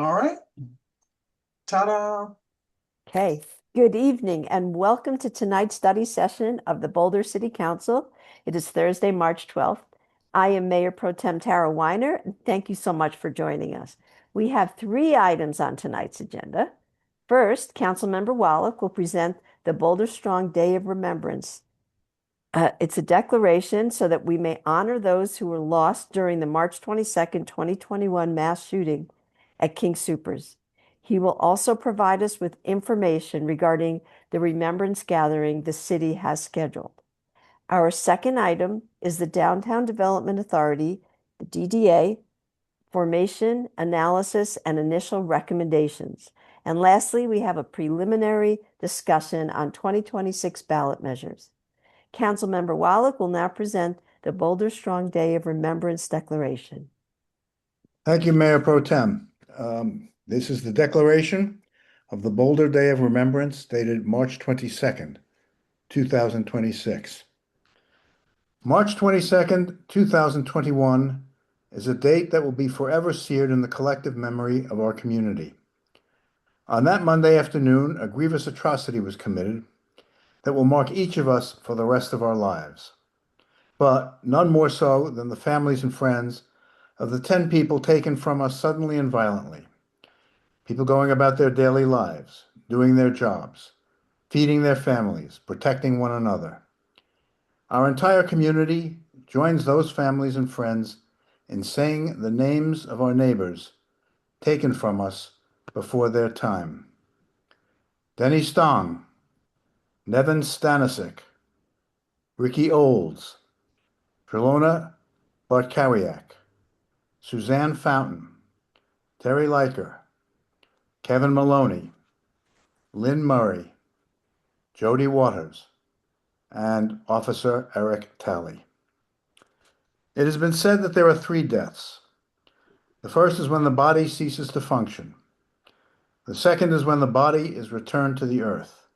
All right. Ta-da. Okay, good evening and welcome to tonight's study session of the Boulder City Council. It is Thursday, March 12th. I am Mayor Pro Tem Tara Weiner, and thank you so much for joining us. We have three items on tonight's agenda. First, Councilmember Wallach will present the Boulder Strong Day of Remembrance. It's a declaration so that we may honor those who were lost during the March 22nd, 2021 mass shooting at King Soopers. He will also provide us with information regarding the remembrance gathering the city has scheduled. Our second item is the Downtown Development Authority, the DDA, formation, analysis, and initial recommendations. And lastly, we have a preliminary discussion on 2026 ballot measures. Councilmember Wallach will now present the Boulder Strong Day of Remembrance Declaration. Thank you, Mayor Pro Tem. This is the declaration of the Boulder Day of Remembrance dated March 22nd, 2026. March 22nd, 2021 is a date that will be forever seared in the collective memory of our community. On that Monday afternoon, a grievous atrocity was committed that will mark each of us for the rest of our lives, but none more so than the families and friends of the 10 people taken from us suddenly and violently. People going about their daily lives, doing their jobs, feeding their families, protecting one another. Our entire community joins those families and friends in saying the names of our neighbors taken from us before their time. Denny Stong, Nevin Stanisic, Ricky Olds, Trelona Bartkariak, Suzanne Fountain, Terry Leiker, Kevin Maloney, Lynn Murray, Jody Waters, and Officer Eric Talley. It has been said that there are three deaths. The first is when the body ceases to function. The second is when the body is returned to the earth.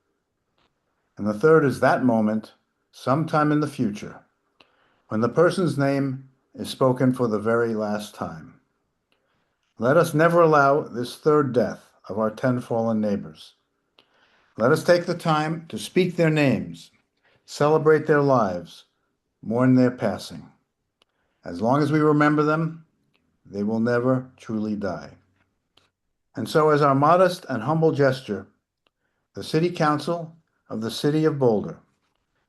And the third is that moment, sometime in the future, when the person's name is spoken for the very last time. Let us never allow this third death of our 10 fallen neighbors. Let us take the time to speak their names, celebrate their lives, mourn their passing. As long as we remember them, they will never truly die. And so, as our modest and humble gesture, the City Council of the City of Boulder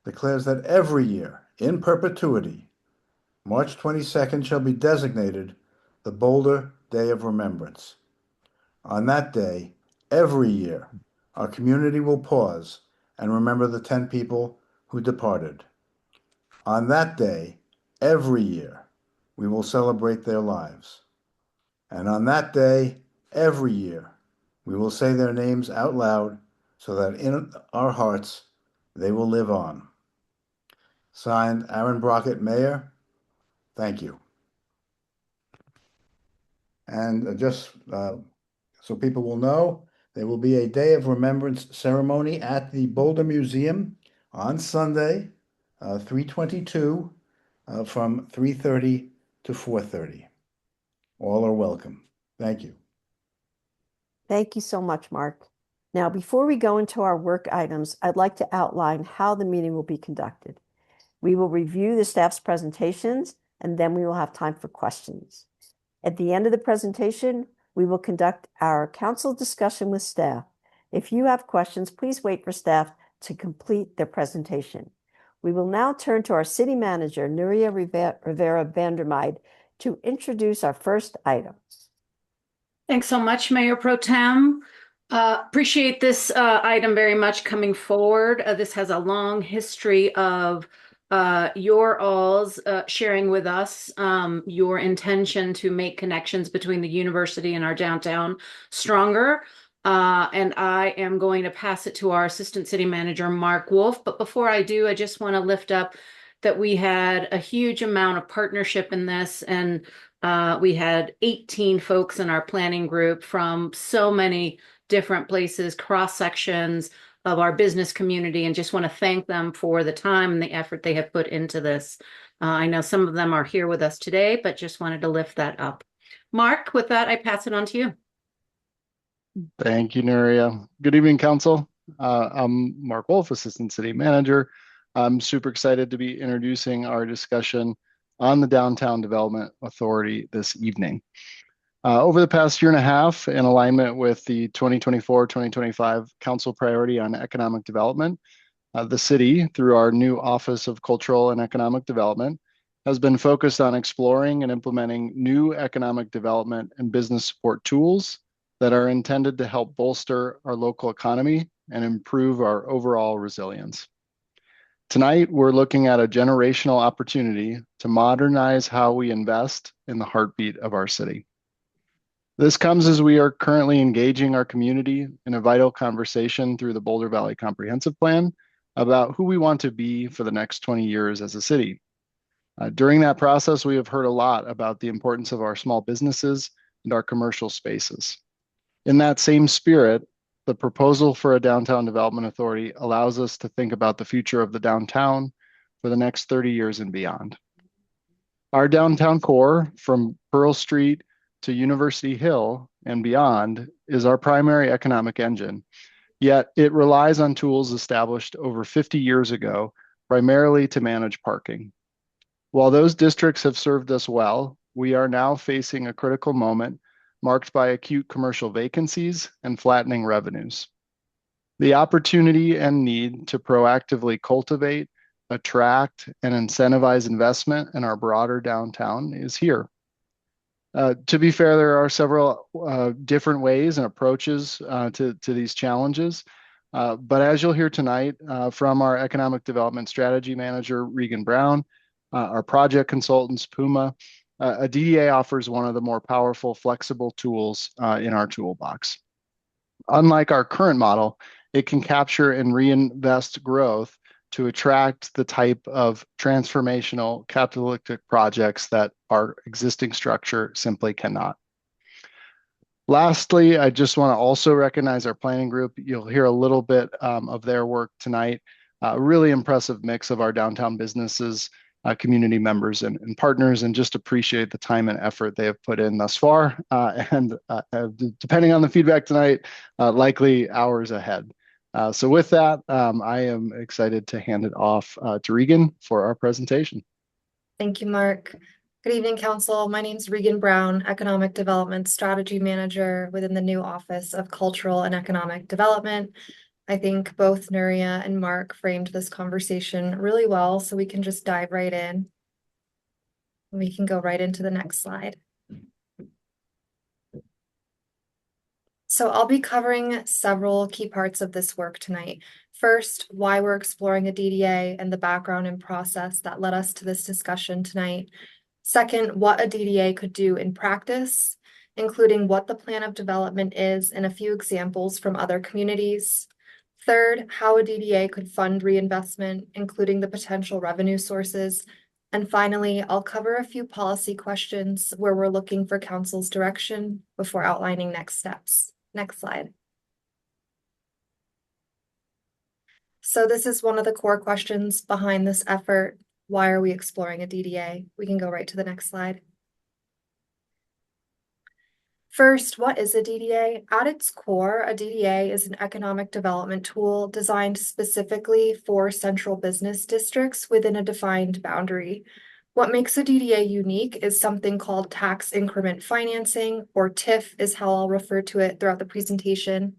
declares that every year, in perpetuity, March 22nd shall be designated the Boulder Day of Remembrance. On that day, every year, our community will pause and remember the 10 people who departed. On that day, every year, we will celebrate their lives. And on that day, every year, we will say their names out loud so that in our hearts they will live on. Signed, Aaron Brockett, Mayor. Thank you. And just so people will know, there will be a Day of Remembrance ceremony at the Boulder Museum on Sunday, 3/22, from 3:30 to 4:30. All are welcome. Thank you. Thank you so much, Mark. Now, before we go into our work items, I'd like to outline how the meeting will be conducted. We will review the staff's presentations, and then we will have time for questions. At the end of the presentation, we will conduct our council discussion with staff. If you have questions, please wait for staff to complete their presentation. We will now turn to our city manager, Nuria Rivera Vandermeide, to introduce our first item. Thanks so much, Mayor Pro Tem. Appreciate this item very much coming forward. This has a long history of your all's sharing with us your intention to make connections between the university and our downtown stronger. And I am going to pass it to our Assistant City Manager, Mark Wolf. But before I do, I just want to lift up that we had a huge amount of partnership in this, and we had 18 folks in our planning group from so many different places, cross sections of our business community, and just want to thank them for the time and the effort they have put into this. I know some of them are here with us today, but just wanted to lift that up. Mark, with that, I pass it on to you. Thank you, Nuria. Good evening, Council. I'm Mark Wolf, Assistant City Manager. I'm super excited to be introducing our discussion on the Downtown Development Authority this evening. Over the past year and a half, in alignment with the 2024-2025 Council priority on economic development, the city, through our new Office of Cultural and Economic Development, has been focused on exploring and implementing new economic development and business support tools that are intended to help bolster our local economy and improve our overall resilience. Tonight, we're looking at a generational opportunity to modernize how we invest in the heartbeat of our city. This comes as we are currently engaging our community in a vital conversation through the Boulder Valley Comprehensive Plan about who we want to be for the next 20 years as a city. During that process, we have heard a lot about the importance of our small businesses and our commercial spaces. In that same spirit, the proposal for a downtown development authority allows us to think about the future of the downtown for the next 30 years and beyond. Our downtown core, from Pearl Street to University Hill and beyond, is our primary economic engine, yet it relies on tools established over 50 years ago, primarily to manage parking. While those districts have served us well, we are now facing a critical moment marked by acute commercial vacancies and flattening revenues. The opportunity and need to proactively cultivate, attract, and incentivize investment in our broader downtown is here. To be fair, there are several different ways and approaches to these challenges. But as you'll hear tonight from our Economic Development Strategy Manager, Regan Brown, our project consultants, Puma, a DDA offers one of the more powerful, flexible tools in our toolbox. Unlike our current model, it can capture and reinvest growth to attract the type of transformational capitalistic projects that our existing structure simply cannot. Lastly, I just want to also recognize our planning group. You'll hear a little bit of their work tonight. A really impressive mix of our downtown businesses, community members and partners, and just appreciate the time and effort they have put in thus far. And depending on the feedback tonight, likely hours ahead. So with that, I am excited to hand it off to Regan for our presentation. Thank you, Mark. Good evening, Council. My name is Regan Brown, Economic Development Strategy Manager within the new Office of Cultural and Economic Development. I think both Nuria and Mark framed this conversation really well, so we can just dive right in. We can go right into the next slide. So I'll be covering several key parts of this work tonight. First, why we're exploring a DDA and the background and process that led us to this discussion tonight. Second, what a DDA could do in practice, including what the plan of development is and a few examples from other communities. Third, how a DDA could fund reinvestment, including the potential revenue sources. And finally, I'll cover a few policy questions where we're looking for Council's direction before outlining next steps. Next slide. So this is one of the core questions behind this effort. Why are we exploring a DDA? We can go right to the next slide. First, what is a DDA? At its core, a DDA is an economic development tool designed specifically for central business districts within a defined boundary. What makes a DDA unique is something called tax increment financing, or TIF is how I'll refer to it throughout the presentation.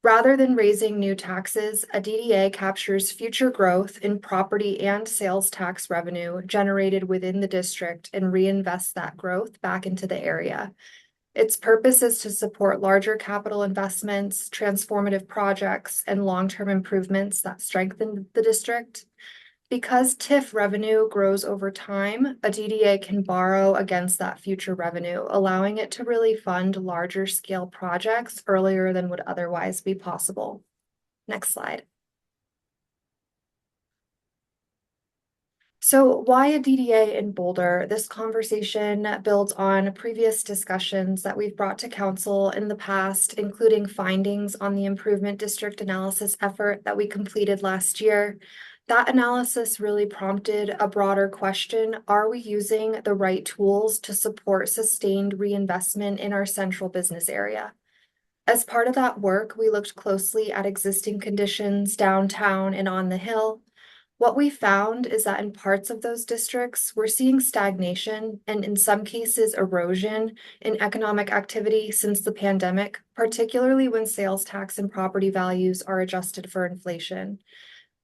Rather than raising new taxes, a DDA captures future growth in property and sales tax revenue generated within the district and reinvests that growth back into the area. Its purpose is to support larger capital investments, transformative projects, and long-term improvements that strengthen the district. Because TIF revenue grows over time, a DDA can borrow against that future revenue, allowing it to really fund larger scale projects earlier than would otherwise be possible. Next slide. So why a DDA in Boulder? This conversation builds on previous discussions that we've brought to Council in the past, including findings on the improvement district analysis effort that we completed last year. That analysis really prompted a broader question: are we using the right tools to support sustained reinvestment in our central business area? As part of that work, we looked closely at existing conditions downtown and on the Hill. What we found is that in parts of those districts, we're seeing stagnation and in some cases erosion in economic activity since the pandemic, particularly when sales tax and property values are adjusted for inflation.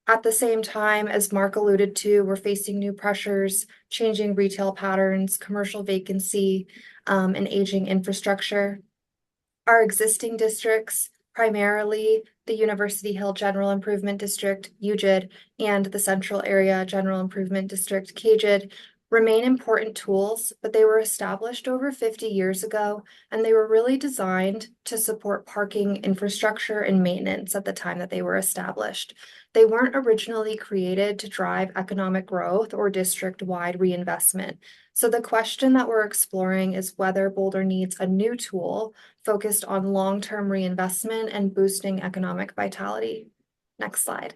At the same time, as Mark alluded to, we're facing new pressures, changing retail patterns, commercial vacancy, and aging infrastructure. Our existing districts, primarily the University Hill General Improvement District, UGID, and the Central Area General Improvement District, KGID, remain important tools, but they were established over 50 years ago, and they were really designed to support parking infrastructure and maintenance at the time that they were established. They weren't originally created to drive economic growth or district-wide reinvestment. So the question that we're exploring is whether Boulder needs a new tool focused on long-term reinvestment and boosting economic vitality. Next slide.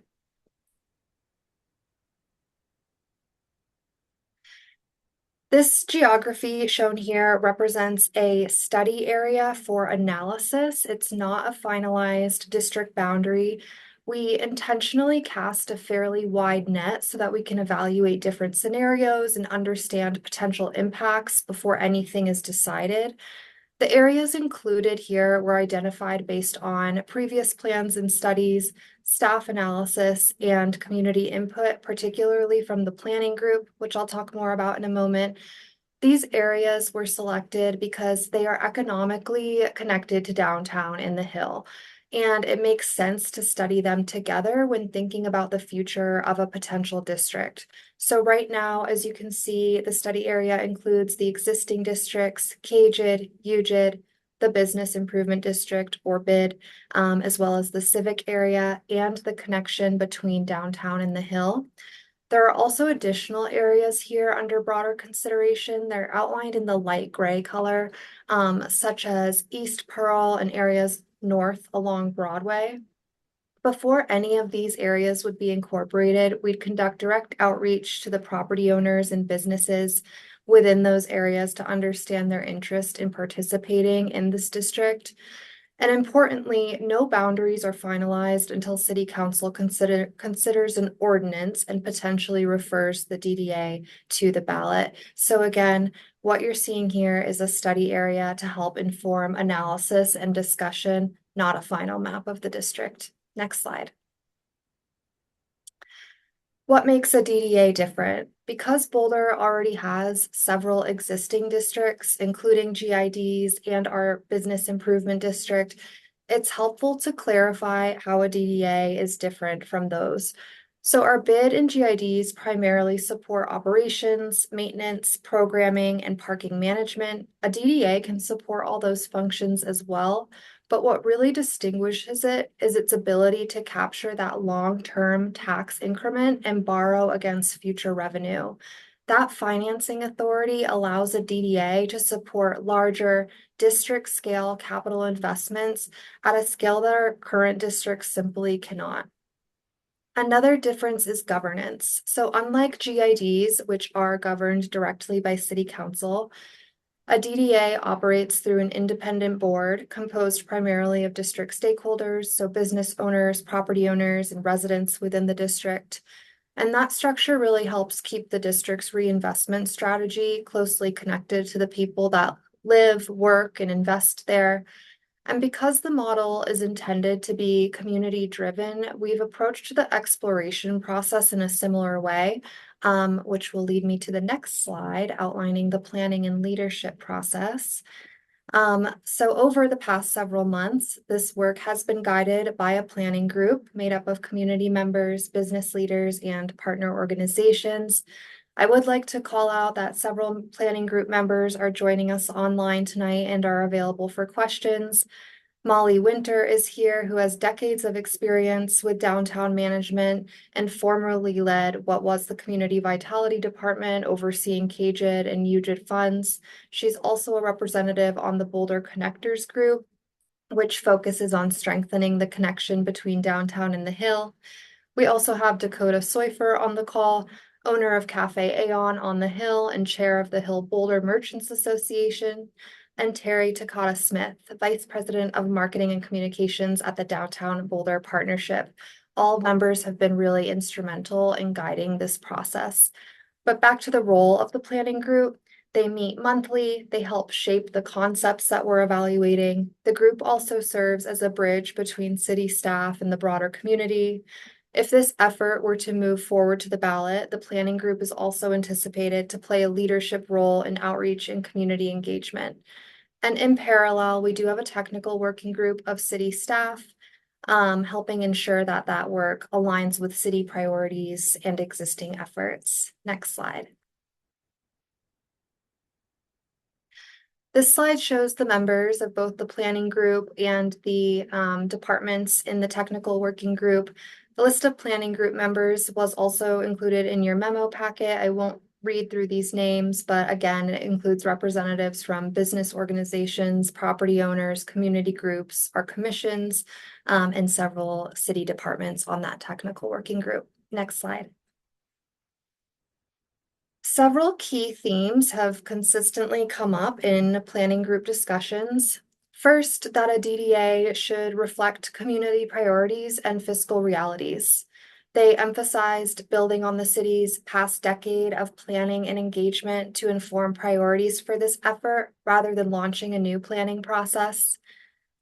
This geography shown here represents a study area for analysis. It's not a finalized district boundary. We intentionally cast a fairly wide net so that we can evaluate different scenarios and understand potential impacts before anything is decided. The areas included here were identified based on previous plans and studies, staff analysis, and community input, particularly from the planning group, which I'll talk more about in a moment. These areas were selected because they are economically connected to downtown and the Hill, and it makes sense to study them together when thinking about the future of a potential district. So right now, as you can see, the study area includes the existing districts, KGID, UGID, the Business Improvement District, or BID, as well as the civic area and the connection between downtown and the Hill. There are also additional areas here under broader consideration. They're outlined in the light gray color, such as East Pearl and areas north along Broadway. Before any of these areas would be incorporated, we'd conduct direct outreach to the property owners and businesses within those areas to understand their interest in participating in this district. And importantly, no boundaries are finalized until City Council considers an ordinance and potentially refers the DDA to the ballot. So again, what you're seeing here is a study area to help inform analysis and discussion, not a final map of the district. Next slide. What makes a DDA different? Because Boulder already has several existing districts, including GIDs and our Business Improvement District, it's helpful to clarify how a DDA is different from those. So our BID and GIDs primarily support operations, maintenance, programming, and parking management. A DDA can support all those functions as well, but what really distinguishes it is its ability to capture that long-term tax increment and borrow against future revenue. That financing authority allows a DDA to support larger district-scale capital investments at a scale that our current districts simply cannot. Another difference is governance. So unlike GIDs, which are governed directly by City Council, a DDA operates through an independent board composed primarily of district stakeholders, so business owners, property owners, and residents within the district. And that structure really helps keep the district's reinvestment strategy closely connected to the people that live, work, and invest there. And because the model is intended to be community-driven, we've approached the exploration process in a similar way, which will lead me to the next slide, outlining the planning and leadership process. So over the past several months, this work has been guided by a planning group made up of community members, business leaders, and partner organizations. I would like to call out that several planning group members are joining us online tonight and are available for questions. Molly Winter is here, who has decades of experience with downtown management and formerly led what was the Community Vitality Department, overseeing KGID and UGID funds. She's also a representative on the Boulder Connectors Group, which focuses on strengthening the connection between downtown and the Hill. We also have Dakota Soifer on the call, owner of Cafe Aeon on the Hill and chair of the Hill Boulder Merchants Association. and Terry Takata Smith, Vice President of Marketing and Communications at the Downtown Boulder Partnership. All members have been really instrumental in guiding this process. But back to the role of the planning group, they meet monthly, they help shape the concepts that we're evaluating. The group also serves as a bridge between city staff and the broader community. If this effort were to move forward to the ballot, the planning group is also anticipated to play a leadership role in outreach and community engagement. And in parallel, we do have a technical working group of city staff, helping ensure that that work aligns with city priorities and existing efforts. Next slide. This slide shows the members of both the planning group and the departments in the technical working group. The list of planning group members was also included in your memo packet. I won't read through these names, but again, it includes representatives from business organizations, property owners, community groups, our commissions, and several city departments on that technical working group. Next slide. Several key themes have consistently come up in planning group discussions. First, that a DDA should reflect community priorities and fiscal realities. They emphasized building on the city's past decade of planning and engagement to inform priorities for this effort rather than launching a new planning process.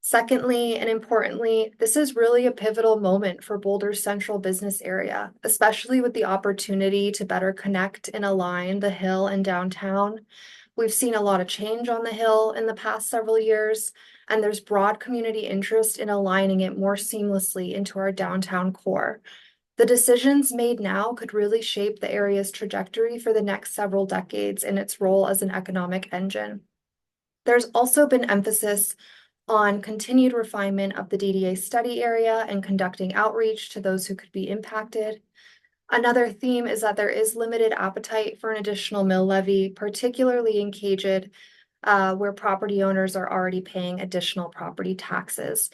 Secondly, and importantly, this is really a pivotal moment for Boulder's central business area, especially with the opportunity to better connect and align the Hill and downtown. We've seen a lot of change on the Hill in the past several years, and there's broad community interest in aligning it more seamlessly into our downtown core. The decisions made now could really shape the area's trajectory for the next several decades in its role as an economic engine. There's also been emphasis on continued refinement of the DDA study area and conducting outreach to those who could be impacted. Another theme is that there is limited appetite for an additional mill levy, particularly in Caged, where property owners are already paying additional property taxes.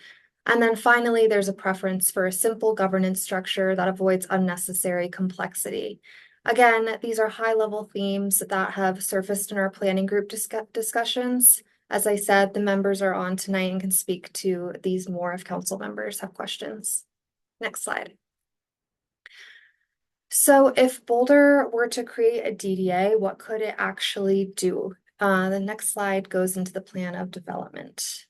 And then finally, there's a preference for a simple governance structure that avoids unnecessary complexity. Again, these are high-level themes that have surfaced in our planning group discussions. As I said, the members are on tonight and can speak to these more if council members have questions. Next slide. So if Boulder were to create a DDA, what could it actually do? The next slide goes into the plan of development.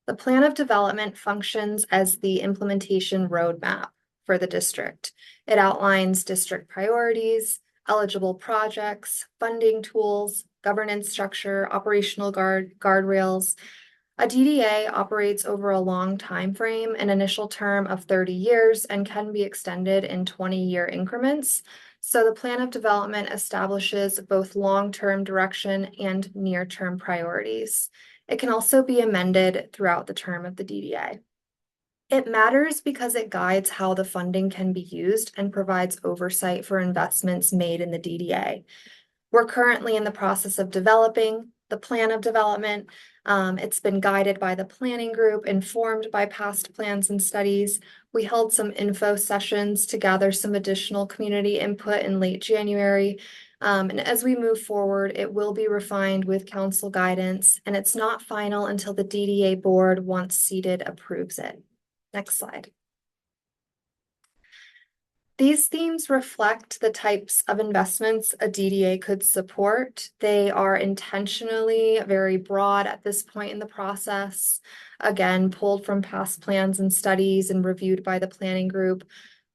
The plan of development functions as the implementation roadmap for the district. It outlines district priorities, eligible projects, funding tools, governance structure, operational guardrails. A DDA operates over a long time frame, an initial term of 30 years, and can be extended in 20-year increments. So the plan of development establishes both long-term direction and near-term priorities. It can also be amended throughout the term of the DDA. It matters because it guides how the funding can be used and provides oversight for investments made in the DDA. We're currently in the process of developing the plan of development. It's been guided by the planning group, informed by past plans and studies. We held some info sessions to gather some additional community input in late January. And as we move forward, it will be refined with council guidance, and it's not final until the DDA board, once seated, approves it. Next slide. These themes reflect the types of investments a DDA could support. They are intentionally very broad at this point in the process, again, pulled from past plans and studies and reviewed by the planning group.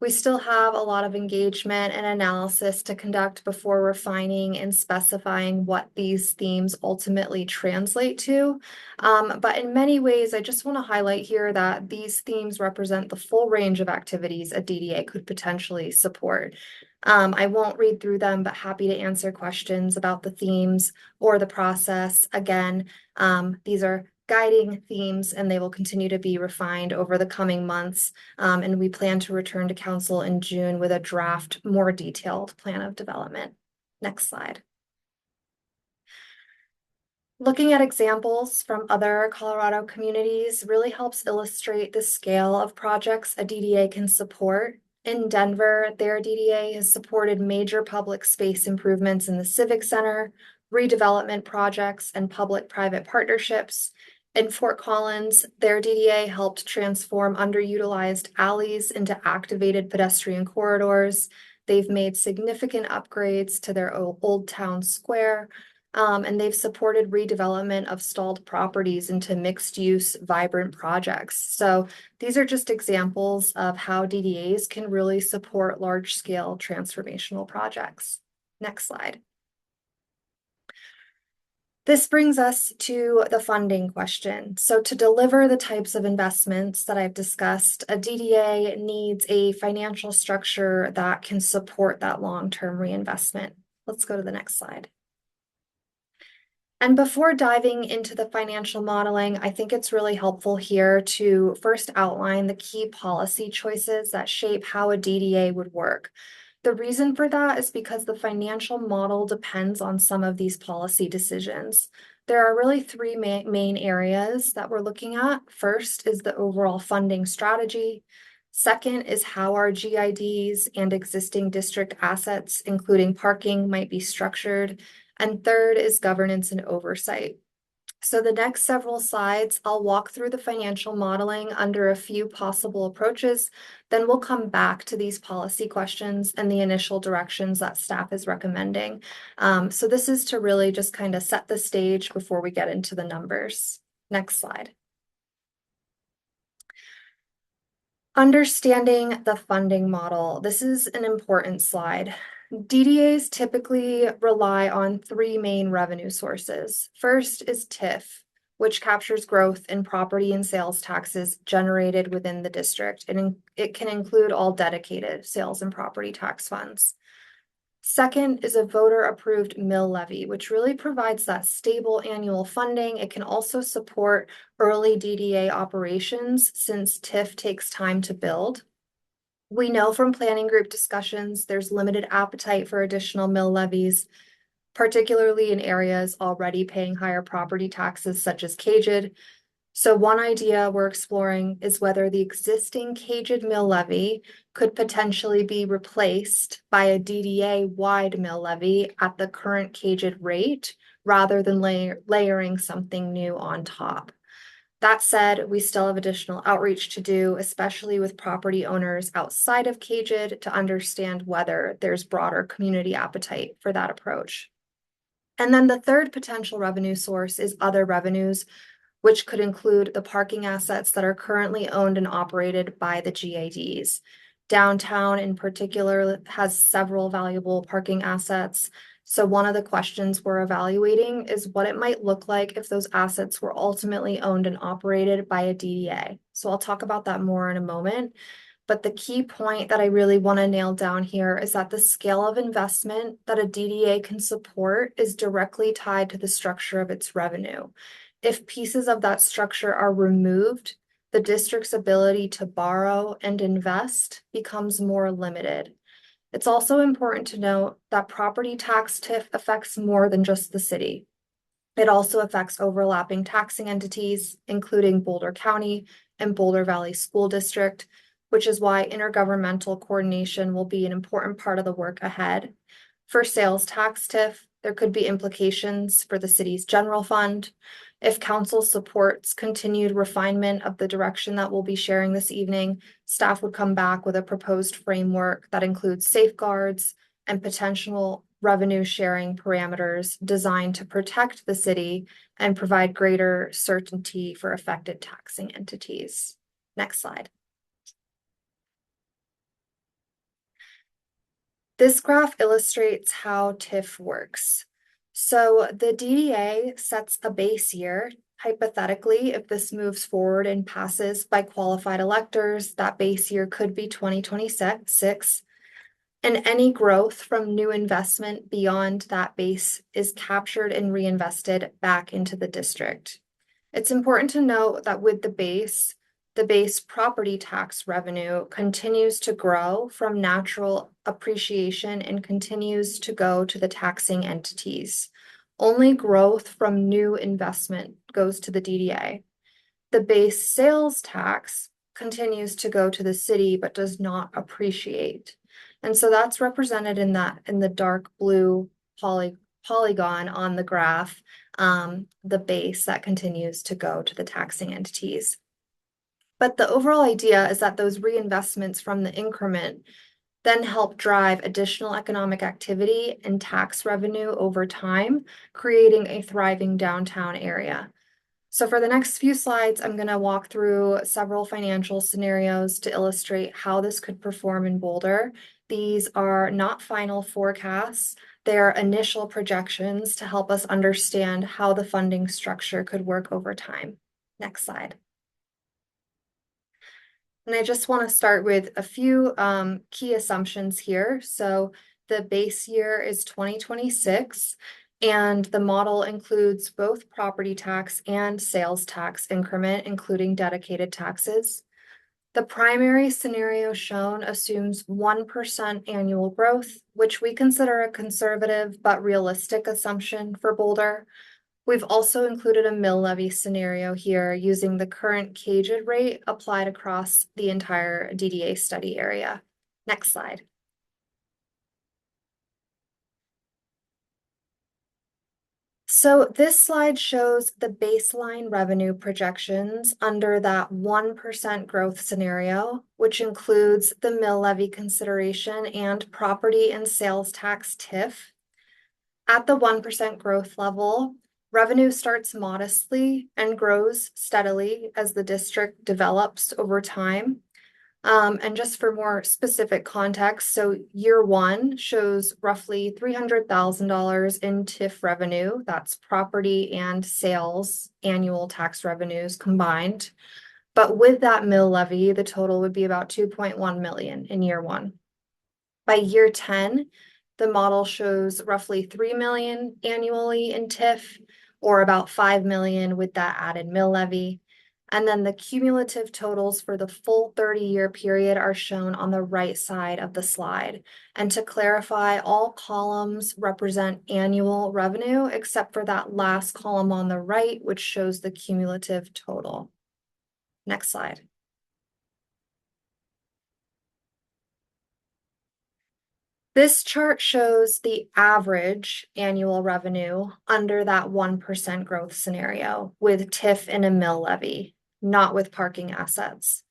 We still have a lot of engagement and analysis to conduct before refining and specifying what these themes ultimately translate to. But in many ways, I just want to highlight here that these themes represent the full range of activities a DDA could potentially support. I won't read through them, but happy to answer questions about the themes or the process. Again, these are guiding themes, and they will continue to be refined over the coming months. And we plan to return to council in June with a draft, more detailed plan of development. Next slide. Looking at examples from other Colorado communities really helps illustrate the scale of projects a DDA can support. In Denver, their DDA has supported major public space improvements in the Civic Center, redevelopment projects, and public-private partnerships. In Fort Collins, their DDA helped transform underutilized alleys into activated pedestrian corridors. They've made significant upgrades to their Old Town Square, and they've supported redevelopment of stalled properties into mixed-use, vibrant projects. So these are just examples of how DDAs can really support large-scale transformational projects. Next slide. This brings us to the funding question. So to deliver the types of investments that I've discussed, a DDA needs a financial structure that can support that long-term reinvestment. Let's go to the next slide. And before diving into the financial modeling, I think it's really helpful here to first outline the key policy choices that shape how a DDA would work. The reason for that is because the financial model depends on some of these policy decisions. There are really three main areas that we're looking at. First is the overall funding strategy. Second is how our GIDs and existing district assets, including parking, might be structured. And third is governance and oversight. So the next several slides, I'll walk through the financial modeling under a few possible approaches. Then we'll come back to these policy questions and the initial directions that staff is recommending. So this is to really just kind of set the stage before we get into the numbers. Next slide. Understanding the funding model. This is an important slide. DDAs typically rely on three main revenue sources. First is TIF, which captures growth in property and sales taxes generated within the district, and it can include all dedicated sales and property tax funds. Second is a voter-approved mill levy, which really provides that stable annual funding. It can also support early DDA operations since TIF takes time to build. We know from planning group discussions, there's limited appetite for additional mill levies, particularly in areas already paying higher property taxes such as Caged. So one idea we're exploring is whether the existing Caged mill levy could potentially be replaced by a DDA-wide mill levy at the current Caged rate, rather than layering something new on top. That said, we still have additional outreach to do, especially with property owners outside of Caged, to understand whether there's broader community appetite for that approach. And then the third potential revenue source is other revenues, which could include the parking assets that are currently owned and operated by the GIDs. Downtown in particular has several valuable parking assets. So one of the questions we're evaluating is what it might look like if those assets were ultimately owned and operated by a DDA. So I'll talk about that more in a moment. But the key point that I really want to nail down here is that the scale of investment that a DDA can support is directly tied to the structure of its revenue. If pieces of that structure are removed, the district's ability to borrow and invest becomes more limited. It's also important to note that property tax TIF affects more than just the city. It also affects overlapping taxing entities, including Boulder County and Boulder Valley School District, which is why intergovernmental coordination will be an important part of the work ahead. For sales tax TIF, there could be implications for the city's general fund. If council supports continued refinement of the direction that we'll be sharing this evening, staff would come back with a proposed framework that includes safeguards and potential revenue sharing parameters designed to protect the city and provide greater certainty for affected taxing entities. Next slide. This graph illustrates how TIF works. So the DDA sets a base year. Hypothetically, if this moves forward and passes by qualified electors, that base year could be 2026. And any growth from new investment beyond that base is captured and reinvested back into the district. It's important to note that with the base property tax revenue continues to grow from natural appreciation and continues to go to the taxing entities. Only growth from new investment goes to the DDA. The base sales tax continues to go to the city, but does not appreciate. And so that's represented in the dark blue polygon on the graph, the base that continues to go to the taxing entities. But the overall idea is that those reinvestments from the increment then help drive additional economic activity and tax revenue over time, creating a thriving downtown area. So for the next few slides, I'm going to walk through several financial scenarios to illustrate how this could perform in Boulder. These are not final forecasts. They are initial projections to help us understand how the funding structure could work over time. Next slide. And I just want to start with a few key assumptions here. So the base year is 2026, and the model includes both property tax and sales tax increment, including dedicated taxes. The primary scenario shown assumes 1% annual growth, which we consider a conservative but realistic assumption for Boulder. We've also included a mill levy scenario here using the current CAGR rate applied across the entire DDA study area. Next slide. So this slide shows the baseline revenue projections under that 1% growth scenario, which includes the mill levy consideration and property and sales tax TIF. At the 1% growth level, revenue starts modestly and grows steadily as the district develops over time. And just for more specific context, so year one shows roughly $300,000 in TIF revenue. That's property and sales annual tax revenues combined. But with that mill levy, the total would be about 2.1 million in year one. By year 10, the model shows roughly 3 million annually in TIF, or about 5 million with that added mill levy. And then the cumulative totals for the full 30-year period are shown on the right side of the slide. And to clarify, all columns represent annual revenue, except for that last column on the right, which shows the cumulative total. Next slide. This chart shows the average annual revenue under that 1% growth scenario with TIF and a mill levy, not with parking assets,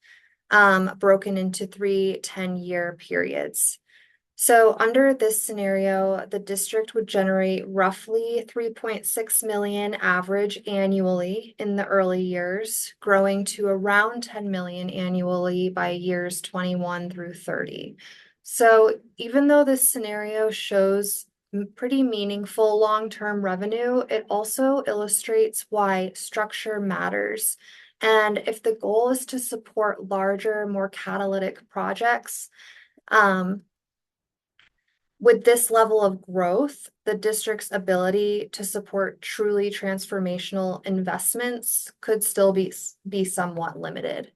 broken into 3 10-year periods. So under this scenario, the district would generate roughly 3.6 million average annually in the early years, growing to around 10 million annually by years 21 through 30. So even though this scenario shows pretty meaningful long-term revenue, it also illustrates why structure matters. And if the goal is to support larger, more catalytic projects, with this level of growth, the district's ability to support truly transformational investments could still be somewhat limited.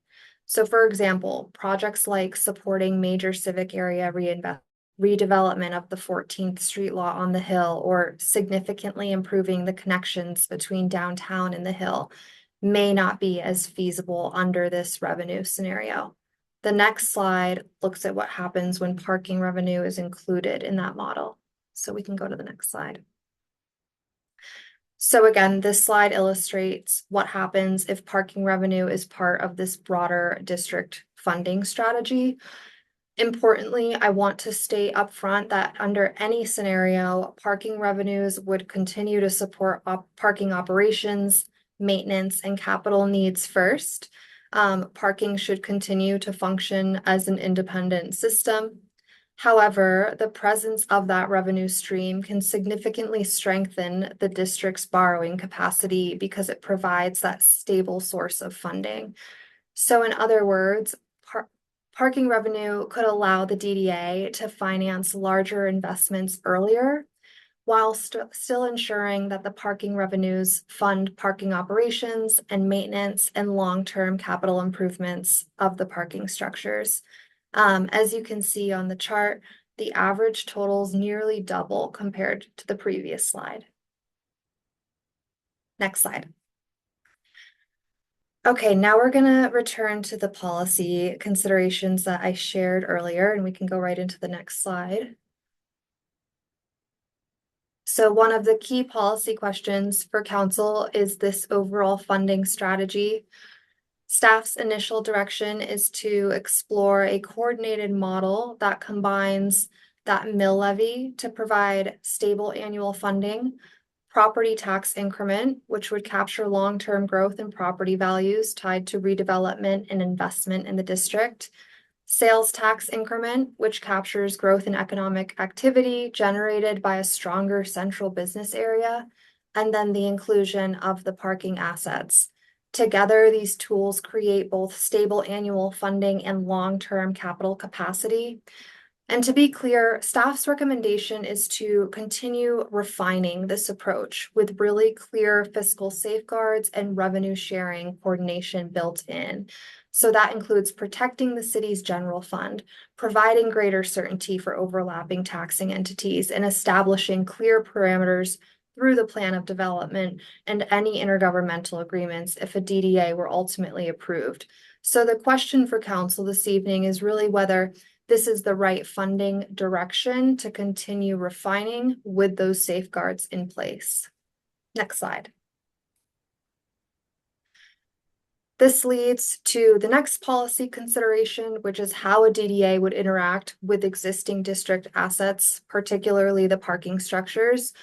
So for example, projects like supporting major civic area redevelopment of the 14th Street lot on the Hill, or significantly improving the connections between downtown and the Hill, may not be as feasible under this revenue scenario. The next slide looks at what happens when parking revenue is included in that model. So we can go to the next slide. So again, this slide illustrates what happens if parking revenue is part of this broader district funding strategy. Importantly, I want to state upfront that under any scenario, parking revenues would continue to support parking operations, maintenance, and capital needs first. Parking should continue to function as an independent system. However, the presence of that revenue stream can significantly strengthen the district's borrowing capacity because it provides that stable source of funding. So in other words, parking revenue could allow the DDA to finance larger investments earlier, while still ensuring that the parking revenues fund parking operations and maintenance and long-term capital improvements of the parking structures. As you can see on the chart, the average totals nearly double compared to the previous slide. Next slide. Okay, now we're going to return to the policy considerations that I shared earlier, and we can go right into the next slide. So one of the key policy questions for council is this overall funding strategy. Staff's initial direction is to explore a coordinated model that combines that mill levy to provide stable annual funding, property tax increment, which would capture long-term growth in property values tied to redevelopment and investment in the district, sales tax increment, which captures growth in economic activity generated by a stronger central business area, and then the inclusion of the parking assets. Together, these tools create both stable annual funding and long-term capital capacity. And to be clear, staff's recommendation is to continue refining this approach with really clear fiscal safeguards and revenue sharing coordination built in. So that includes protecting the city's general fund, providing greater certainty for overlapping taxing entities, and establishing clear parameters through the plan of development and any intergovernmental agreements if a DDA were ultimately approved. So the question for council this evening is really whether this is the right funding direction to continue refining with those safeguards in place. Next slide. This leads to the next policy consideration, which is how a DDA would interact with existing district assets, particularly the parking structures.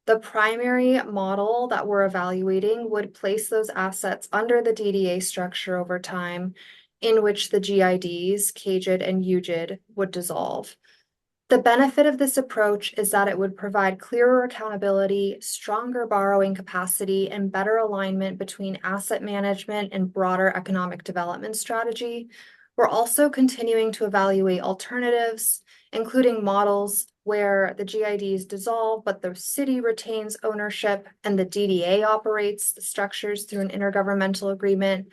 The primary model that we're evaluating would place those assets under the DDA structure over time, in which the GIDs, KJID, and UJID would dissolve. The benefit of this approach is that it would provide clearer accountability, stronger borrowing capacity, and better alignment between asset management and broader economic development strategy. We're also continuing to evaluate alternatives, including models where the GIDs dissolve, but the city retains ownership and the DDA operates the structures through an intergovernmental agreement,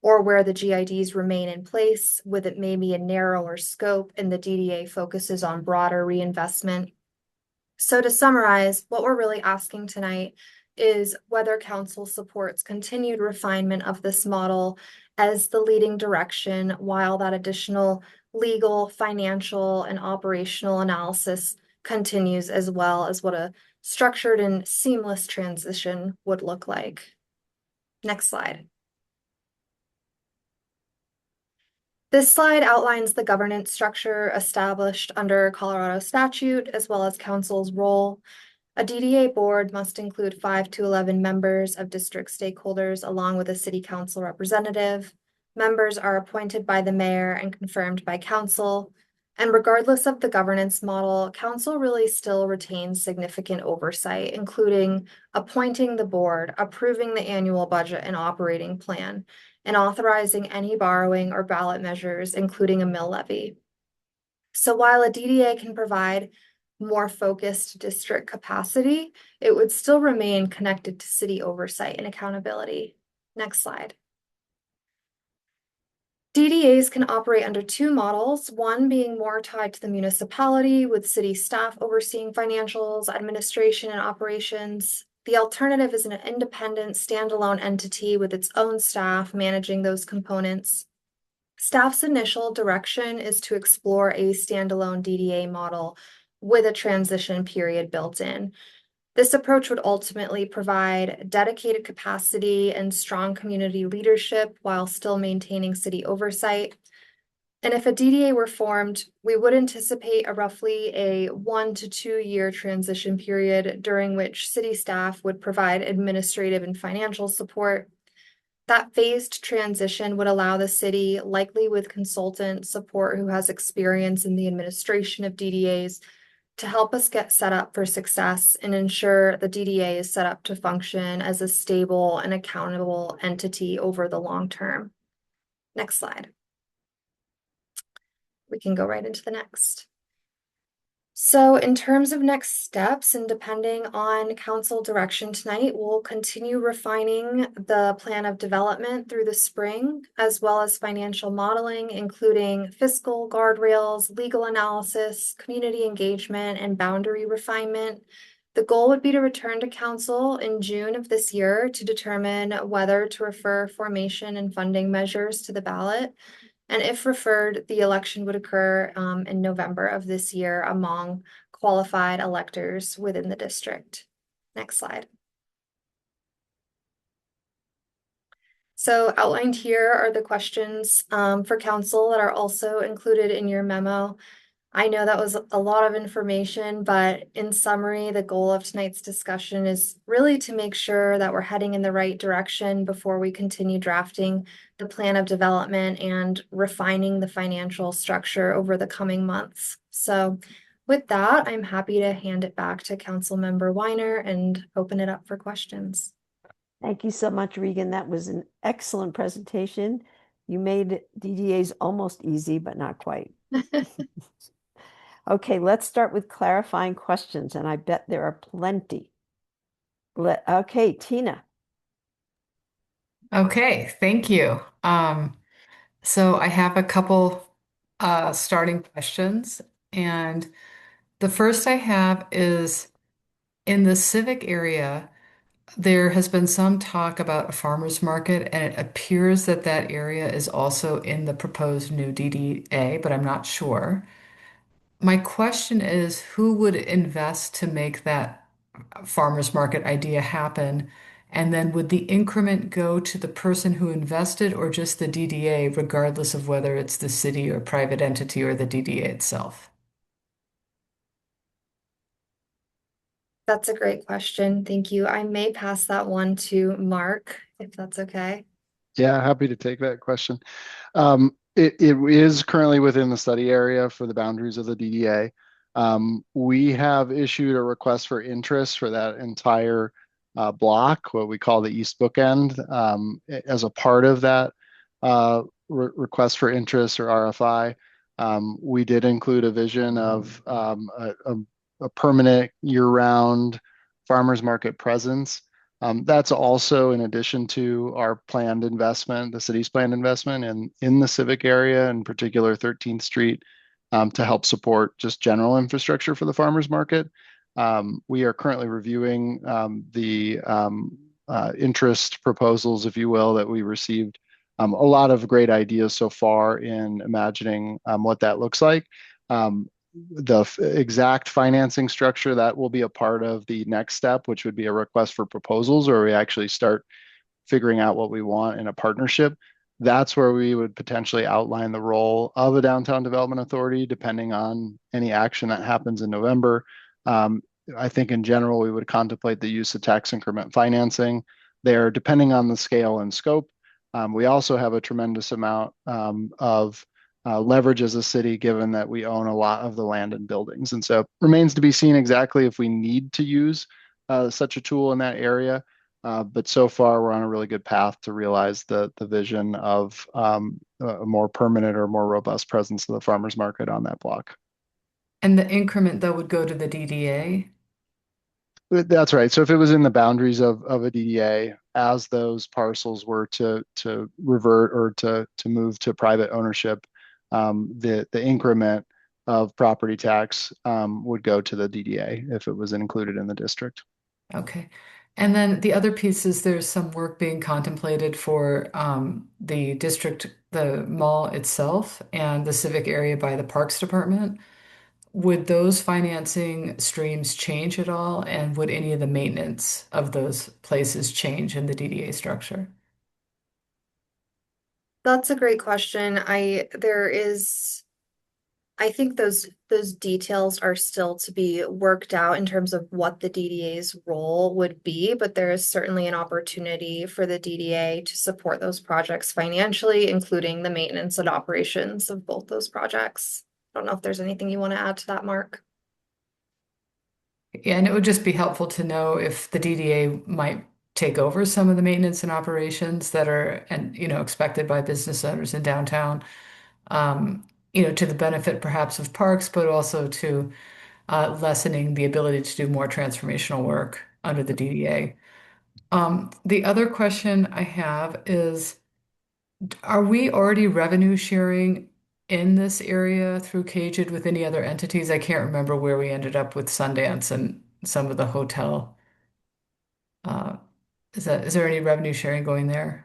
or where the GIDs remain in place with it maybe a narrower scope and the DDA focuses on broader reinvestment. So to summarize, what we're really asking tonight is whether council supports continued refinement of this model as the leading direction, while that additional legal, financial, and operational analysis continues, as well as what a structured and seamless transition would look like. Next slide. This slide outlines the governance structure established under Colorado statute, as well as council's role. A DDA board must include 5 to 11 members of district stakeholders, along with a city council representative. Members are appointed by the mayor and confirmed by council. And regardless of the governance model, council really still retains significant oversight, including appointing the board, approving the annual budget and operating plan, and authorizing any borrowing or ballot measures, including a mill levy. So while a DDA can provide more focused district capacity, it would still remain connected to city oversight and accountability. Next slide. DDAs can operate under two models, one being more tied to the municipality with city staff overseeing financials, administration, and operations. The alternative is an independent standalone entity with its own staff managing those components. Staff's initial direction is to explore a standalone DDA model with a transition period built in. This approach would ultimately provide dedicated capacity and strong community leadership while still maintaining city oversight. And if a DDA were formed, we would anticipate roughly a 1 to 2 year transition period during which city staff would provide administrative and financial support. That phased transition would allow the city, likely with consultant support who has experience in the administration of DDAs, to help us get set up for success and ensure the DDA is set up to function as a stable and accountable entity over the long term. Next slide. We can go right into the next. So in terms of next steps, and depending on council direction tonight, we'll continue refining the plan of development through the spring, as well as financial modeling, including fiscal guardrails, legal analysis, community engagement, and boundary refinement. The goal would be to return to council in June of this year to determine whether to refer formation and funding measures to the ballot. And if referred, the election would occur in November of this year among qualified electors within the district. Next slide. So outlined here are the questions for council that are also included in your memo. I know that was a lot of information, but in summary, the goal of tonight's discussion is really to make sure that we're heading in the right direction before we continue drafting the plan of development and refining the financial structure over the coming months. So with that, I'm happy to hand it back to Councilmember Weiner and open it up for questions. Thank you so much, Regan. That was an excellent presentation. You made DDAs almost easy, but not quite. Okay, let's start with clarifying questions, and I bet there are plenty. Okay, Tina. Okay, thank you. So I have a couple starting questions, and the first I have is in the civic area, there has been some talk about a farmer's market, and it appears that that area is also in the proposed new DDA, but I'm not sure. My question is, who would invest to make that farmer's market idea happen? And then would the increment go to the person who invested or just the DDA, regardless of whether it's the city or private entity or the DDA itself? That's a great question. Thank you. I may pass that one to Mark, if that's okay. Yeah, happy to take that question. It is currently within the study area for the boundaries of the DDA. We have issued a request for interest for that entire block, what we call the East Bookend, as a part of that request for interest or RFI. We did include a vision of a permanent year-round farmers market presence. That's also in addition to our planned investment, the city's planned investment in the civic area, in particular 13th Street, to help support just general infrastructure for the farmers market. We are currently reviewing the interest proposals, if you will, that we received. A lot of great ideas so far in imagining what that looks like. The exact financing structure, that will be a part of the next step, which would be a request for proposals, where we actually start figuring out what we want in a partnership. That's where we would potentially outline the role of a downtown development authority, depending on any action that happens in November. I think in general, we would contemplate the use of tax increment financing there, depending on the scale and scope. We also have a tremendous amount of leverage as a city, given that we own a lot of the land and buildings. And so remains to be seen exactly if we need to use such a tool in that area. But so far, we're on a really good path to realize the vision of a more permanent or more robust presence of the farmers market on that block. And the increment, though, would go to the DDA? That's right. So if it was in the boundaries of a DDA, as those parcels were to revert or to move to private ownership, the increment of property tax would go to the DDA if it was included in the district. Okay. And then the other piece is there's some work being contemplated for the district, the mall itself, and the civic area by the Parks Department. Would those financing streams change at all? And would any of the maintenance of those places change in the DDA structure? That's a great question. I think those details are still to be worked out in terms of what the DDA's role would be, but there is certainly an opportunity for the DDA to support those projects financially, including the maintenance and operations of both those projects. I don't know if there's anything you want to add to that, Mark. Yeah, and it would just be helpful to know if the DDA might take over some of the maintenance and operations that are, and expected by business owners in downtown. To the benefit perhaps of parks, but also to lessening the ability to do more transformational work under the DDA. The other question I have is, are we already revenue sharing in this area through CAGID with any other entities? I can't remember where we ended up with Sundance and some of the hotel. Is there any revenue sharing going there?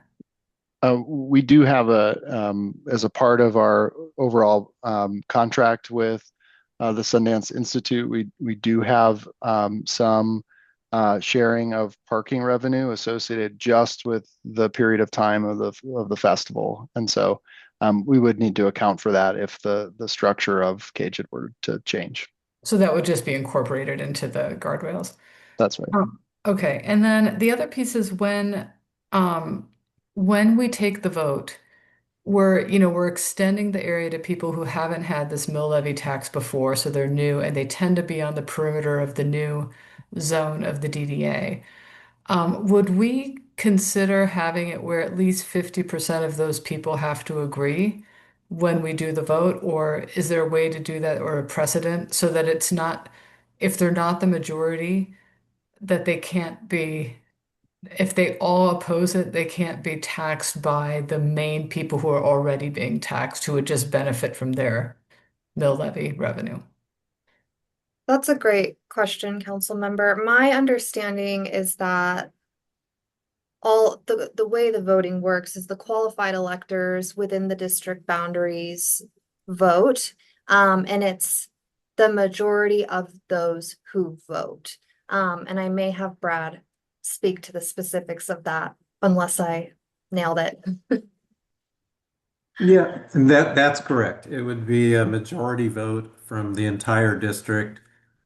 We do have as a part of our overall contract with the Sundance Institute, we do have some sharing of parking revenue associated just with the period of time of the festival, and so we would need to account for that if the structure of Caged were to change. So that would just be incorporated into the guardrails. That's right. Okay, and then the other piece is when we take the vote, we're extending the area to people who haven't had this mill levy tax before, so they're new and they tend to be on the perimeter of the new zone of the DDA. Would we consider having it where at least 50% of those people have to agree when we do the vote, or is there a way to do that or a precedent so that it's not, if they're not the majority, that they can't be, if they all oppose it, they can't be taxed by the main people who are already being taxed, who would just benefit from their mill levy revenue? That's a great question, council member. My understanding is that all the way the voting works is the qualified electors within the district boundaries vote. And it's the majority of those who vote. And I may have Brad speak to the specifics of that unless I nailed it. Yeah, and that's correct. It would be a majority vote from the entire district,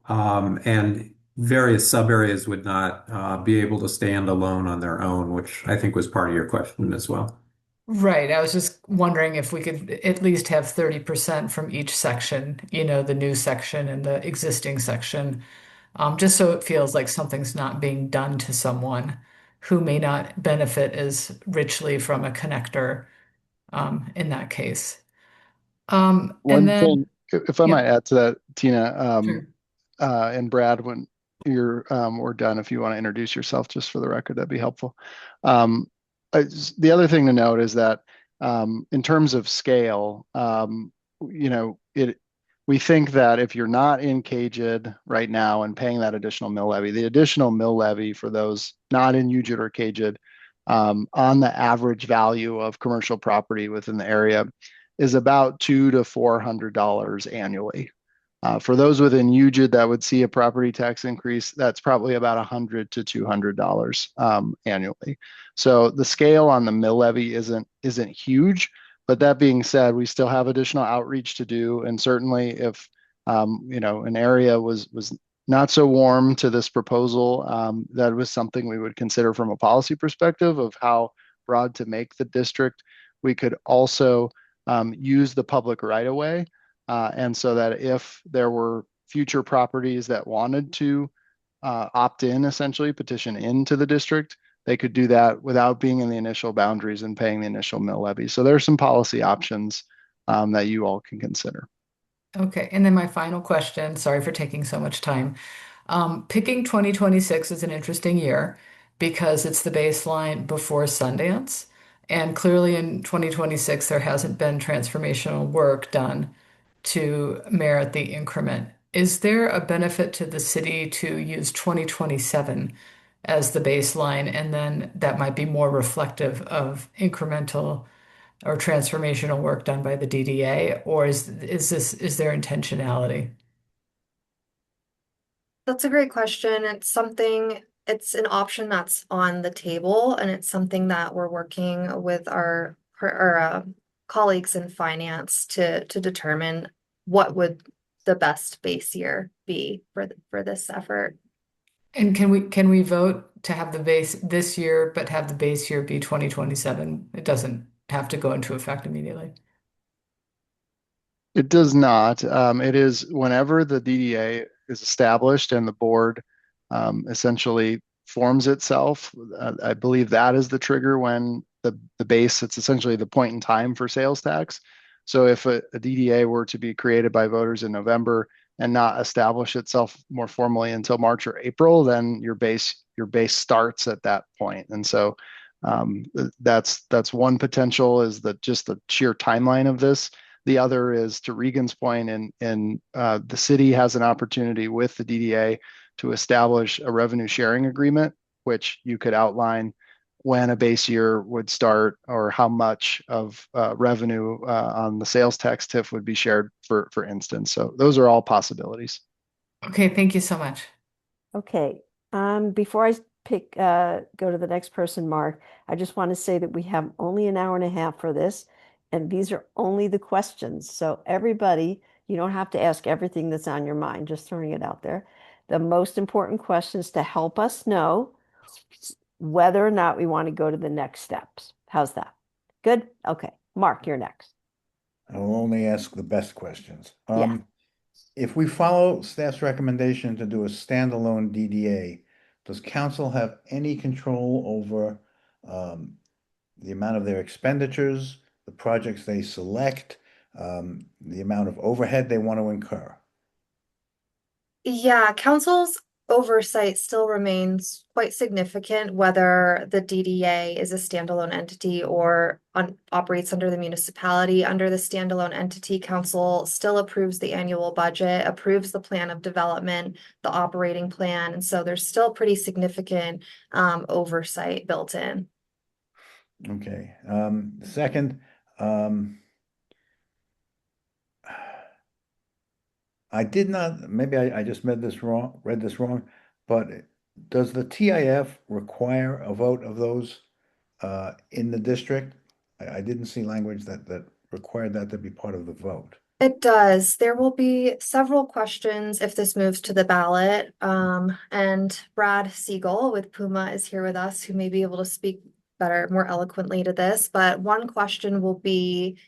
and various sub areas would not be able to stand alone on their own, which I think was part of your question as well. Right. I was just wondering if we could at least have 30% from each section, the new section and the existing section, just so it feels like something's not being done to someone who may not benefit as richly from a connector, in that case. And One then, thing, if I yeah, might add to that, Tina, sure. and Brad, when you're we're done, if you want to introduce yourself just for the record, that'd be helpful. Um, the other thing to note is that in terms of scale, we think that if you're not in Caged right now and paying that additional mill levy, the additional mill levy for those not in UGID or Caged, on the average value of commercial property within the area is about $200 to $400 annually. For those within UGID that would see a property tax increase, that's probably about $100 to $200 annually. So the scale on the mill levy isn't huge, but that being said, we still have additional outreach to do, and certainly if an area was not so warm to this proposal, that was something we would consider from a policy perspective of how broad to make the district. We could also use the public right of way. And so that if there were future properties that wanted to opt in, essentially petition into the district, they could do that without being in the initial boundaries and paying the initial mill levy. So there's some policy options that you all can consider. Okay. And then my final question, sorry for taking so much time. Picking 2026 is an interesting year because it's the baseline before Sundance. And clearly in 2026, there hasn't been transformational work done to merit the increment. Is there a benefit to the city to use 2027 as the baseline, and then that might be more reflective of incremental or transformational work done by the DDA, or is there intentionality? That's a great question. It's an option that's on the table, and it's something that we're working with our colleagues in finance to determine what would the best base year be for this effort. And can we vote to have the base this year, but have the base year be 2027? It doesn't have to go into effect immediately. It does not. It is whenever the DDA is established and the board essentially forms itself. I believe that is the trigger when the base, it's essentially the point in time for sales tax. So if a DDA were to be created by voters in November and not establish itself more formally until March or April, then your base starts at that point. And so that's one potential, is that just the sheer timeline of this. The other is, to Regan's point, and the city has an opportunity with the DDA to establish a revenue sharing agreement, which you could outline when a base year would start or how much of revenue on the sales tax TIF would be shared, for instance. So those are all possibilities. Okay, thank you so much. Okay, before I go to the next person, Mark, I just want to say that we have only an hour and a half for this, and these are only the questions. So everybody, you don't have to ask everything that's on your mind, just throwing it out there. The most important questions to help us know whether or not we want to go to the next steps. How's that? Good? Okay. Mark, you're next. I will only ask the best questions. Yeah. If we follow staff's recommendation to do a standalone DDA, does council have any control over the amount of their expenditures, the projects they select, the amount of overhead they want to incur? Yeah, council's oversight still remains quite significant, whether the DDA is a standalone entity or operates under the municipality. Under the standalone entity, council still approves the annual budget, approves the plan of development, the operating plan, and so there's still pretty significant oversight built in. Okay. Second, I did not, maybe I just read this wrong, but does the TIF require a vote of those in the district? I didn't see language that required that to be part of the vote. It does. There will be several questions if this moves to the ballot. And Brad Siegel with Puma is here with us, who may be able to speak better, more eloquently to this. But one question will be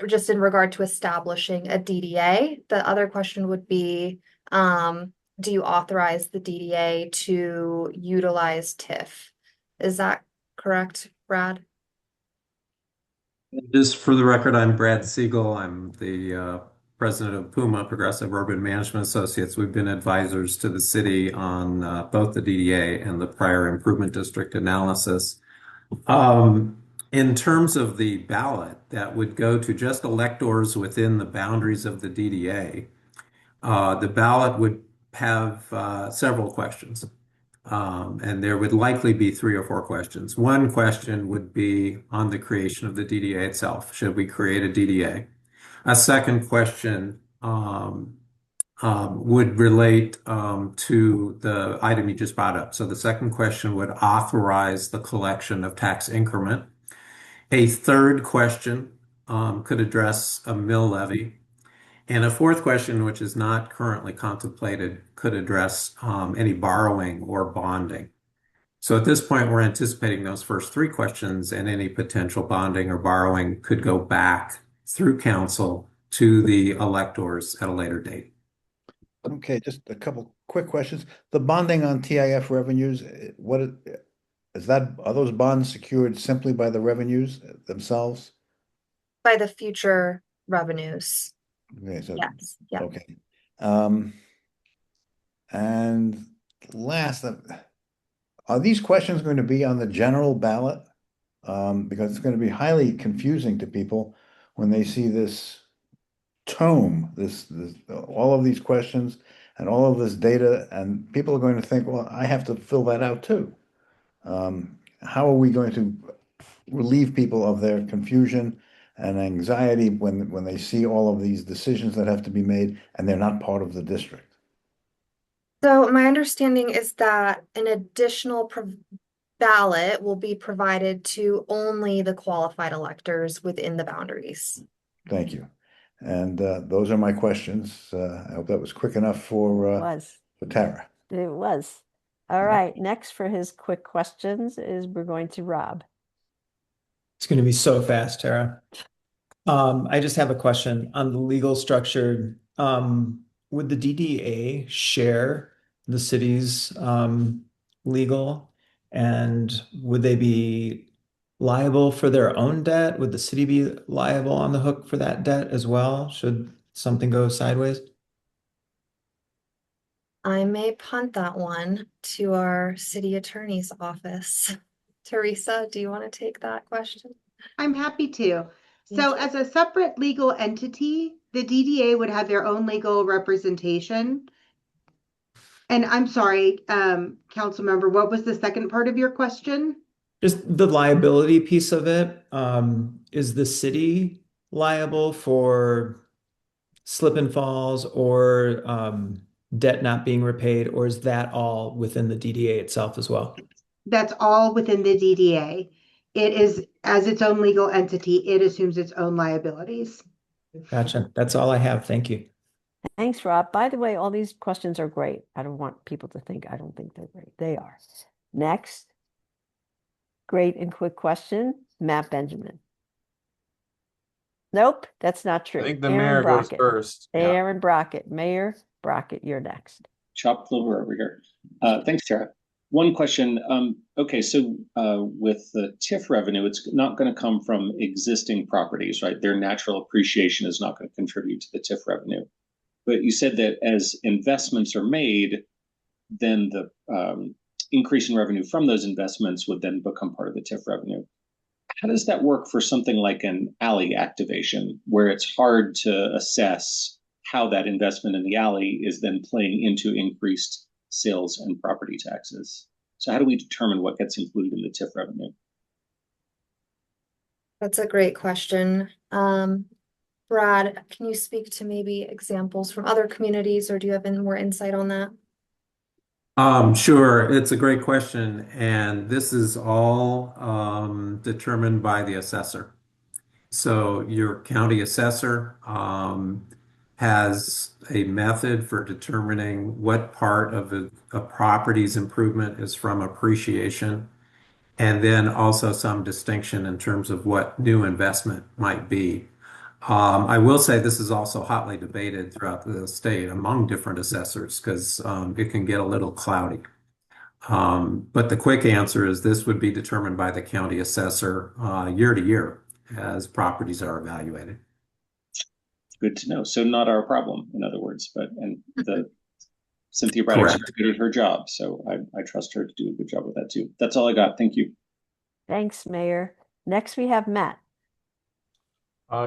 just in regard to establishing a DDA. The other question would be, do you authorize the DDA to utilize TIF? Is that correct, Brad? Just for the record, I'm Brad Siegel. I'm the president of Puma, Progressive Urban Management Associates. We've been advisors to the city on both the DDA and the prior improvement district analysis. In terms of the ballot that would go to just electors within the boundaries of the DDA, the ballot would have several questions. And there would likely be 3 or 4 questions. One question would be on the creation of the DDA itself. Should we create a DDA? A second question would relate to the item you just brought up. So the second question would authorize the collection of tax increment. A third question could address a mill levy. And a fourth question, which is not currently contemplated, could address any borrowing or bonding. So at this point, we're anticipating those first 3 questions, and any potential bonding or borrowing could go back through council to the electors at a later date. Okay, just a couple quick questions. The bonding on TIF revenues, are those bonds secured simply by the revenues themselves? By the future revenues. Okay, so Yes, yeah. okay. And last, are these questions going to be on the general ballot? Because it's going to be highly confusing to people when they see this tome, this all of these questions and all of this data, and people are going to think, well, I have to fill that out too. How are we going to relieve people of their confusion and anxiety when they see all of these decisions that have to be made and they're not part of the district? So my understanding is that an additional ballot will be provided to only the qualified electors within the boundaries. Thank you. And those are my questions. I hope that was quick enough for Tara. It was. All right. Next for his quick questions is we're going to Rob. It's going to be so fast, Tara. I just have a question on the legal structure. Would the DDA share the city's legal, and would they be liable for their own debt? Would the city be liable on the hook for that debt as well, should something go sideways? I may punt that one to our city attorney's office. Teresa, do you want to take that question? I'm happy to. So as a separate legal entity, the DDA would have their own legal representation. And I'm sorry, council member, what was the second part of your question? Just the liability piece of it. Is the city liable for slip and falls or debt not being repaid, or is that all within the DDA itself as well? That's all within the DDA. It is, as its own legal entity, it assumes its own liabilities. Gotcha. That's all I have. Thank you. Thanks, Rob. By the way, all these questions are great. I don't want people to think I don't think they're great. They are. Next, great and quick question, Matt Benjamin. Nope, that's not I true. think the Aaron mayor goes Brockett. first. Yeah. Aaron Brockett. Mayor Brockett, you're next. Chopped liver over here. Thanks, Tara. One question. Okay, so with the TIF revenue, it's not going to come from existing properties, right? Their natural appreciation is not going to contribute to the TIF revenue. But you said that as investments are made, then the increase in revenue from those investments would then become part of the TIF revenue. How does that work for something like an alley activation, where it's hard to assess how that investment in the alley is then playing into increased sales and property taxes? So how do we determine what gets included in the TIF revenue? That's a great question. Brad, can you speak to maybe examples from other communities, or do you have any more insight on that? Sure. It's a great question. And this is all determined by the assessor. So your county assessor has a method for determining what part of a property's improvement is from appreciation, and then also some distinction in terms of what new investment might be. I will say this is also hotly debated throughout the state among different assessors because it can get a little cloudy. But the quick answer is this would be determined by the county assessor year to year as properties are evaluated. Good to know. So not our problem, in other words, but and the Cynthia Braddock's Correct. very good at her job, so I trust her to do a good job with that too. That's all I got. Thank you. Thanks, Mayor. Next, we have Matt.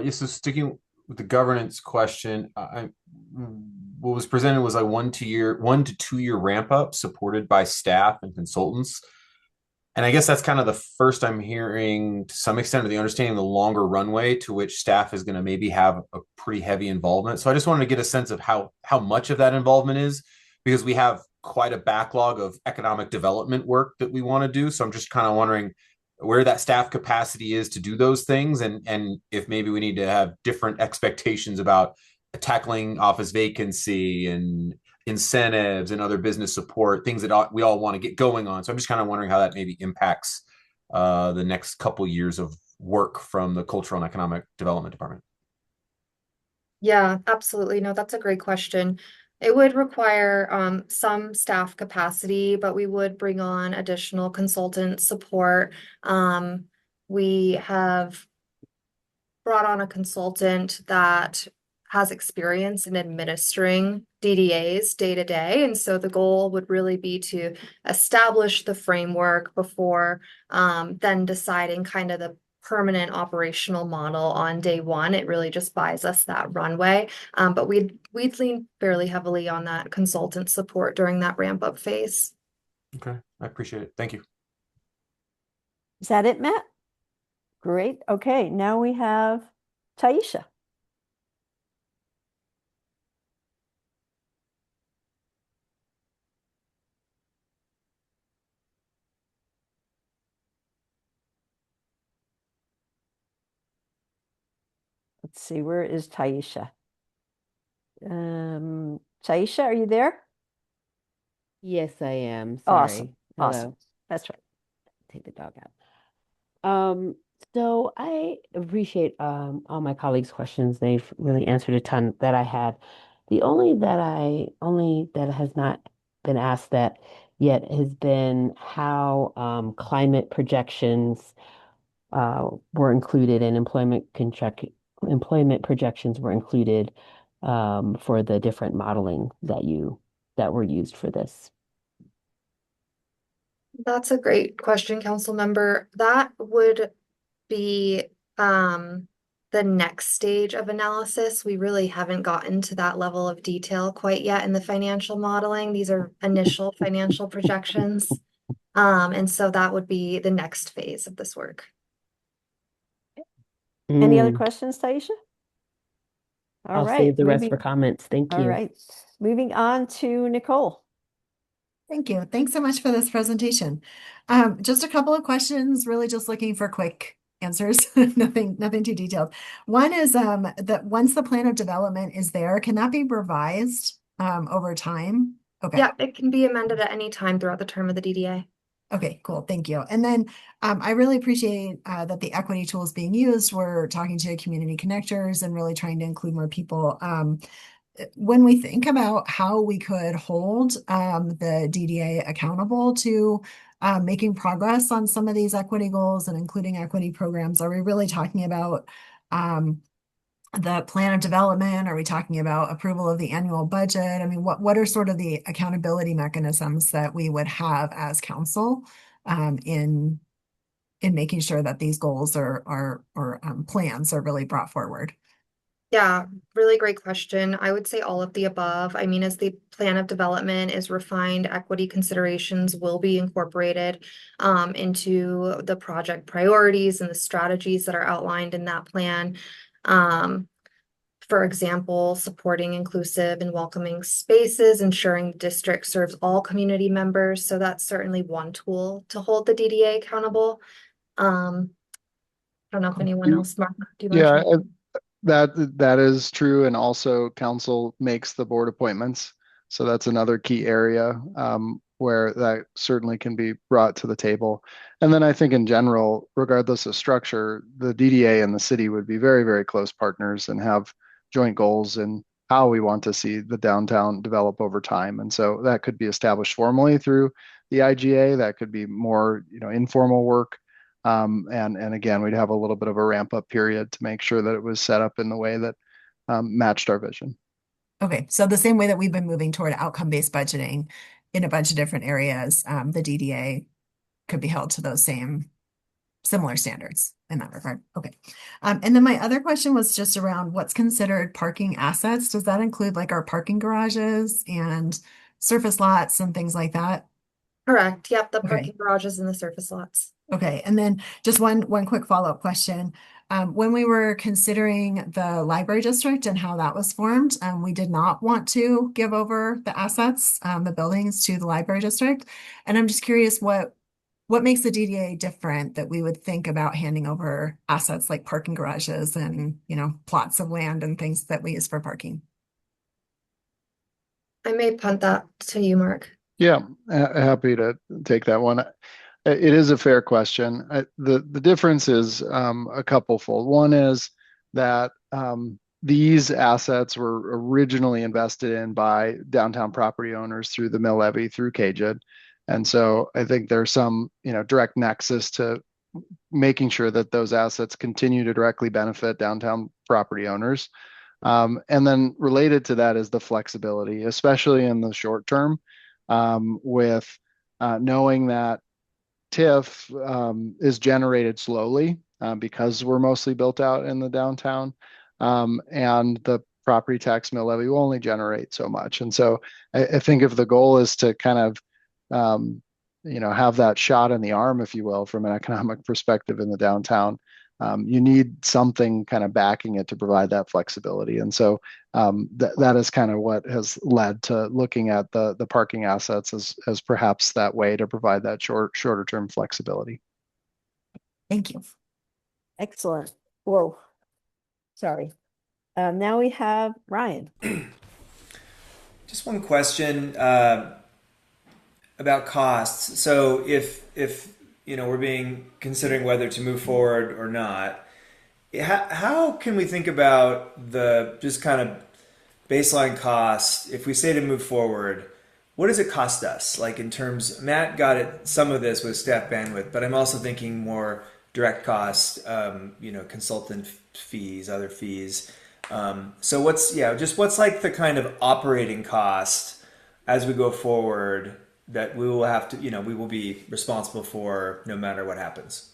Yes, so sticking with the governance question, what was presented was like 1 to 2 year ramp up supported by staff and consultants. And I guess that's kind of the first I'm hearing to some extent of the understanding the longer runway to which staff is going to maybe have a pretty heavy involvement. So I just wanted to get a sense of how much of that involvement is, because we have quite a backlog of economic development work that we want to do. So I'm just kind of wondering where that staff capacity is to do those things, and if maybe we need to have different expectations about tackling office vacancy and incentives and other business support, things that we all want to get going on. So I'm just kind of wondering how that maybe impacts the next couple years of work from the Cultural and Economic Development Department. Yeah, absolutely. No, that's a great question. It would require some staff capacity, but we would bring on additional consultant support. We have brought on a consultant that has experience in administering DDAs day to day. And so the goal would really be to establish the framework before then deciding kind of the permanent operational model on day one. It really just buys us that runway. But we'd lean fairly heavily on that consultant support during that ramp up phase. Okay, I appreciate it. Thank you. Is that it, Matt? Great. Okay, now we have Taisha. Let's see, where is Taisha? Taisha, are you there? Yes, I am. Awesome. Sorry. Awesome. Hello. That's right. Take the dog out. So I appreciate all my colleagues' questions. They've really answered a ton that I had. The only that has not been asked that yet has been how climate projections were included and employment projections were included for the different modeling that were used for this. That's a great question, council member. That would be the next stage of analysis. We really haven't gotten to that level of detail quite yet in the financial modeling. These are initial financial projections. And so that would be the next phase of this work. Any other Mm, questions, Taisha? All I'll right, save the rest for comments. Thank all you. right. Moving on to Nicole. Thank you. Thanks so much for this presentation. Just a couple of questions, really just looking for quick answers, nothing too detailed. One is that once the plan of development is there, can that be revised over time? Okay. Yeah, it can be amended at any time throughout the term of the DDA. Okay, cool. Thank you. And then I really appreciate that the equity tool is being used. We're talking to community connectors and really trying to include more people. When we think about how we could hold the DDA accountable to making progress on some of these equity goals and including equity programs, are we really talking about the plan of development? Are we talking about approval of the annual budget? I mean, what are sort of the accountability mechanisms that we would have as council in making sure that these goals or plans are really brought forward? Yeah, really great question. I would say all of the above. I mean, as the plan of development is refined, equity considerations will be incorporated into the project priorities and the strategies that are outlined in that plan. For example, supporting inclusive and welcoming spaces, ensuring the district serves all community members. So that's certainly one tool to hold the DDA accountable. I don't know if anyone else, Mark, do you want to Yeah, chime in? that is true, and also council makes the board appointments, so that's another key area where that certainly can be brought to the table. And then I think in general, regardless of structure, the DDA and the city would be very, very close partners and have joint goals in how we want to see the downtown develop over time. And so that could be established formally through the IGA. That could be more, informal work. And again, we'd have a little bit of a ramp up period to make sure that it was set up in the way that matched our vision. Okay, so the same way that we've been moving toward outcome-based budgeting in a bunch of different areas, the DDA could be held to those similar standards in that regard. Okay. And then my other question was just around what's considered parking assets. Does that include like our parking garages and surface lots and things like that? Correct. Yep, the Okay. parking garages and the surface lots. Okay, and then just one quick follow-up question. When we were considering the library district and how that was formed, we did not want to give over the assets, the buildings to the library district. And I'm just curious what makes the DDA different that we would think about handing over assets like parking garages and, plots of land and things that we use for parking? I may punt that to you, Mark. Yeah, happy to take that one. It is a fair question. The difference is a couple fold. One is that these assets were originally invested in by downtown property owners through the mill levy through KJID. And so I think there's some, direct nexus to making sure that those assets continue to directly benefit downtown property owners. And then related to that is the flexibility, especially in the short term, with knowing that TIF is generated slowly because we're mostly built out in the downtown, and the property tax mill levy will only generate so much. And so I think if the goal is to kind of have that shot in the arm, if you will, from an economic perspective in the downtown, you need something kind of backing it to provide that flexibility. And so that is kind of what has led to looking at the parking assets as perhaps that way to provide that shorter term flexibility. Thank you. Excellent. Whoa, sorry. Now we have Ryan. Just one question about costs. So if we're being considering whether to move forward or not, how can we think about the just kind of baseline costs if we say to move forward? What does it cost us? Like in terms, Matt got it some of this with staff bandwidth, but I'm also thinking more direct costs, consultant fees, other fees. So what's like the kind of operating cost as we go forward that we will have to, we will be responsible for no matter what happens?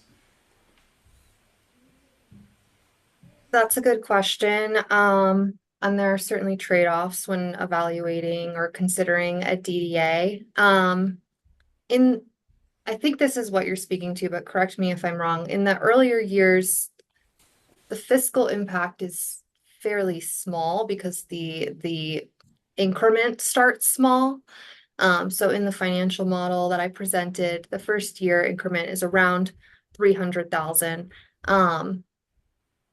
That's a good question. And there are certainly trade-offs when evaluating or considering a DDA. In I think this is what you're speaking to, but correct me if I'm wrong. In the earlier years, the fiscal impact is fairly small because the increment starts small. So in the financial model that I presented, the first year increment is around 300,000.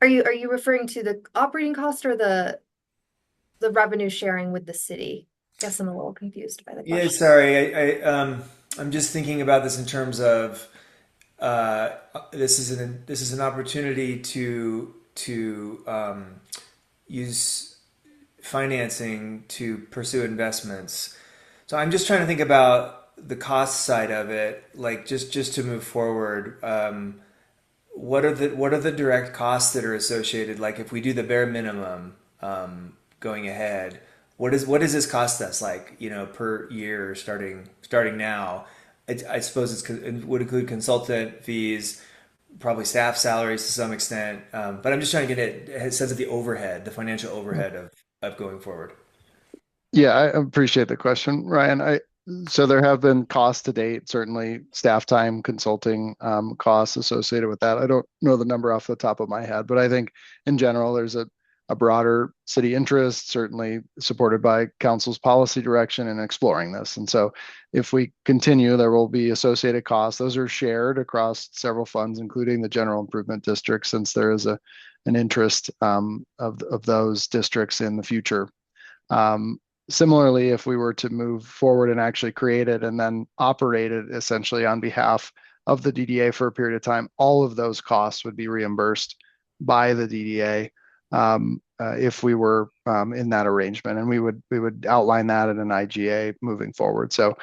Are you referring to the operating cost or the revenue sharing with the city? I guess I'm a little confused by the Yeah, question. sorry. I'm just thinking about this in terms of this is an opportunity to use financing to pursue investments. So I'm just trying to think about the cost side of it, like just to move forward. What are the direct costs that are associated? Like if we do the bare minimum going ahead, what does this cost us? Like per year starting now. I suppose it would include consultant fees, probably staff salaries to some extent. But I'm just trying to get a sense of the overhead, the financial overhead of going forward. Yeah, I appreciate the question, Ryan. So there have been costs to date, certainly staff time, consulting costs associated with that. I don't know the number off the top of my head, but I think in general there's a broader city interest, certainly supported by council's policy direction in exploring this. And so if we continue, there will be associated costs. Those are shared across several funds, including the general improvement district, since there is an interest of those districts in the future. Um, Similarly, if we were to move forward and actually create it and then operate it essentially on behalf of the DDA for a period of time, all of those costs would be reimbursed by the DDA if we were in that arrangement, and we would outline that in an IGA moving forward. So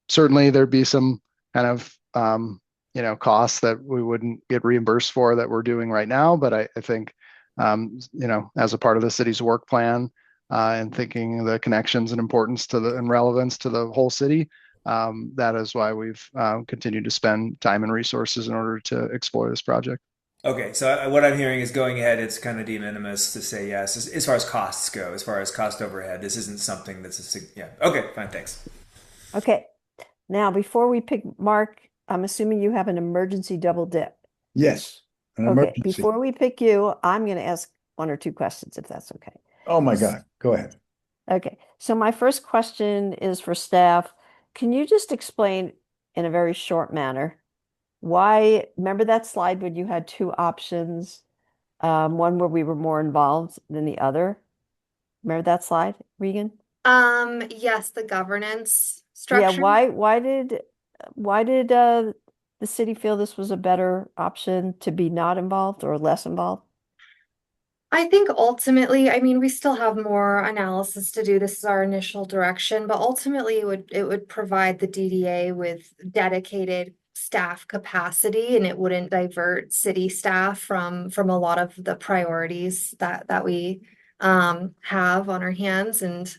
certainly there'd be some kind of costs that we wouldn't get reimbursed for that we're doing right now, but I think as a part of the city's work plan and thinking the connections and importance and relevance to the whole city. That is why we've continued to spend time and resources in order to explore this project. Okay, so what I'm hearing is going ahead, it's kind of de minimis to say yes. As far as costs go, as far as cost overhead, this isn't something yeah. Okay, fine, thanks. Okay. Now, before we pick Mark, I'm assuming you have an emergency double dip. Yes, an Okay, emergency. before we pick you, I'm going to ask one or two questions if that's okay. Oh my God, go ahead. Okay, so my first question is for staff. Can you just explain in a very short manner why, remember that slide when you had two options, one where we were more involved than the other? Remember that slide, Regan? Yes, the governance Yeah, structure. why did the city feel this was a better option to be not involved or less involved? I think ultimately, I mean, we still have more analysis to do. This is our initial direction, but ultimately it would provide the DDA with dedicated staff capacity, and it wouldn't divert city staff from a lot of the priorities that we have on our hands. And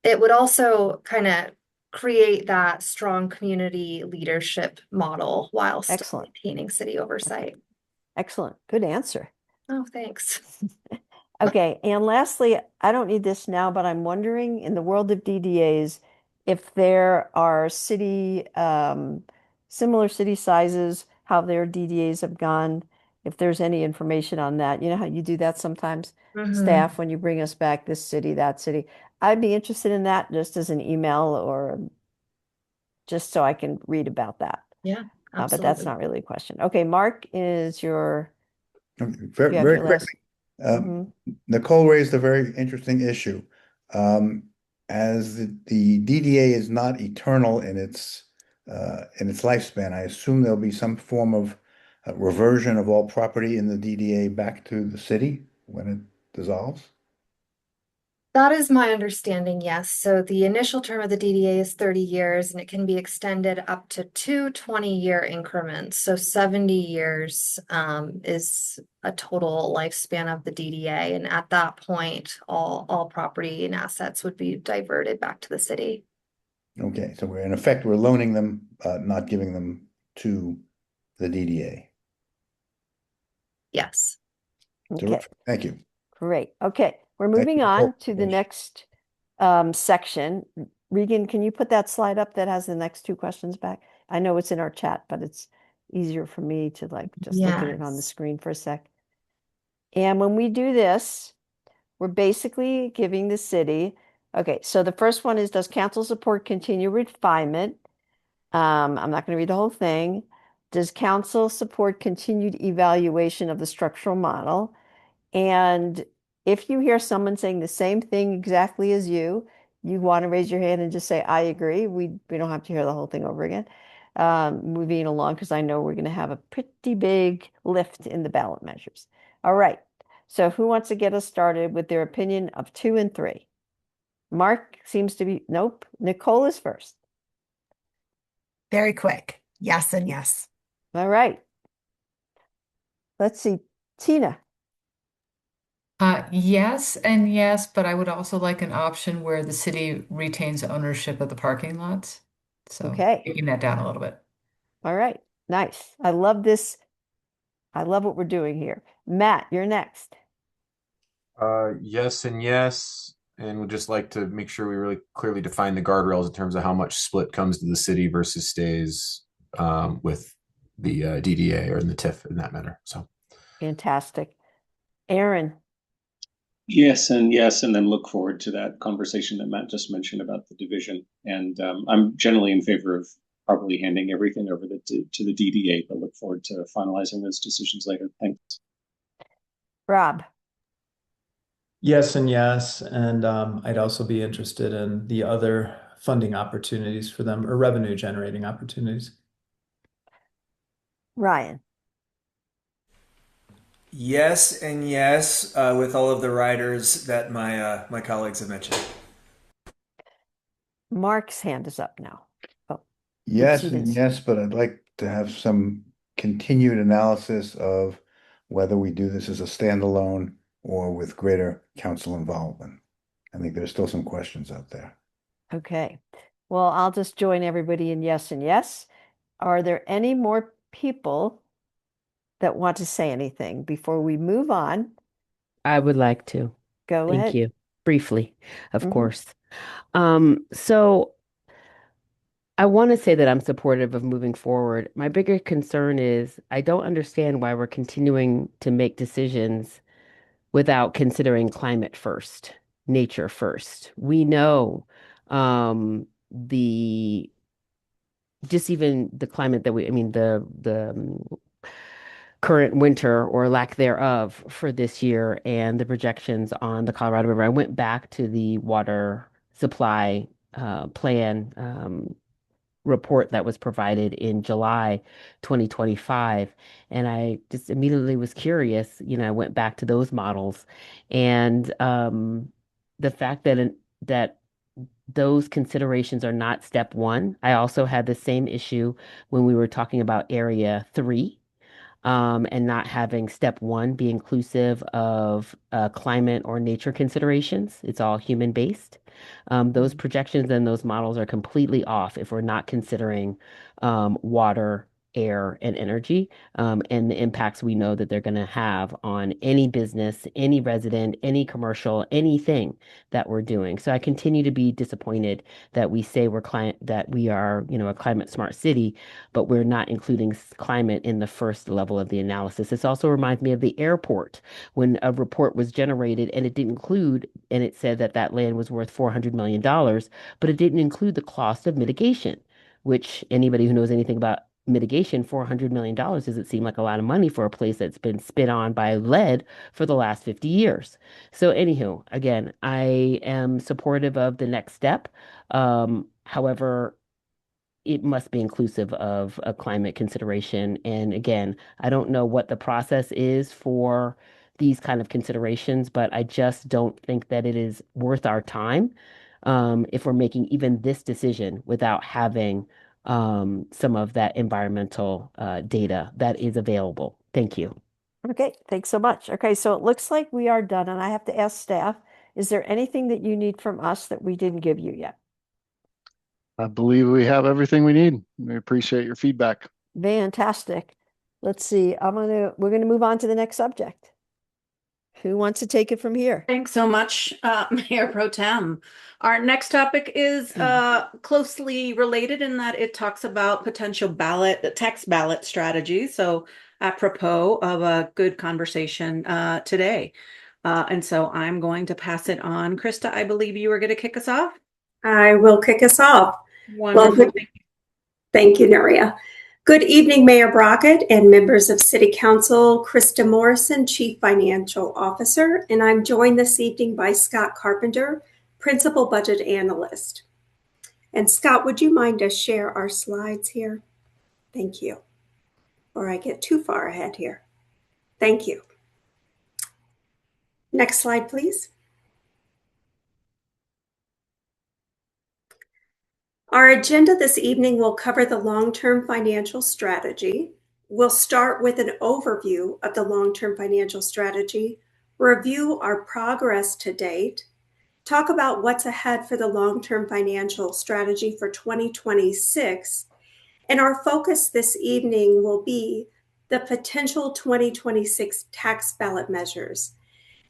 it would also kind of create that strong community leadership model while still Excellent. maintaining city oversight. Excellent. Good answer. Oh, thanks. Okay, and lastly, I don't need this now, but I'm wondering in the world of DDAs, if there are similar city sizes, how their DDAs have gone, if there's any information on that. You know how you do that sometimes, staff, when you bring us back this city, that city. I'd be interested in that just as an email or just so I can read about that. Yeah, But that's absolutely. not really a question. Okay, Mark, is your, Very, you have very your last. quickly, Nicole raised a very interesting issue. As the DDA is not eternal in its lifespan, I assume there'll be some form of reversion of all property in the DDA back to the city when it dissolves. That is my understanding, yes. So the initial term of the DDA is 30 years and it can be extended up to two 20-year increments. So 70 years is a total lifespan of the DDA. And at that point, all property and assets would be diverted back to the city. Okay, so in effect, we're loaning them, not giving them to the DDA. Yes. Okay, Terrific. Thank you. great. Okay, we're Thank moving you, on Nicole. to the next section. Regan, can you put that slide up that has the next two questions back? I know it's in our chat, but it's easier for me to like just look at it on the Yes. screen for a sec. And when we do this, we're basically giving the city, okay, so the first one is, does council support continued refinement? I'm not going to read the whole thing. Does council support continued evaluation of the structural model? And if you hear someone saying the same thing exactly as you want to raise your hand and just say, I agree. We don't have to hear the whole thing over again. Moving along, because I know we're going to have a pretty big lift in the ballot measures. All right. So who wants to get us started with their opinion of 2 and 3? Mark seems to be, nope. Nicole is first. Very quick. Yes and yes. All right. Let's see. Tina. Yes and yes, but I would also like an option where the city retains ownership of the parking lots. So Okay. taking that down a little bit. All right. Nice. I love this. I love what we're doing here. Matt, you're next. Yes and yes, and would just like to make sure we really clearly define the guardrails in terms of how much split comes to the city versus stays with the DDA or in the TIF in that matter. So Fantastic. Aaron. Yes, and yes, and then look forward to that conversation that Matt just mentioned about the division. And I'm generally in favor of probably handing everything over to the DDA, but look forward to finalizing those decisions later. Thanks. Rob. Yes and yes. And I'd also be interested in the other funding opportunities for them or revenue generating opportunities. Ryan. Yes and yes, with all of the riders that my colleagues have mentioned. Mark's hand is up now. Oh, Yes he and didn't. yes, but I'd like to have some continued analysis of whether we do this as a standalone or with greater council involvement. I think there's still some questions out there. Okay. Well, I'll just join everybody in yes and yes. Are there any more people that want to say anything before we move on? I would like to. Go Thank ahead. you. Briefly, of Mhm. course. So I want to say that I'm supportive of moving forward. My bigger concern is I don't understand why we're continuing to make decisions without considering climate first, nature first. We know the just even the climate that I mean, the current winter or lack thereof for this year and the projections on the Colorado River. I went back to the water supply plan report that was provided in July 2025. And I just immediately was curious. I went back to those models and the fact that those considerations are not step one. I also had the same issue when we were talking about area 3 and not having step one be inclusive of climate or nature considerations. It's all human based. Those projections and those models are completely off if we're not considering water, air, and energy, and the impacts we know that they're going to have on any business, any resident, any commercial, anything that we're doing. So I continue to be disappointed that we say that we are, a climate smart city, but we're not including climate in the first level of the analysis. This also reminds me of the airport when a report was generated and it didn't include, and it said that that land was worth $400 million, but it didn't include the cost of mitigation, which anybody who knows anything about mitigation, $400 million doesn't seem like a lot of money for a place that's been spit on by lead for the last 50 years. So, anywho, again, I am supportive of the next step. However, it must be inclusive of a climate consideration. And again, I don't know what the process is for these kind of considerations, but I just don't think that it is worth our time if we're making even this decision without having some of that environmental data that is available. Thank you. Okay, thanks so much. Okay, so it looks like we are done, and I have to ask staff, is there anything that you need from us that we didn't give you yet? I believe we have everything we need. We appreciate your feedback. Fantastic. Let's see. We're gonna move on to the next subject. who wants to take it from here? Thanks so much, Mayor Pro Tem. Our next topic is closely related in that it talks about potential text ballot strategy. So apropos of a good conversation today. And so I'm going to pass it on. Krista, I believe you were going to kick us off. I will kick us off. Wonderful. Thank you, Nuria. Good evening, Mayor Brockett and members of City Council. Krista Morrison, Chief Financial Officer, and I'm joined this evening by Scott Carpenter, Principal Budget Analyst. And Scott, would you mind to share our slides here? Thank you. Or I get too far ahead here. Thank you. Next slide, please. Our agenda this evening will cover the long-term financial strategy. We'll start with an overview of the long-term financial strategy, review our progress to date, talk about what's ahead for the long-term financial strategy for 2026, and our focus this evening will be the potential 2026 tax ballot measures.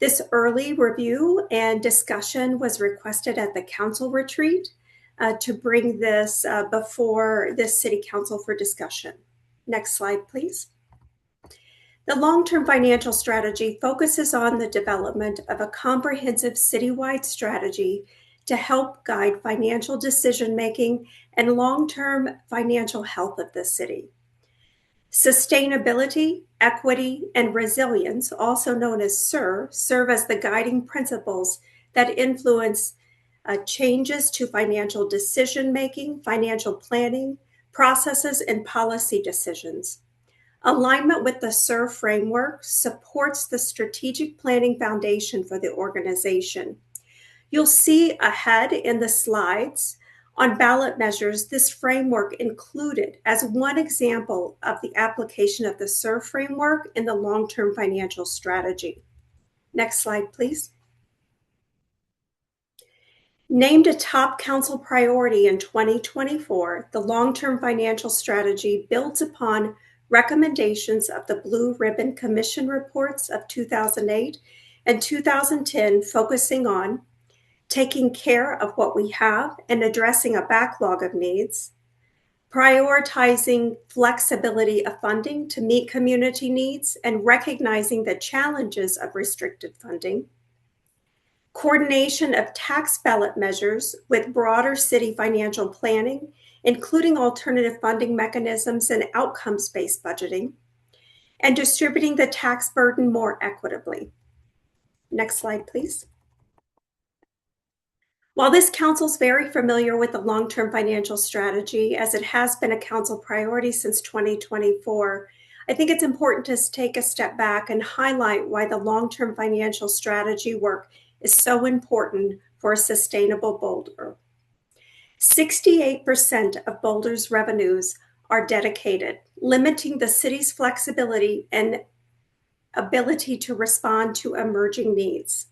This early review and discussion was requested at the council retreat to bring this before this City Council for discussion. Next slide, please. The long-term financial strategy focuses on the development of a comprehensive citywide strategy to help guide financial decision-making and long-term financial health of the city. Sustainability, equity, and resilience, also known as SUR, serve as the guiding principles that influence changes to financial decision-making, financial planning, processes, and policy decisions. Alignment with the SUR framework supports the strategic planning foundation for the organization. You'll see ahead in the slides on ballot measures, this framework included as one example of the application of the SUR framework in the long-term financial strategy. Next slide, please. Named a top council priority in 2024, the long-term financial strategy builds upon recommendations of the Blue Ribbon Commission reports of 2008 and 2010, focusing on taking care of what we have and addressing a backlog of needs, prioritizing flexibility of funding to meet community needs and recognizing the challenges of restricted funding, coordination of tax ballot measures with broader city financial planning, including alternative funding mechanisms and outcomes-based budgeting, and distributing the tax burden more equitably. Next slide, please. While this council is very familiar with the long-term financial strategy, as it has been a council priority since 2024, I think it's important to take a step back and highlight why the long-term financial strategy work is so important for a sustainable Boulder. 68% of Boulder's revenues are dedicated, limiting the city's flexibility and ability to respond to emerging needs.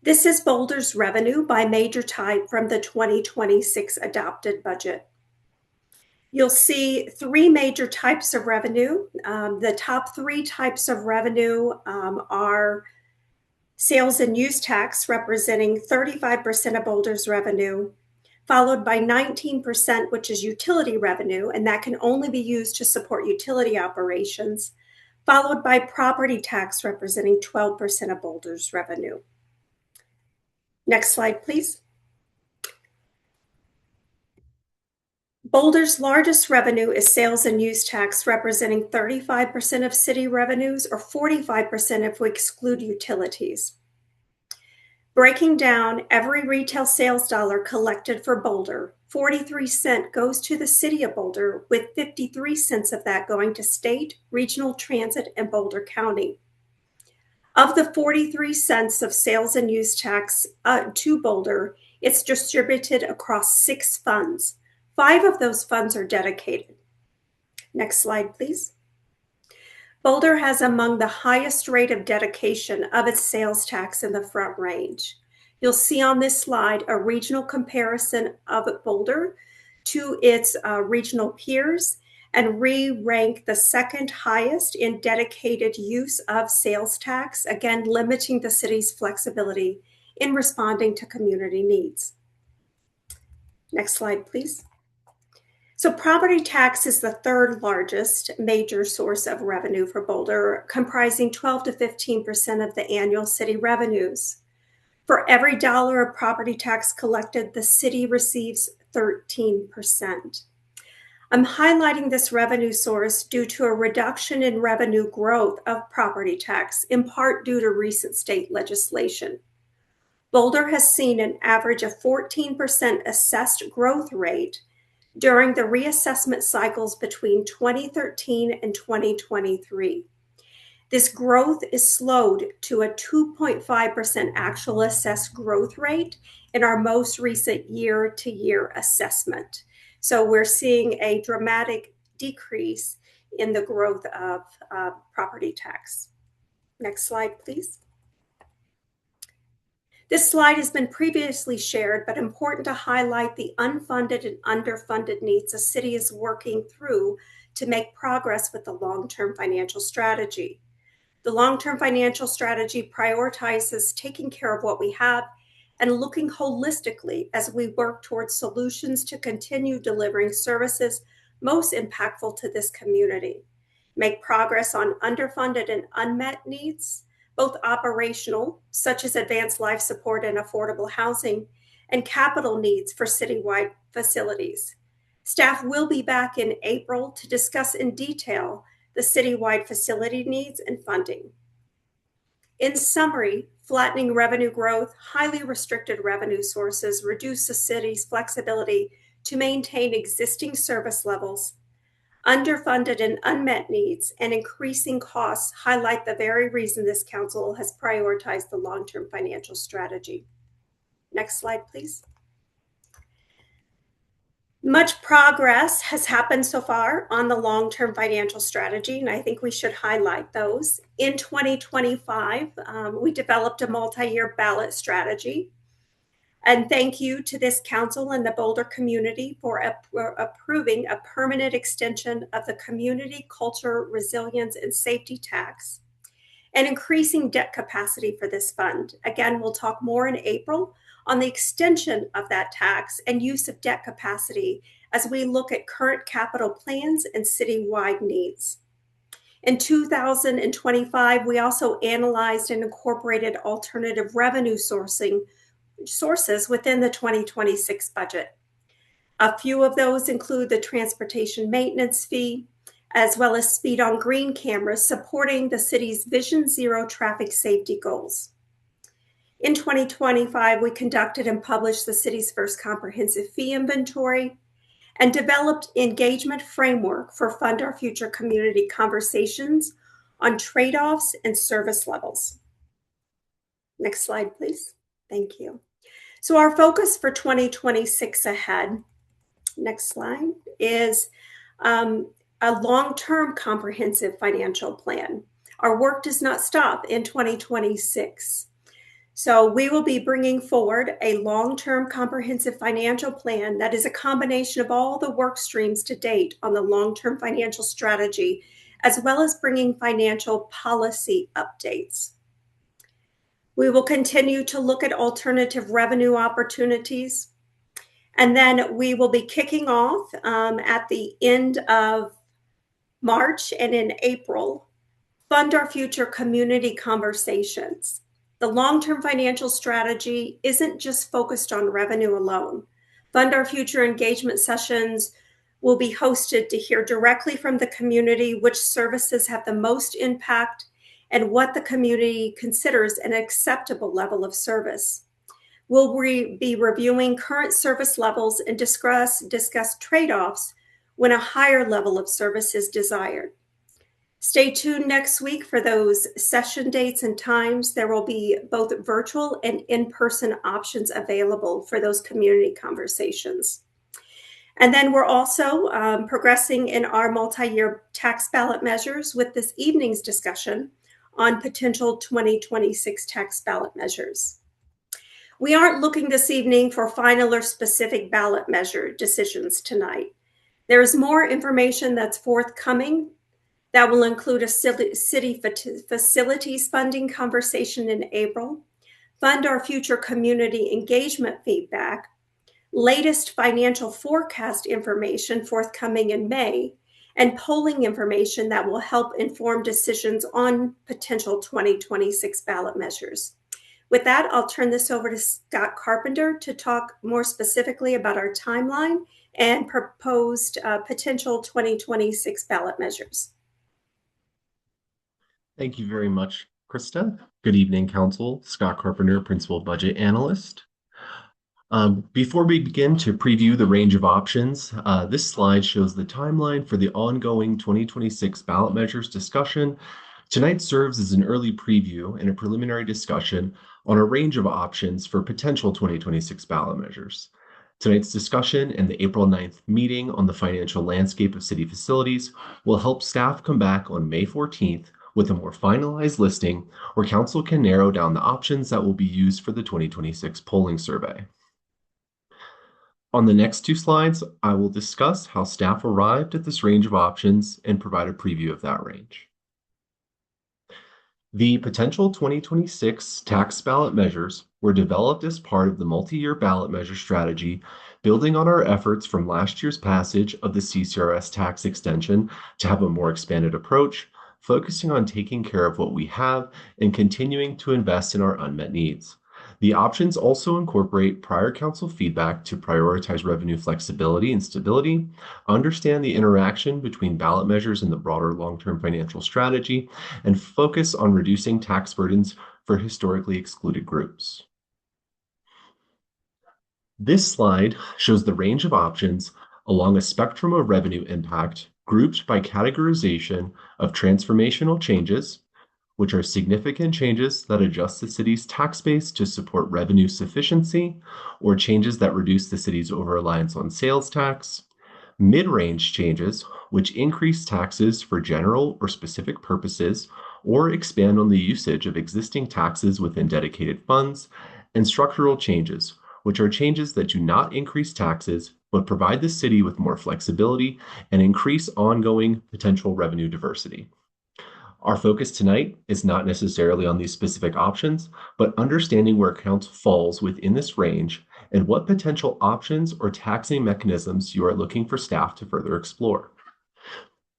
This is Boulder's revenue by major type from the 2026 adopted budget. You'll see three major types of revenue. The top three types of revenue are sales and use tax, representing 35% of Boulder's revenue, followed by 19%, which is utility revenue, and that can only be used to support utility operations, followed by property tax, representing 12% of Boulder's revenue. Next slide, please. Boulder's largest revenue is sales and use tax, representing 35% of city revenues, or 45% if we exclude utilities. Breaking down every retail sales dollar collected for Boulder, 43 cents goes to the city of Boulder, with 53 cents of that going to state, regional transit, and Boulder County. Of the 43 cents of sales and use tax to Boulder, it's distributed across 6 funds. 5 of those funds are dedicated. Next slide, please. Boulder has among the highest rate of dedication of its sales tax in the Front Range. You'll see on this slide a regional comparison of Boulder to its regional peers, and re-rank the second highest in dedicated use of sales tax, again, limiting the city's flexibility in responding to community needs. Next slide, please. So property tax is the third largest major source of revenue for Boulder, comprising 12 to 15% of the annual city revenues. For every dollar of property tax collected, the city receives 13%. I'm highlighting this revenue source due to a reduction in revenue growth of property tax, in part due to recent state legislation. Boulder has seen an average of 14% assessed growth rate during the reassessment cycles between 2013 and 2023. This growth is slowed to a 2.5% actual assessed growth rate in our most recent year-to-year assessment. So we're seeing a dramatic decrease in the growth of property tax. Next slide, please. This slide has been previously shared, but important to highlight the unfunded and underfunded needs the city is working through to make progress with the long-term financial strategy. The long-term financial strategy prioritizes taking care of what we have and looking holistically as we work towards solutions to continue delivering services most impactful to this community. Make progress on underfunded and unmet needs, both operational, such as advanced life support and affordable housing, and capital needs for citywide facilities. Staff will be back in April to discuss in detail the citywide facility needs and funding. In summary, flattening revenue growth, highly restricted revenue sources reduce the city's flexibility to maintain existing service levels. Underfunded and unmet needs and increasing costs highlight the very reason this council has prioritized the long-term financial strategy. Next slide, please. Much progress has happened so far on the long-term financial strategy, and I think we should highlight those. In 2025, we developed a multi-year ballot strategy. And thank you to this council and the Boulder community for approving a permanent extension of the Community Culture, Resilience, and Safety Tax and increasing debt capacity for this fund. Again, we'll talk more in April on the extension of that tax and use of debt capacity as we look at current capital plans and citywide needs. In 2025, we also analyzed and incorporated alternative revenue sources within the 2026 budget. A few of those include the transportation maintenance fee, as well as speed on green cameras supporting the city's Vision Zero traffic safety goals. In 2025, we conducted and published the city's first comprehensive fee inventory and developed engagement framework for Fund Our Future community conversations on trade-offs and service levels. Next slide, please. Thank you. So our focus for 2026 ahead, next slide, is a long-term comprehensive financial plan. Our work does not stop in 2026. So we will be bringing forward a long-term comprehensive financial plan that is a combination of all the work streams to date on the long-term financial strategy, as well as bringing financial policy updates. We will continue to look at alternative revenue opportunities. And then we will be kicking off at the end of March and in April, Fund Our Future community conversations. The long-term financial strategy isn't just focused on revenue alone. Fund Our Future engagement sessions will be hosted to hear directly from the community which services have the most impact and what the community considers an acceptable level of service. We'll be reviewing current service levels and discuss trade-offs when a higher level of service is desired. Stay tuned next week for those session dates and times. There will be both virtual and in-person options available for those community conversations. And then we're also progressing in our multi-year tax ballot measures with this evening's discussion on potential 2026 tax ballot measures. We aren't looking this evening for final or specific ballot measure decisions tonight. There is more information that's forthcoming that will include a city facilities funding conversation in April, fund our future community engagement feedback, latest financial forecast information forthcoming in May, and polling information that will help inform decisions on potential 2026 ballot measures. With that, I'll turn this over to Scott Carpenter to talk more specifically about our timeline and proposed potential 2026 ballot measures. Thank you very much, Krista. Good evening, Council. Scott Carpenter, Principal Budget Analyst. Before we begin to preview the range of options, this slide shows the timeline for the ongoing 2026 ballot measures discussion. Tonight serves as an early preview and a preliminary discussion on a range of options for potential 2026 ballot measures. Tonight's discussion and the April 9th meeting on the financial landscape of city facilities will help staff come back on May 14th with a more finalized listing where Council can narrow down the options that will be used for the 2026 polling survey. On the next two slides, I will discuss how staff arrived at this range of options and provide a preview of that range. The potential 2026 tax ballot measures were developed as part of the multi-year ballot measure strategy, building on our efforts from last year's passage of the CCRS tax extension to have a more expanded approach, focusing on taking care of what we have and continuing to invest in our unmet needs. The options also incorporate prior council feedback to prioritize revenue flexibility and stability, understand the interaction between ballot measures and the broader long-term financial strategy, and focus on reducing tax burdens for historically excluded groups. This slide shows the range of options along a spectrum of revenue impact grouped by categorization of transformational changes, which are significant changes that adjust the city's tax base to support revenue sufficiency, or changes that reduce the city's over-reliance on sales tax, mid-range changes, which increase taxes for general or specific purposes, or expand on the usage of existing taxes within dedicated funds, and structural changes, which are changes that do not increase taxes, but provide the city with more flexibility and increase ongoing potential revenue diversity. Our focus tonight is not necessarily on these specific options, but understanding where council falls within this range and what potential options or taxing mechanisms you are looking for staff to further explore.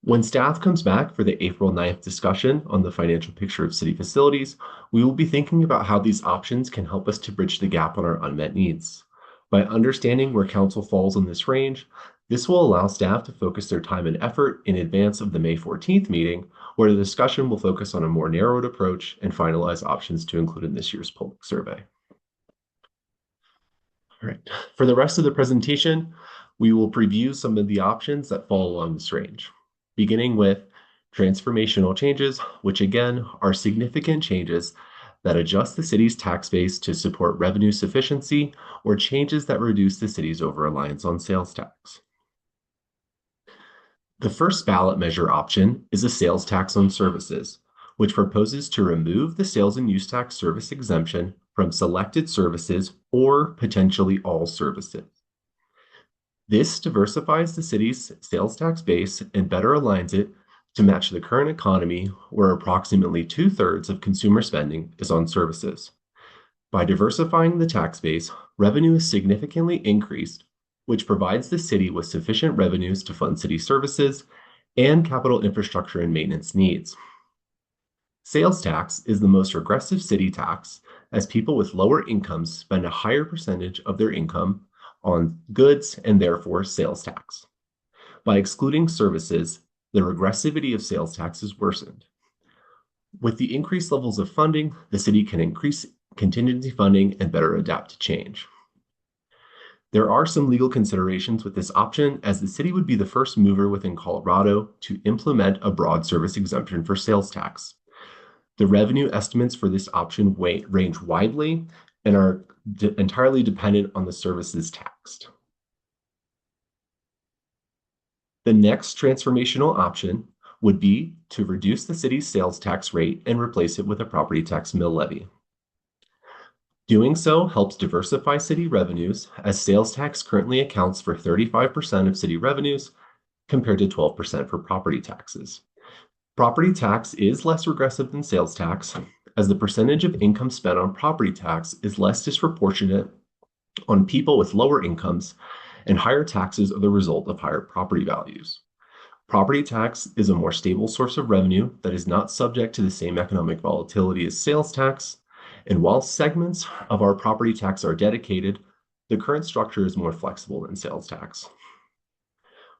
When staff comes back for the April 9th discussion on the financial picture of city facilities, we will be thinking about how these options can help us to bridge the gap on our unmet needs. By understanding where council falls in this range, this will allow staff to focus their time and effort in advance of the May 14th meeting, where the discussion will focus on a more narrowed approach and finalize options to include in this year's public survey. All right, for the rest of the presentation, we will preview some of the options that fall along this range, beginning with transformational changes, which again are significant changes that adjust the city's tax base to support revenue sufficiency or changes that reduce the city's over-reliance on sales tax. The first ballot measure option is a sales tax on services, which proposes to remove the sales and use tax service exemption from selected services or potentially all services. This diversifies the city's sales tax base and better aligns it to match the current economy where approximately 2/3 of consumer spending is on services. By diversifying the tax base, revenue is significantly increased, which provides the city with sufficient revenues to fund city services and capital infrastructure and maintenance needs. Sales tax is the most regressive city tax, as people with lower incomes spend a higher percentage of their income on goods and therefore sales tax. By excluding services, the regressivity of sales tax is worsened. With the increased levels of funding, the city can increase contingency funding and better adapt to change. There are some legal considerations with this option, as the city would be the first mover within Colorado to implement a broad service exemption for sales tax. The revenue estimates for this option range widely and are entirely dependent on the services taxed. The next transformational option would be to reduce the city's sales tax rate and replace it with a property tax mill levy. Doing so helps diversify city revenues, as sales tax currently accounts for 35% of city revenues compared to 12% for property taxes. Property tax is less regressive than sales tax, as the percentage of income spent on property tax is less disproportionate on people with lower incomes, and higher taxes are the result of higher property values. Property tax is a more stable source of revenue that is not subject to the same economic volatility as sales tax, and while segments of our property tax are dedicated, the current structure is more flexible than sales tax.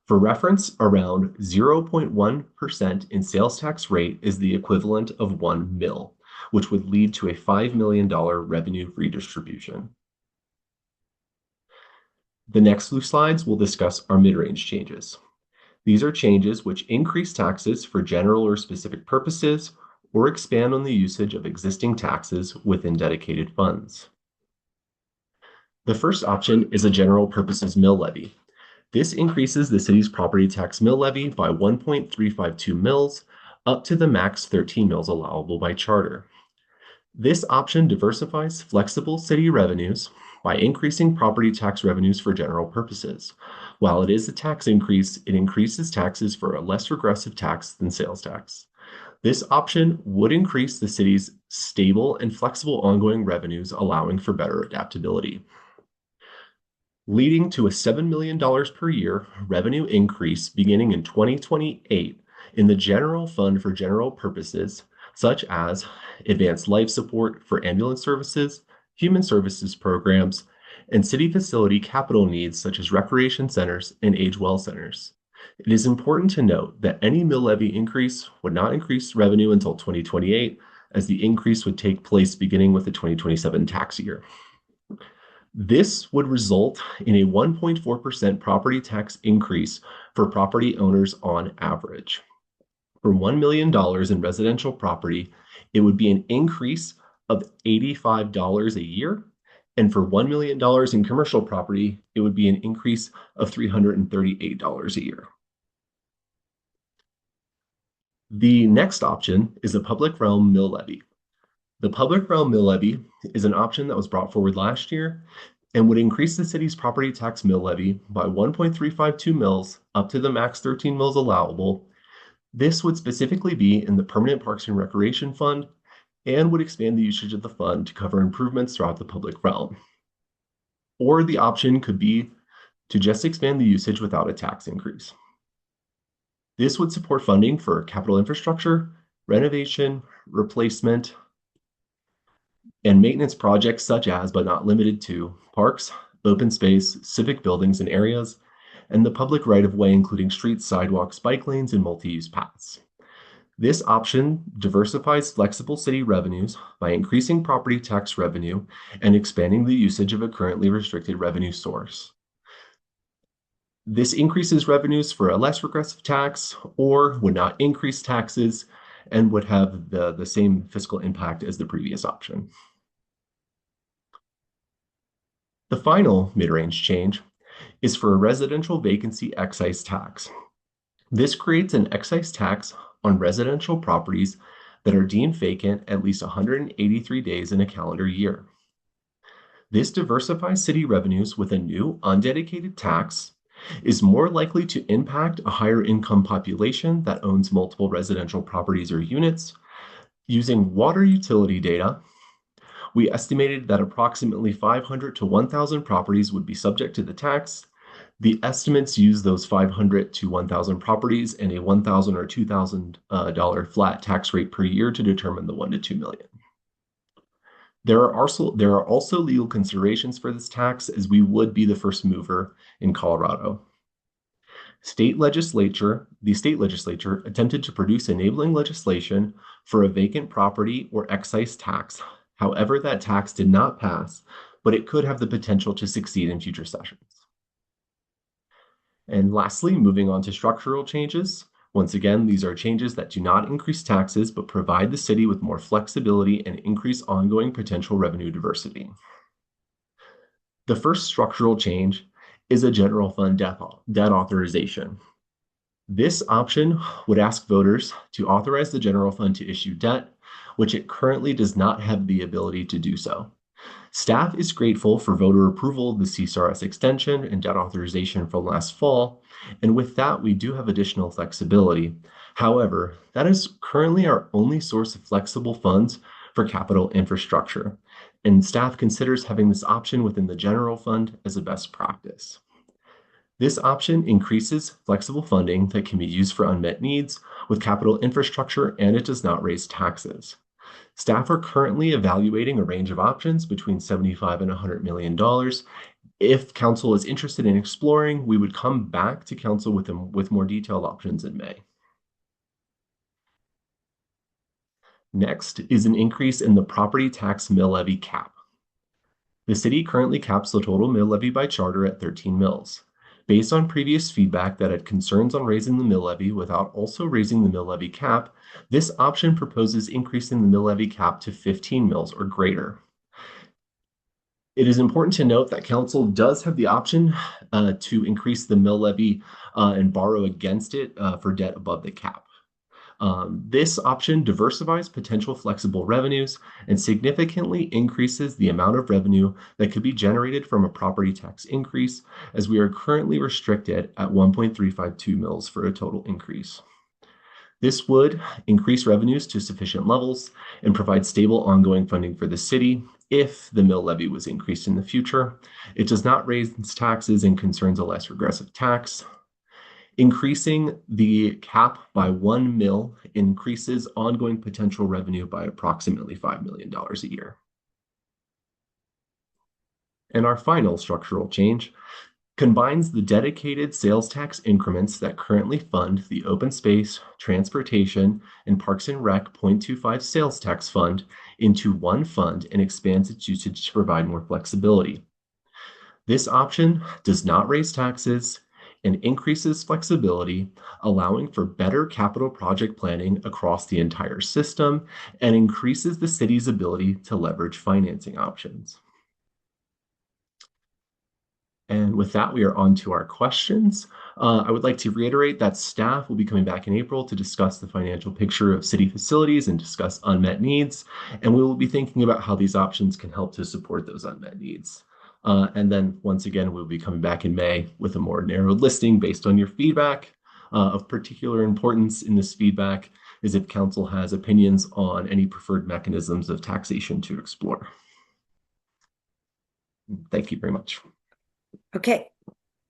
For reference, around 0.1% in sales tax rate is the equivalent of 1 mil, which would lead to a $5 million revenue redistribution. The next few slides will discuss our mid-range changes. These are changes which increase taxes for general or specific purposes or expand on the usage of existing taxes within dedicated funds. The first option is a general purposes mill levy. This increases the city's property tax mill levy by 1.352 mils up to the max 13 mils allowable by charter. This option diversifies flexible city revenues by increasing property tax revenues for general purposes. While it is a tax increase, it increases taxes for a less regressive tax than sales tax. This option would increase the city's stable and flexible ongoing revenues, allowing for better adaptability, leading to a $7 million per year revenue increase beginning in 2028 in the general fund for general purposes, such as advanced life support for ambulance services, human services programs, and city facility capital needs such as recreation centers and age well centers. It is important to note that any mill levy increase would not increase revenue until 2028, as the increase would take place beginning with the 2027 tax year. This would result in a 1.4% property tax increase for property owners on average. For $1 million in residential property, it would be an increase of $85 a year. And for $1 million in commercial property, it would be an increase of $338 a year. The next option is a public realm mill levy. The public realm mill levy is an option that was brought forward last year and would increase the city's property tax mill levy by 1.352 mils up to the max 13 mils allowable. This would specifically be in the Permanent Parks and Recreation Fund and would expand the usage of the fund to cover improvements throughout the public realm. Or the option could be to just expand the usage without a tax increase. This would support funding for capital infrastructure, renovation, replacement, and maintenance projects such as, but not limited to, parks, open space, civic buildings and areas, and the public right-of-way, including streets, sidewalks, bike lanes, and multi-use paths. This option diversifies flexible city revenues by increasing property tax revenue and expanding the usage of a currently restricted revenue source. This increases revenues for a less regressive tax or would not increase taxes and would have the same fiscal impact as the previous option. The final mid-range change is for a residential vacancy excise tax. This creates an excise tax on residential properties that are deemed vacant at least 183 days in a calendar year. This diversifies city revenues with a new undedicated tax, is more likely to impact a higher income population that owns multiple residential properties or units. Using water utility data, we estimated that approximately 500 to 1,000 properties would be subject to the tax. The estimates use those 500 to 1,000 properties and a $1,000 or $2,000 flat tax rate per year to determine the 1 to 2 million. There are also legal considerations for this tax, as we would be the first mover in Colorado. The state legislature attempted to produce enabling legislation for a vacant property or excise tax. However, that tax did not pass, but it could have the potential to succeed in future sessions. And lastly, moving on to structural changes. Once again, these are changes that do not increase taxes, but provide the city with more flexibility and increase ongoing potential revenue diversity. The first structural change is a general fund debt authorization. This option would ask voters to authorize the general fund to issue debt, which it currently does not have the ability to do so. Staff is grateful for voter approval of the CSRS extension and debt authorization from last fall, and with that, we do have additional flexibility. However, that is currently our only source of flexible funds for capital infrastructure, and staff considers having this option within the general fund as a best practice. This option increases flexible funding that can be used for unmet needs with capital infrastructure, and it does not raise taxes. Staff are currently evaluating a range of options between $75 and $100 million. If council is interested in exploring, we would come back to council with more detailed options in May. Next is an increase in the property tax mill levy cap. The city currently caps the total mill levy by charter at 13 mills. Based on previous feedback that had concerns on raising the mill levy without also raising the mill levy cap, this option proposes increasing the mill levy cap to 15 mills or greater. It is important to note that council does have the option to increase the mill levy and borrow against it for debt above the cap. This option diversifies potential flexible revenues and significantly increases the amount of revenue that could be generated from a property tax increase, as we are currently restricted at 1.352 mils for a total increase. This would increase revenues to sufficient levels and provide stable ongoing funding for the city if the mill levy was increased in the future. It does not raise taxes and concerns a less regressive tax. Increasing the cap by 1 mil increases ongoing potential revenue by approximately $5 million a year. And our final structural change combines the dedicated sales tax increments that currently fund the open space, transportation, and Parks and Rec 0.25 sales tax fund into one fund and expands its usage to provide more flexibility. This option does not raise taxes and increases flexibility, allowing for better capital project planning across the entire system and increases the city's ability to leverage financing options. And with that, we are on to our questions. I would like to reiterate that staff will be coming back in April to discuss the financial picture of city facilities and discuss unmet needs. And we will be thinking about how these options can help to support those unmet needs. And then once again, we'll be coming back in May with a more narrowed listing based on your feedback. Of particular importance in this feedback is if council has opinions on any preferred mechanisms of taxation to explore. Thank you very much. Okay,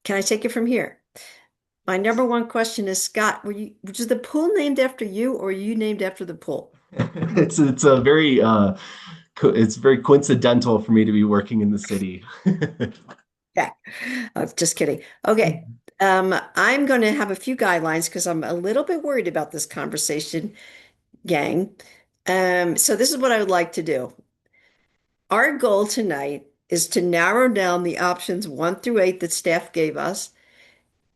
can I take it from here? My number one question is, Scott, was the pool named after you, or are you named after the pool? It's a very it's very coincidental for me to be working in the city. Yeah, just kidding. Okay, I'm going to have a few guidelines because I'm a little bit worried about this conversation, gang. So this is what I would like to do. Our goal tonight is to narrow down the options 1 through 8 that staff gave us.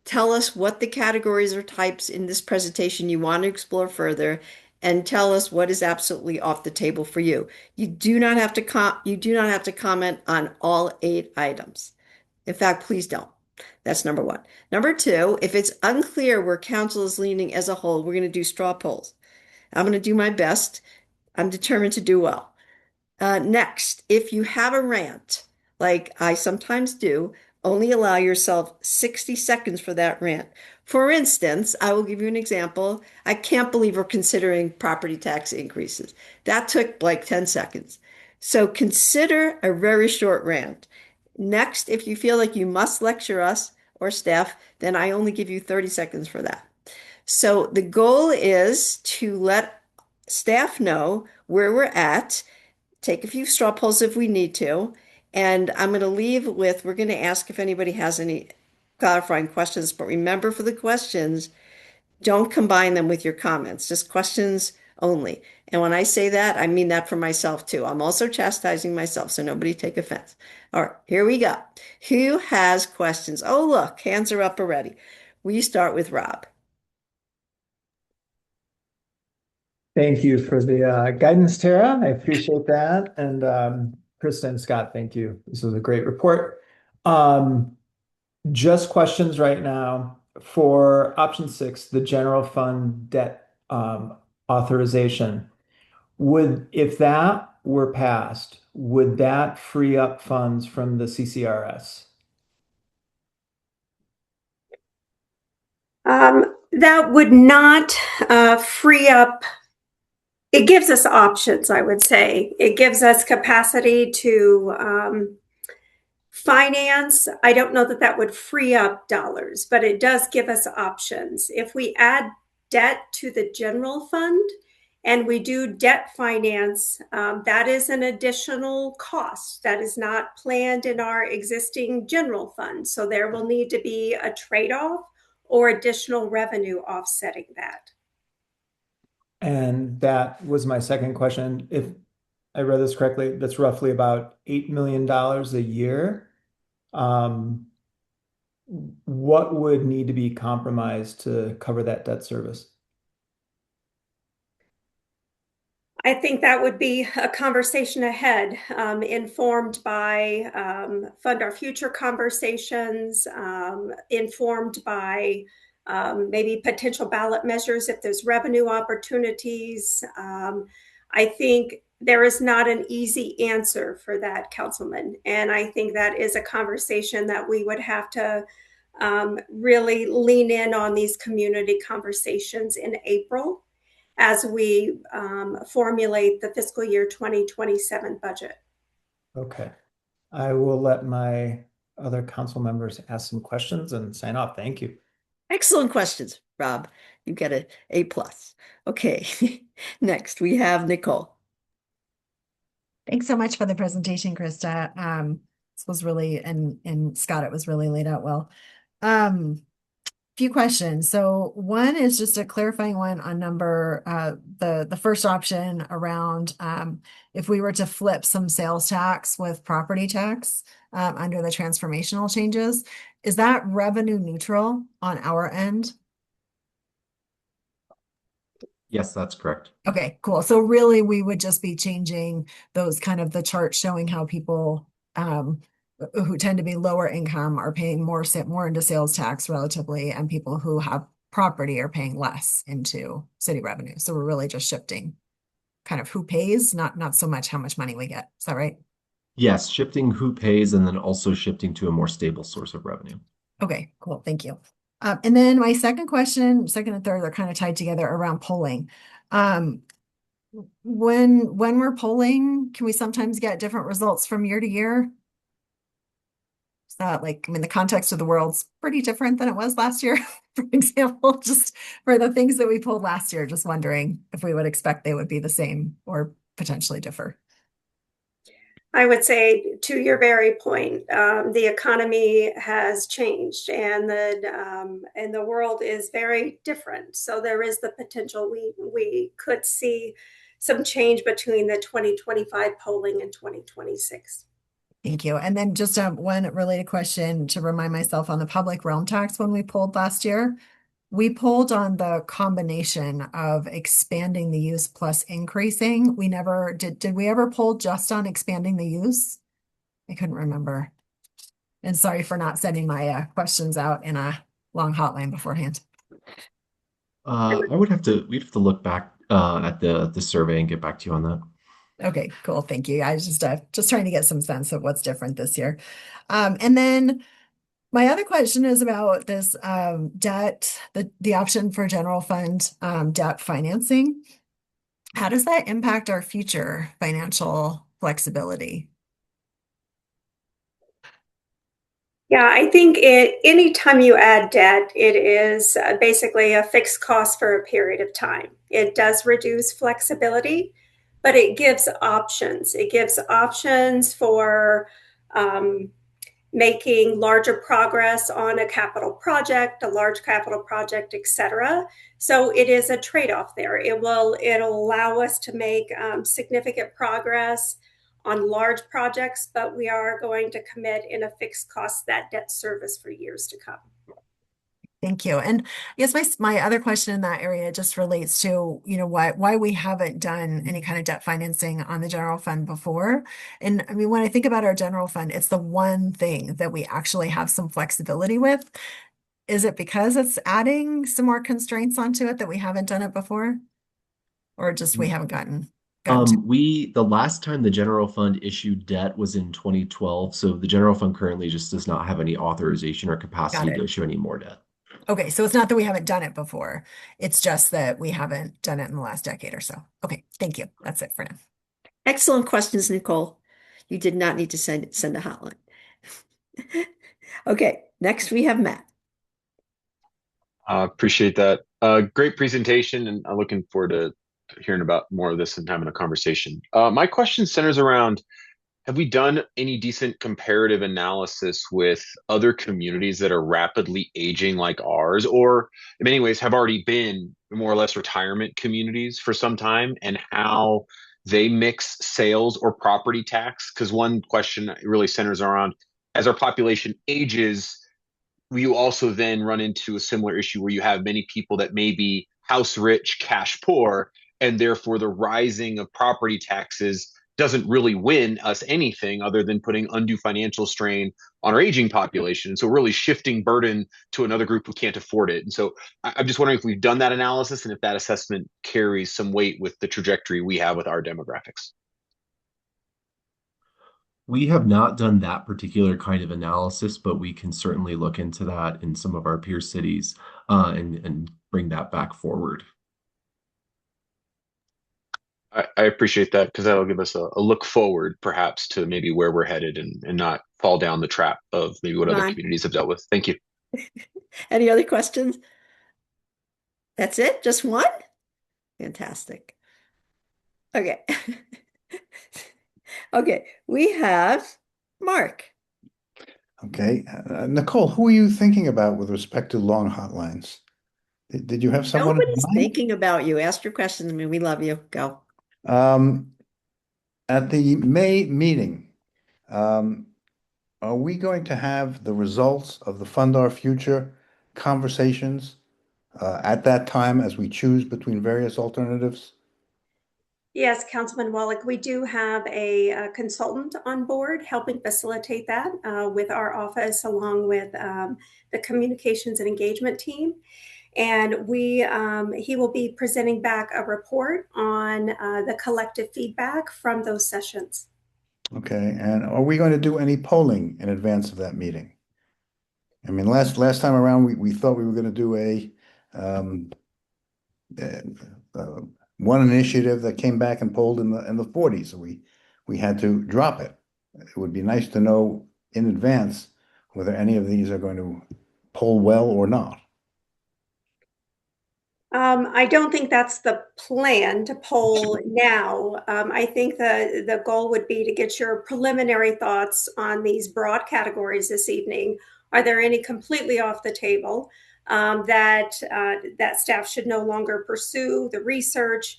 Tell us what the categories or types in this presentation you want to explore further, and tell us what is absolutely off the table for you. You do not have to comment on all 8 items. In fact, please don't. That's number 1. Number 2, if it's unclear where council is leaning as a whole, we're going to do straw polls. I'm going to do my best. I'm determined to do well. Next, if you have a rant, like I sometimes do, only allow yourself 60 seconds for that rant. For instance, I will give you an example. I can't believe we're considering property tax increases. That took like 10 seconds. So consider a very short rant. Next, if you feel like you must lecture us or staff, then I only give you 30 seconds for that. So the goal is to let staff know where we're at, take a few straw polls if we need to, and I'm going to leave with, we're going to ask if anybody has any clarifying questions, but remember for the questions, don't combine them with your comments, just questions only. And when I say that, I mean that for myself too. I'm also chastising myself, so nobody take offense. All right, here we go. Who has questions? Oh, look, hands are up already. We start with Rob. Thank you for the guidance, Tara. I appreciate that. And Krista and Scott, thank you. This was a great report. Just questions right now for option 6, the general fund debt authorization. If that were passed, would that free up funds from the CCRS? That would not free up. It gives us options, I would say. It gives us capacity to finance. I don't know that that would free up dollars, but it does give us options. If we add debt to the general fund and we do debt finance, that is an additional cost that is not planned in our existing general fund. So there will need to be a trade-off or additional revenue offsetting that. And that was my second question. If I read this correctly, that's roughly about $8 million a year. Um, what would need to be compromised to cover that debt service? I think that would be a conversation ahead, informed by Fund Our Future conversations, informed by maybe potential ballot measures if there's revenue opportunities. I think there is not an easy answer for that, Councilman. And I think that is a conversation that we would have to really lean in on these community conversations in April as we formulate the fiscal year 2027 budget. Okay. I will let my other council members ask some questions and sign off. Thank you. Excellent questions, Rob. You get an A plus. Okay. Next, we have Nicole. Thanks so much for the presentation, Krista. This was really, and Scott, it was really laid out well. Few questions. So one is just a clarifying one on number, the first option around if we were to flip some sales tax with property tax under the transformational changes, is that revenue neutral on our end? Yes, that's correct. Okay, cool. So really we would just be changing those kind of the charts showing how people who tend to be lower income are paying more into sales tax relatively, and people who have property are paying less into city revenue. So we're really just shifting kind of who pays, not so much how much money we get. Is that right? Yes, shifting who pays and then also shifting to a more stable source of revenue. Okay, cool. Thank you. And then my second question, second and third, are kind of tied together around polling. When we're polling, can we sometimes get different results from year to year? Is that like, I mean, the context of the world's pretty different than it was last year, for example, just for the things that we pulled last year, just wondering if we would expect they would be the same or potentially differ. I would say, to your very point, the economy has changed, and the world is very different. So there is the potential we could see some change between the 2025 polling and 2026. Thank you. And then just one related question to remind myself on the public realm tax when we polled last year. We polled on the combination of expanding the use plus increasing. We never did we ever poll just on expanding the use? I couldn't remember. And sorry for not sending my questions out in a long hotline beforehand. We'd have to look back at the survey and get back to you on that. Okay, cool. Thank you. I was just trying to get some sense of what's different this year. And then my other question is about this debt, the option for general fund debt financing. How does that impact our future financial flexibility? Yeah, I think anytime you add debt, it is basically a fixed cost for a period of time. It does reduce flexibility, but it gives options. It gives options for making larger progress on a capital project, a large capital project, et cetera. So it is a trade-off there. It'll allow us to make significant progress on large projects, but we are going to commit in a fixed cost that debt service for years to come. Thank you. And I guess my other question in that area just relates to, why we haven't done any kind of debt financing on the general fund before. And I mean, when I think about our general fund, it's the one thing that we actually have some flexibility with. Is it because it's adding some more constraints onto it that we haven't done it before? Or just we haven't gotten Gotcha. The last time the general fund issued debt was in 2012, so the general fund currently just does not have any authorization or Got capacity it. to issue any more debt. Okay, so it's not that we haven't done it before. It's just that we haven't done it in the last decade or so. Okay, thank you. That's it for now. Excellent questions, Nicole. You did not need to send a hotline. Okay, next we have Matt. Appreciate that. Great presentation, and I'm looking forward to hearing about more of this and having a conversation. My question centers around, have we done any decent comparative analysis with other communities that are rapidly aging like ours, or in many ways have already been more or less retirement communities for some time, and how they mix sales or property tax? Because one question really centers around, as our population ages, you also then run into a similar issue where you have many people that may be house rich, cash poor, and therefore the rising of property taxes doesn't really win us anything other than putting undue financial strain on our aging population. So really shifting burden to another group who can't afford it. And so I'm just wondering if we've done that analysis and if that assessment carries some weight with the trajectory we have with our demographics. We have not done that particular kind of analysis, but we can certainly look into that in some of our peer cities and bring that back forward. I appreciate that because that'll give us a look forward, perhaps, to maybe where we're headed and not fall down the trap of maybe what other Ron, communities have dealt with. Thank you. any other questions? That's it? Just one? Fantastic. Okay. Okay, we have Mark. Okay. Nicole, who are you thinking about with respect to long hotlines? Did you have someone in Nobody's mind? thinking about you. Ask your questions. I mean, we love you. Go. Um, at the May meeting, um, are we going to have the results of the Fund Our Future conversations at that time as we choose between various alternatives? Yes, Councilman Wallach, we do have a consultant on board helping facilitate that with our office, along with the communications and engagement team. And he will be presenting back a report on the collective feedback from those sessions. Okay, and are we going to do any polling in advance of that meeting? I mean, last time around, we thought we were going to do a uh, uh, one initiative that came back and polled in the 40s, so we had to drop it. It would be nice to know in advance whether any of these are going to poll well or not. I don't think that's the plan to poll now. I think the goal would be to get your preliminary thoughts on these broad categories this evening. Are there any completely off the table that staff should no longer pursue the research?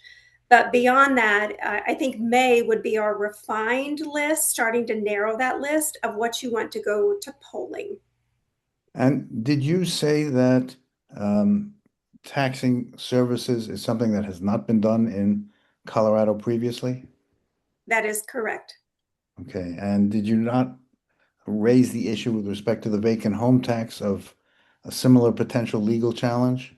But beyond that, I think May would be our refined list, starting to narrow that list of what you want to go to polling. And did you say that taxing services is something that has not been done in Colorado previously? That is correct. Okay, and did you not raise the issue with respect to the vacant home tax of a similar potential legal challenge?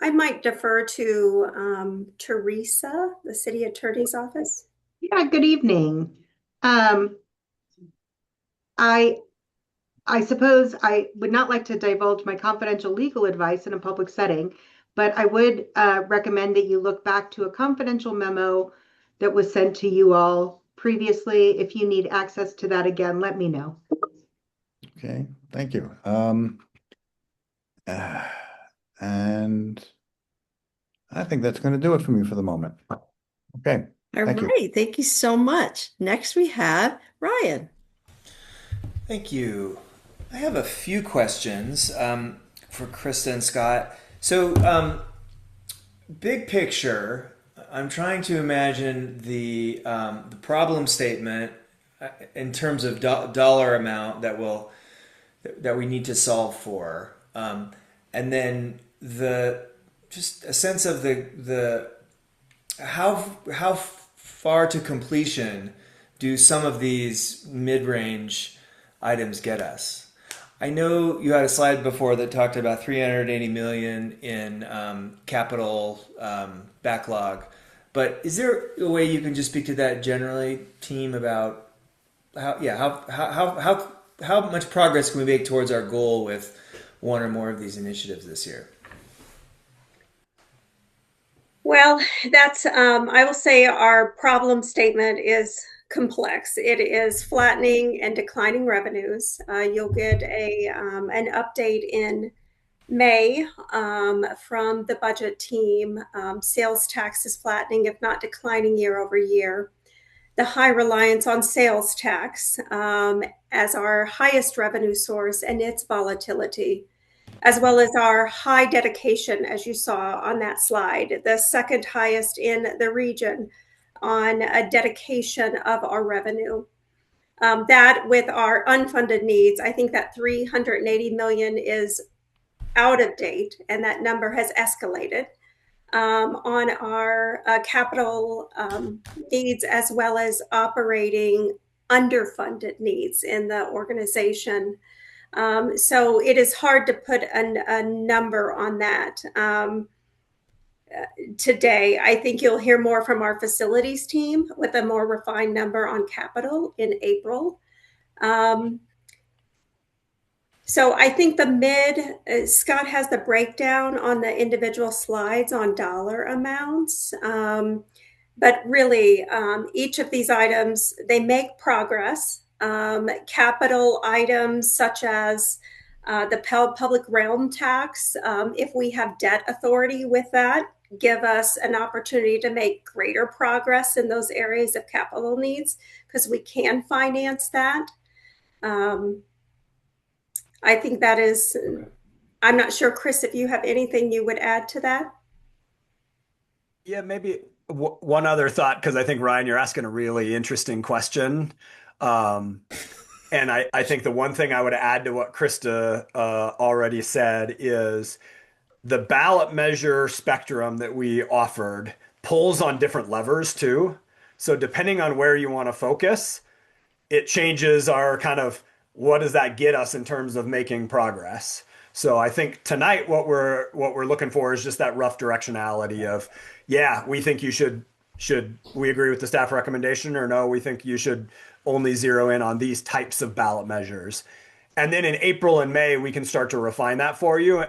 I might defer to Teresa, the city attorney's office. Yeah, good evening. Um, I I suppose I would not like to divulge my confidential legal advice in a public setting, but I would recommend that you look back to a confidential memo that was sent to you all previously. If you need access to that again, let me know. Okay, thank you. And I think that's going to do it for me for the moment. Okay, All thank you. right. Thank you so much. Next, we have Ryan. Thank you. I have a few questions for Krista and Scott. So, big picture, I'm trying to imagine the problem statement in terms of dollar amount that we need to solve for, and then just a sense of the how far to completion do some of these mid-range items get us? I know you had a slide before that talked about 380 million in capital backlog, But is there a way you can just speak to that generally, team, about how much progress can we make towards our goal with one or more of these initiatives this year? Well, that's, I will say our problem statement is complex. It is flattening and declining revenues. You'll get an update in May from the budget team. Sales tax is flattening, if not declining year over year. The high reliance on sales tax as our highest revenue source and its volatility, as well as our high dedication, as you saw on that slide, the second highest in the region on a dedication of our revenue. That with our unfunded needs, I think that 380 million is out of date, and that number has escalated on our capital needs as well as operating underfunded needs in the organization. So it is hard to put a number on that today. I think you'll hear more from our facilities team with a more refined number on capital in April. So I think Scott has the breakdown on the individual slides on dollar amounts. But really, each of these items, they make progress. Capital items such as the public realm tax, if we have debt authority with that, give us an opportunity to make greater progress in those areas of capital needs because we can finance that. I think that is, I'm not sure, Chris, if you have anything you would add to that. Yeah, maybe one other thought, because I think, Ryan, you're asking a really interesting question. And I think the one thing I would add to what Krista already said is the ballot measure spectrum that we offered pulls on different levers too. So depending on where you want to focus, it changes our kind of what does that get us in terms of making progress. So I think tonight what we're looking for is just that rough directionality of, yeah, we think you should we agree with the staff recommendation, or no, we think you should only zero in on these types of ballot measures. And then in April and May, we can start to refine that for you.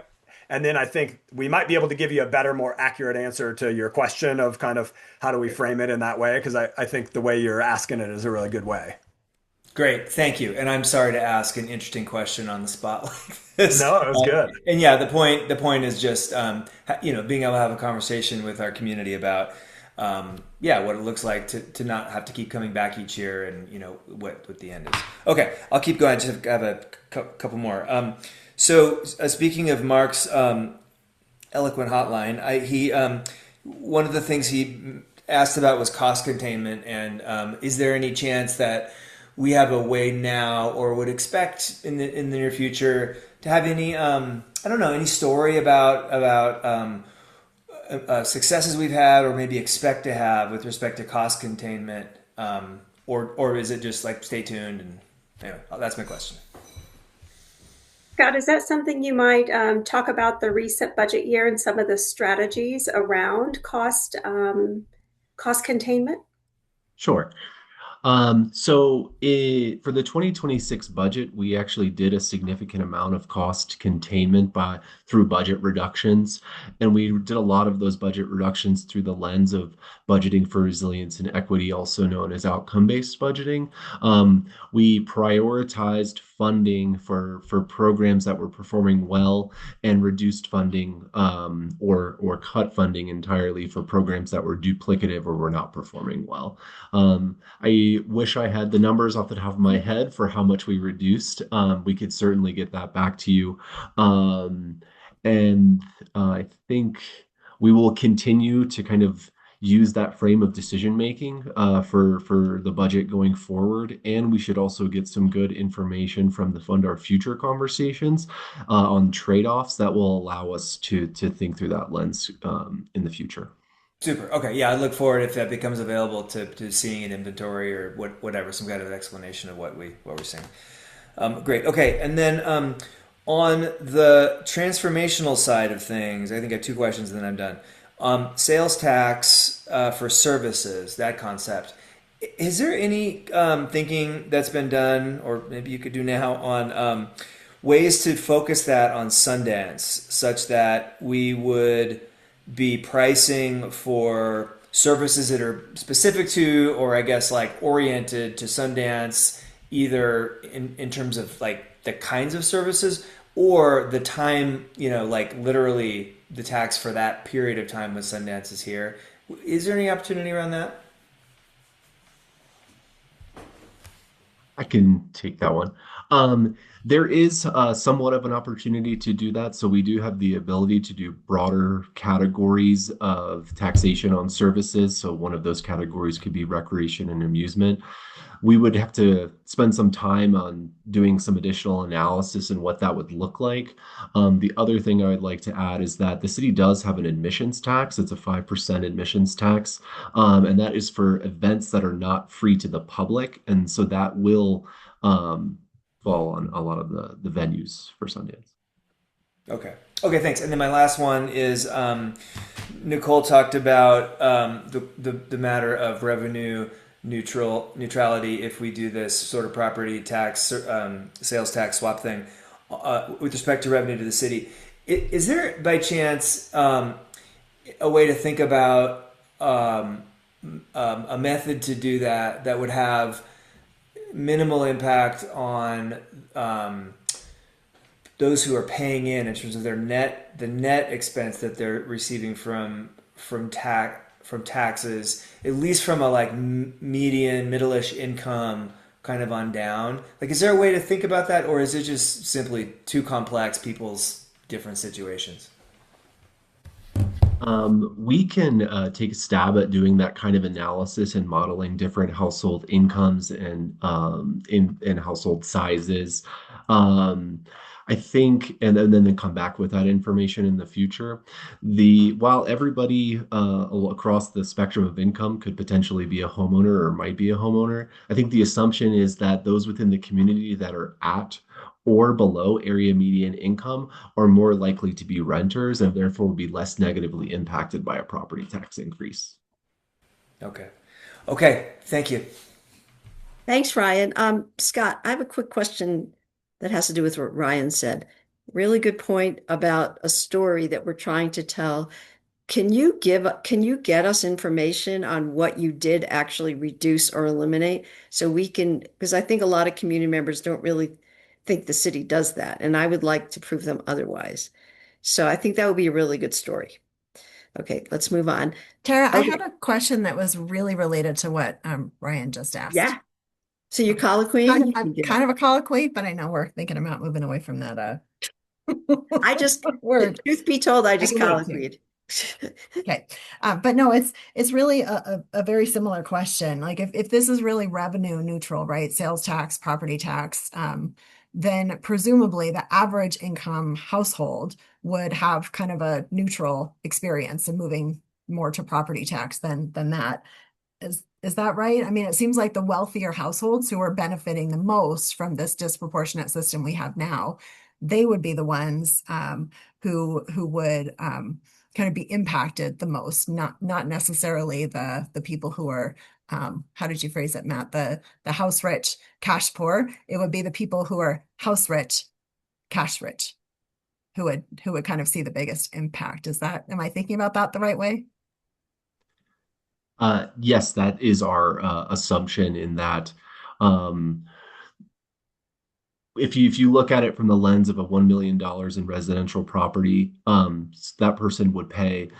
And then I think we might be able to give you a better, more accurate answer to your question of kind of how do we frame it in that way? Because I think the way you're asking it is a really good way. Great, thank you. And I'm sorry to ask an interesting question on the spot like this. No, it was good. And yeah, the point is just being able to have a conversation with our community about what it looks like to not have to keep coming back each year, and what the end is. Okay, I'll keep going. I just have a couple more. So speaking of Mark's eloquent hotline, one of the things he asked about was cost containment, and is there any chance that we have a way now, or would expect in the near future, to have any any story about successes we've had, or maybe expect to have with respect to cost containment, or is it just like stay tuned? And anyway, that's my question. Scott, is that something you might talk about the recent budget year and some of the strategies around cost containment? Sure. For the 2026 budget, we actually did a significant amount of cost containment through budget reductions, and we did a lot of those budget reductions through the lens of budgeting for resilience and equity, also known as outcome-based budgeting. We prioritized funding for programs that were performing well, and reduced funding or cut funding entirely for programs that were duplicative or were not performing well. I wish I had the numbers off the top of my head for how much we reduced. We could certainly get that back to you. I think we will continue to kind of use that frame of decision making for the budget going forward. And we should also get some good information from the Fund Our Future conversations on trade-offs that will allow us to think through that lens in the future. Super. Okay. Yeah, I look forward, if that becomes available, to seeing an inventory or whatever, some kind of explanation of what we're seeing. Great. Okay. And then on the transformational side of things, I think I have two questions and then I'm done. Sales tax for services, that concept. Is there any thinking that's been done, or maybe you could do now, on ways to focus that on Sundance, such that we would be pricing for services that are specific to, or I guess like oriented to Sundance, either in terms of like the kinds of services or the time, like literally the tax for that period of time when Sundance is here. Is there any opportunity around that? I can take that one. There is somewhat of an opportunity to do that. So we do have the ability to do broader categories of taxation on services. So one of those categories could be recreation and amusement. We would have to spend some time on doing some additional analysis and what that would look like. The other thing I would like to add is that the city does have an admissions tax. It's a 5% admissions tax, and that is for events that are not free to the public. And so that will fall on a lot of the venues for Sundance. Okay. Okay, thanks. And then my last one is Nicole talked about the matter of revenue neutrality if we do this sort of property tax, sales tax swap thing with respect to revenue to the city. Is there by chance a way to think about a method to do that that would have minimal impact on those who are paying in terms of the net expense that they're receiving from taxes, at least from a like median middle-ish income kind of on down? Like, is there a way to think about that, or is it just simply too complex, people's different situations? We can take a stab at doing that kind of analysis and modeling different household incomes and in household sizes. Um, I think, and then come back with that information in the future. While everybody across the spectrum of income could potentially be a homeowner or might be a homeowner, I think the assumption is that those within the community that are at or below area median income are more likely to be renters and therefore will be less negatively impacted by a property tax increase. Okay. Okay. Thank you. Thanks, Ryan. Scott, I have a quick question that has to do with what Ryan said. Really good point about a story that we're trying to tell. Can you get us information on what you did actually reduce or eliminate so we can, because I think a lot of community members don't really think the city does that, and I would like to prove them otherwise. So I think that would be a really good story. Okay, let's move on. Tara, I Okay, had a question that was really related to what Ryan just asked. yeah. So you call a queen? I'm kind of a colloquy, but I know we're thinking about moving away from that I just, word. truth be told, I I just can wait too. colloquied. Okay. But no, it's really a very similar question. Like if this is really revenue neutral, right? Sales tax, property tax, then presumably the average income household would have kind of a neutral experience in moving more to property tax than that. Is that right? I mean, it seems like the wealthier households who are benefiting the most from this disproportionate system we have now, they would be the ones who would kind of be impacted the most, not necessarily the people who are how did you phrase it, Matt? The house rich, cash poor. It would be the people who are house rich, cash rich, who would kind of see the biggest impact. Am I thinking about that the right way? Yes, that is our assumption in that um, if you look at it from the lens of a $1 million in residential property, that person would pay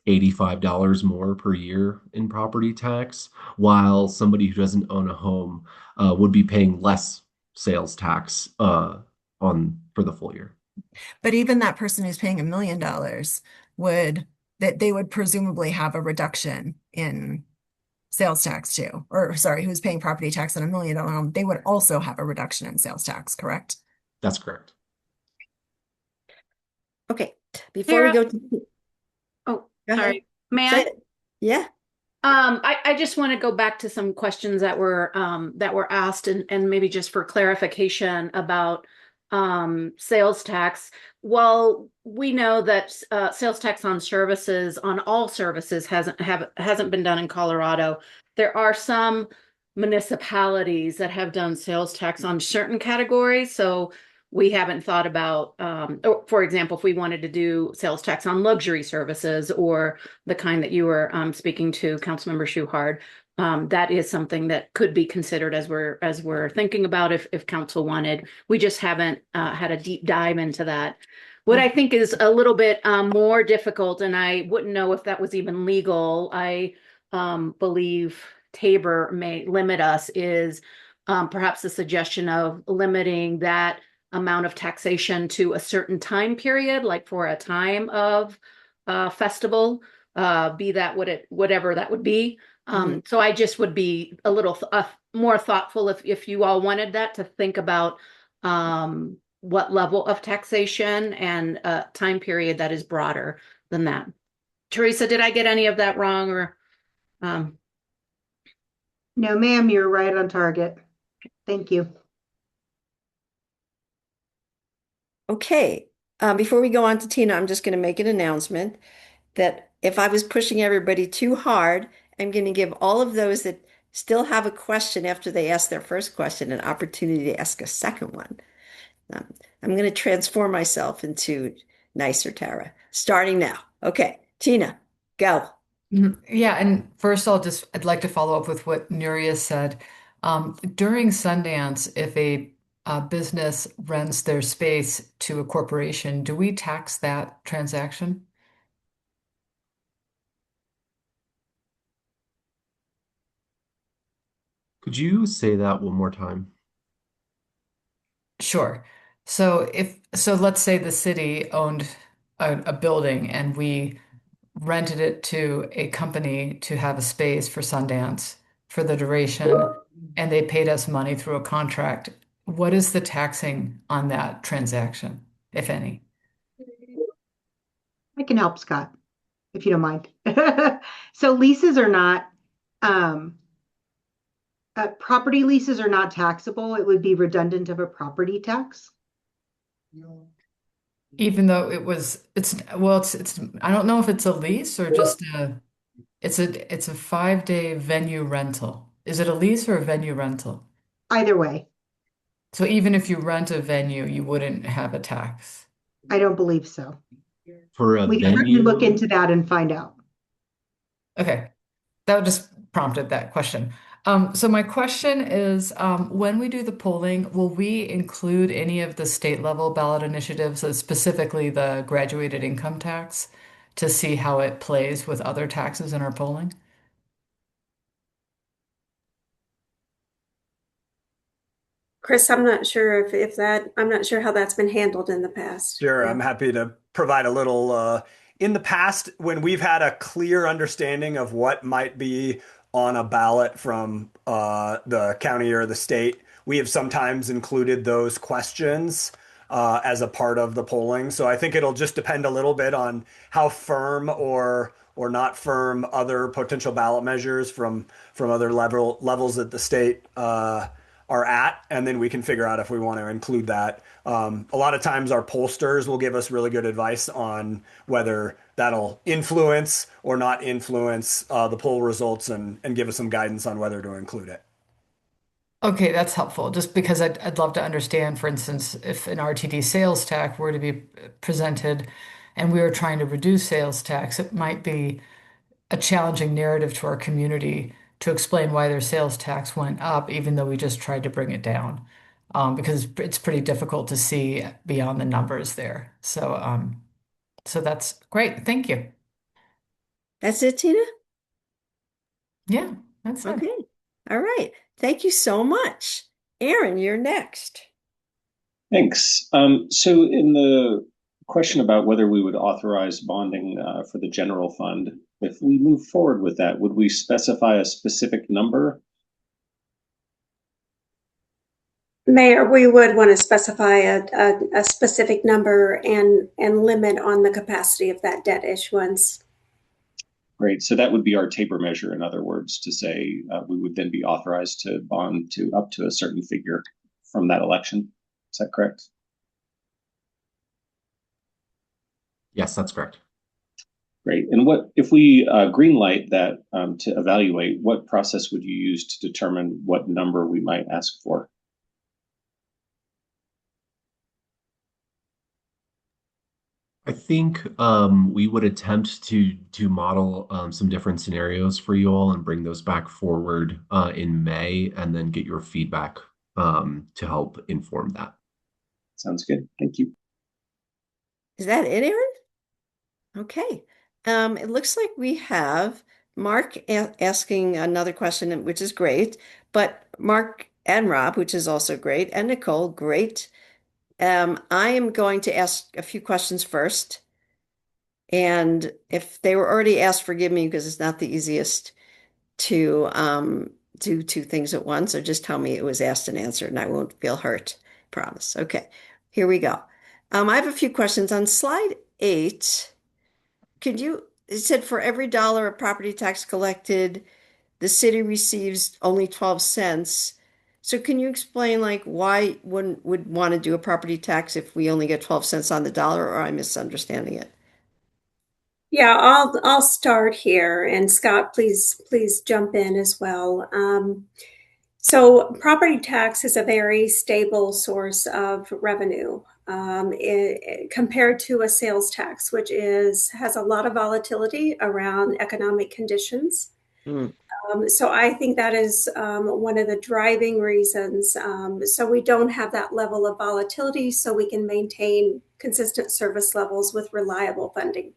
$85 more per year in property tax, while somebody who doesn't own a home would be paying less sales tax on for the full year. But even that person who's paying $1 million they would presumably have a reduction in sales tax too, or sorry, who's paying property tax on $1 million home, they would also have a reduction in sales tax, correct? That's correct. Okay, before we Tara, go to, oh, go ahead. sorry. May Say I? it. Yeah. I just want to go back to some questions that were asked and maybe just for clarification about sales tax. Well, we know that sales tax on services, on all services, hasn't been done in Colorado. There are some municipalities that have done sales tax on certain categories. So we haven't thought about, or for example, if we wanted to do sales tax on luxury services or the kind that you were speaking to, Councilmember Shuhard, that is something that could be considered as we're thinking about if council wanted. We just haven't had a deep dive into that. What I think is a little bit more difficult, and I wouldn't know if that was even legal, I believe Tabor may limit us, is perhaps the suggestion of limiting that amount of taxation to a certain time period, like for a time of festival, be that whatever that would be. So I just would be a little more thoughtful if you all wanted that, to think about what level of taxation and a time period that is broader than that. Teresa, did I get any of that wrong, or? No, ma'am, you're right on target. Thank you. Okay. Before we go on to Tina, I'm just going to make an announcement that if I was pushing everybody too hard, I'm going to give all of those that still have a question after they ask their first question an opportunity to ask a second one. I'm going to transform myself into nicer Tara, starting now. Okay, Tina, go. Yeah, and first I'd like to follow up with what Nuria said. During Sundance, if a business rents their space to a corporation, do we tax that transaction? Could you say that one more time? Sure. So let's say the city owned a building and we rented it to a company to have a space for Sundance for the duration, and they paid us money through a contract. What is the taxing on that transaction, if any? I can help, Scott, if you don't mind. So leases are not, property leases are not taxable. It would be redundant of a property tax. Even though I don't know if it's a lease or just it's a 5-day venue rental. Is it a lease or a venue rental? Either way, So even if you rent a venue, you wouldn't have a tax. I don't believe so. For a We can certainly look venue, into that and find out. Okay, that just prompted that question. So my question is, when we do the polling, will we include any of the state level ballot initiatives, specifically the graduated income tax, to see how it plays with other taxes in our polling? Chris, I'm not sure if that, I'm not sure how that's been handled in the past. Sure, I'm happy to provide a little. In the past, when we've had a clear understanding of what might be on a ballot from the county or the state, we have sometimes included those questions as a part of the polling. So I think it'll just depend a little bit on how firm or not firm other potential ballot measures from other levels that the state are at, and then we can figure out if we want to include that. A lot of times our pollsters will give us really good advice on whether that'll influence or not influence the poll results, and give us some guidance on whether to include it. Okay, that's helpful. Just because I'd love to understand, for instance, if an RTD sales tax were to be presented and we were trying to reduce sales tax, it might be a challenging narrative to our community to explain why their sales tax went up, even though we just tried to bring it down. Because it's pretty difficult to see beyond the numbers there. So that's great. Thank you. That's it, Tina? Yeah, that's it. Okay. All right. Thank you so much. Aaron, you're next. Thanks. So in the question about whether we would authorize bonding for the general fund, if we move forward with that, would we specify a specific number? Mayor, we would want to specify a specific number and limit on the capacity of that debt issuance. Great. So that would be our taper measure, in other words, to say we would then be authorized to bond to up to a certain figure from that election. Is that correct? Yes, that's correct. Great. And what if we green light that to evaluate, what process would you use to determine what number we might ask for? I think we would attempt to model some different scenarios for you all and bring those back forward in May, and then get your feedback to help inform that. Sounds good. Thank you. Is that it, Aaron? Okay. It looks like we have Mark asking another question, which is great, but Mark and Rob, which is also great, and Nicole, great. I am going to ask a few questions first. And if they were already asked, forgive me because it's not the easiest to do two things at once. So just tell me it was asked and answered, and I won't feel hurt. Promise. Okay, here we go. I have a few questions on slide 8. It said for every dollar of property tax collected, the city receives only 12 cents. So can you explain like why one would want to do a property tax if we only get 12 cents on the dollar, or I'm misunderstanding it? Yeah, I'll start here, and Scott, please jump in as well. So property tax is a very stable source of revenue compared to a sales tax, which has a lot of volatility around economic conditions. So I think that is one of the driving reasons. So we don't have that level of volatility, so we can maintain consistent service levels with reliable funding.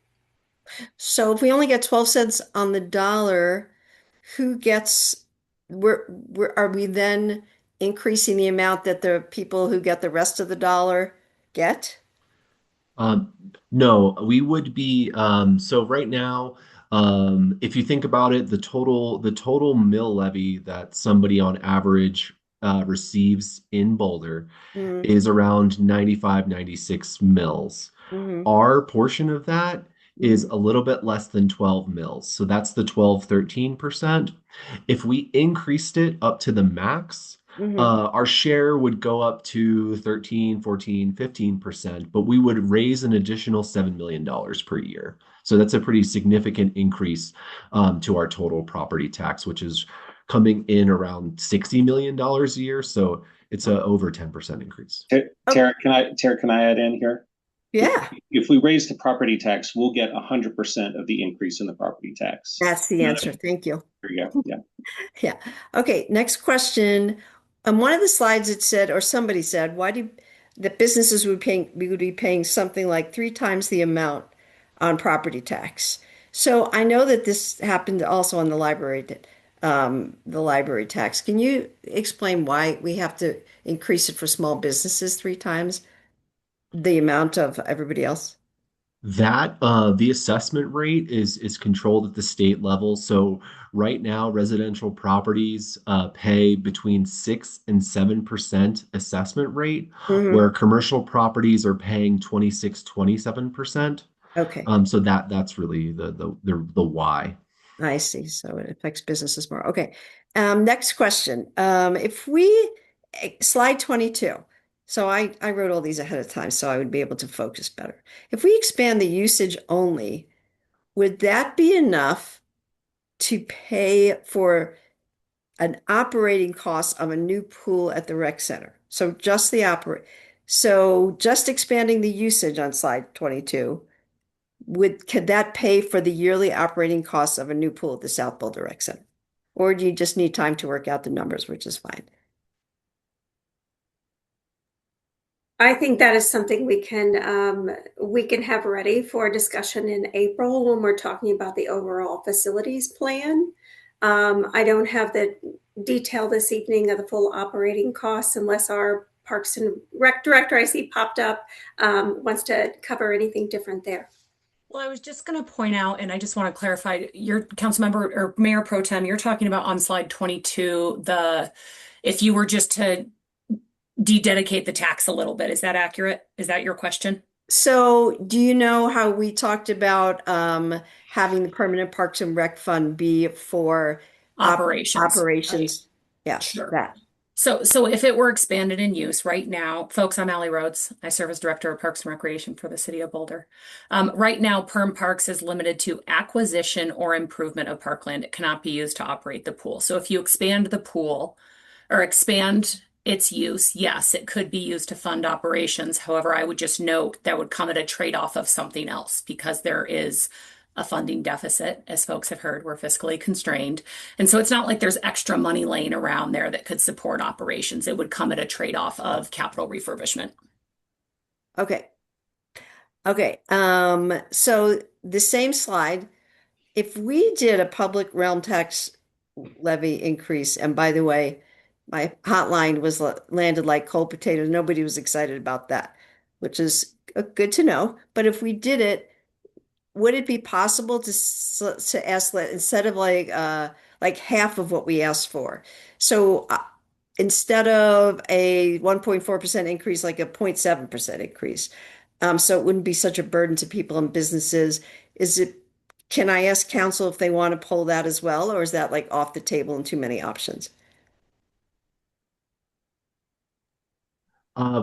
So if we only get 12 cents on the dollar, who gets, are we then increasing the amount that the people who get the rest of the dollar get? Um, no, we would be so right now, if you think about it, the total mill levy that somebody on average receives in Boulder Mm, is around 95, 96 mills. hmm Our portion of that is hmm a little bit less than 12 mils. So that's the 12, 13%. If we increased it up to the max, hmm our share would go up to 13, 14, 15%, but we would raise an additional $7 million per year. So that's a pretty significant increase to our total property tax, which is coming in around $60 million a year. So it's a over 10% increase. Oh, Tara, can I add in here? yeah, If we raise the property tax, we'll get 100% of the increase in the property tax. that's the answer. Thank you. There you go. Yeah. Yeah. Okay, next question. On one of the slides it said, or somebody said, why do that businesses we would be paying something like 3 times the amount on property tax. So I know that this happened also on the library tax. Can you explain why we have to increase it for small businesses 3 times the amount of everybody else? That the assessment rate is controlled at the state level. So right now, residential properties pay between 6 and 7% assessment rate, Hmm where commercial properties are paying 26, 27%. Okay. So that's really the why. I see. So it affects businesses more. Okay. Next question. If we slide 22. So I wrote all these ahead of time so I would be able to focus better. If we expand the usage only, would that be enough to pay for an operating cost of a new pool at the rec center? So just expanding the usage on slide 22, could that pay for the yearly operating costs of a new pool at the South Boulder Rec Center? Or do you just need time to work out the numbers, which is fine? I think that is something we can have ready for discussion in April when we're talking about the overall facilities plan. I don't have the detail this evening of the full operating costs unless our Parks and Rec director I see popped up wants to cover anything different there. Well, I was just going to point out, and I just want to clarify, your council member or Mayor Pro Tem, you're talking about on slide 22, if you were just to de-dedicate the tax a little bit, is that accurate? Is that your question? So do you know how we talked about having the permanent Parks and Rec fund be for Operations. Right. operations? Yes, Sure. that. So if it were expanded in use right now, folks, I'm Allie Rhodes. I serve as Director of Parks and Recreation for the City of Boulder. Right now, Perm Parks is limited to acquisition or improvement of parkland. It cannot be used to operate the pool. So if you expand the pool or expand its use, yes, it could be used to fund operations. However, I would just note that would come at a trade-off of something else because there is a funding deficit. As folks have heard, we're fiscally constrained. And so it's not like there's extra money laying around there that could support operations. It would come at a trade-off of capital refurbishment. Okay. Okay. So the same slide, if we did a public realm tax levy increase, and by the way, my hotline was landed like cold potatoes. Nobody was excited about that, which is good to know. But if we did it, would it be possible to ask that instead of like half of what we asked for? So instead of a 1.4% increase, like a 0.7% increase. So it wouldn't be such a burden to people and businesses. Is it, can I ask council if they want to pull that as well, or is that like off the table and too many options?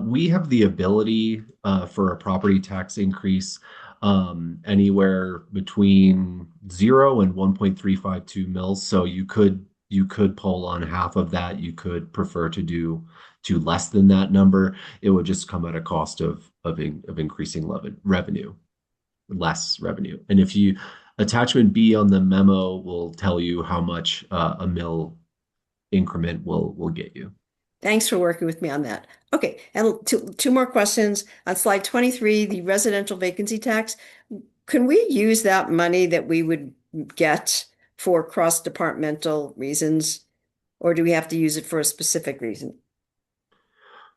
We have the ability for a property tax increase anywhere between 0 and 1.352 mils. So you could pull on half of that. You could prefer to less than that number. It would just come at a cost of increasing revenue, less revenue. And if you attachment B on the memo will tell you how much a mill increment will get you. Thanks for working with me on that. Okay, and two more questions. On slide 23, the residential vacancy tax, can we use that money that we would get for cross-departmental reasons? Or do we have to use it for a specific reason?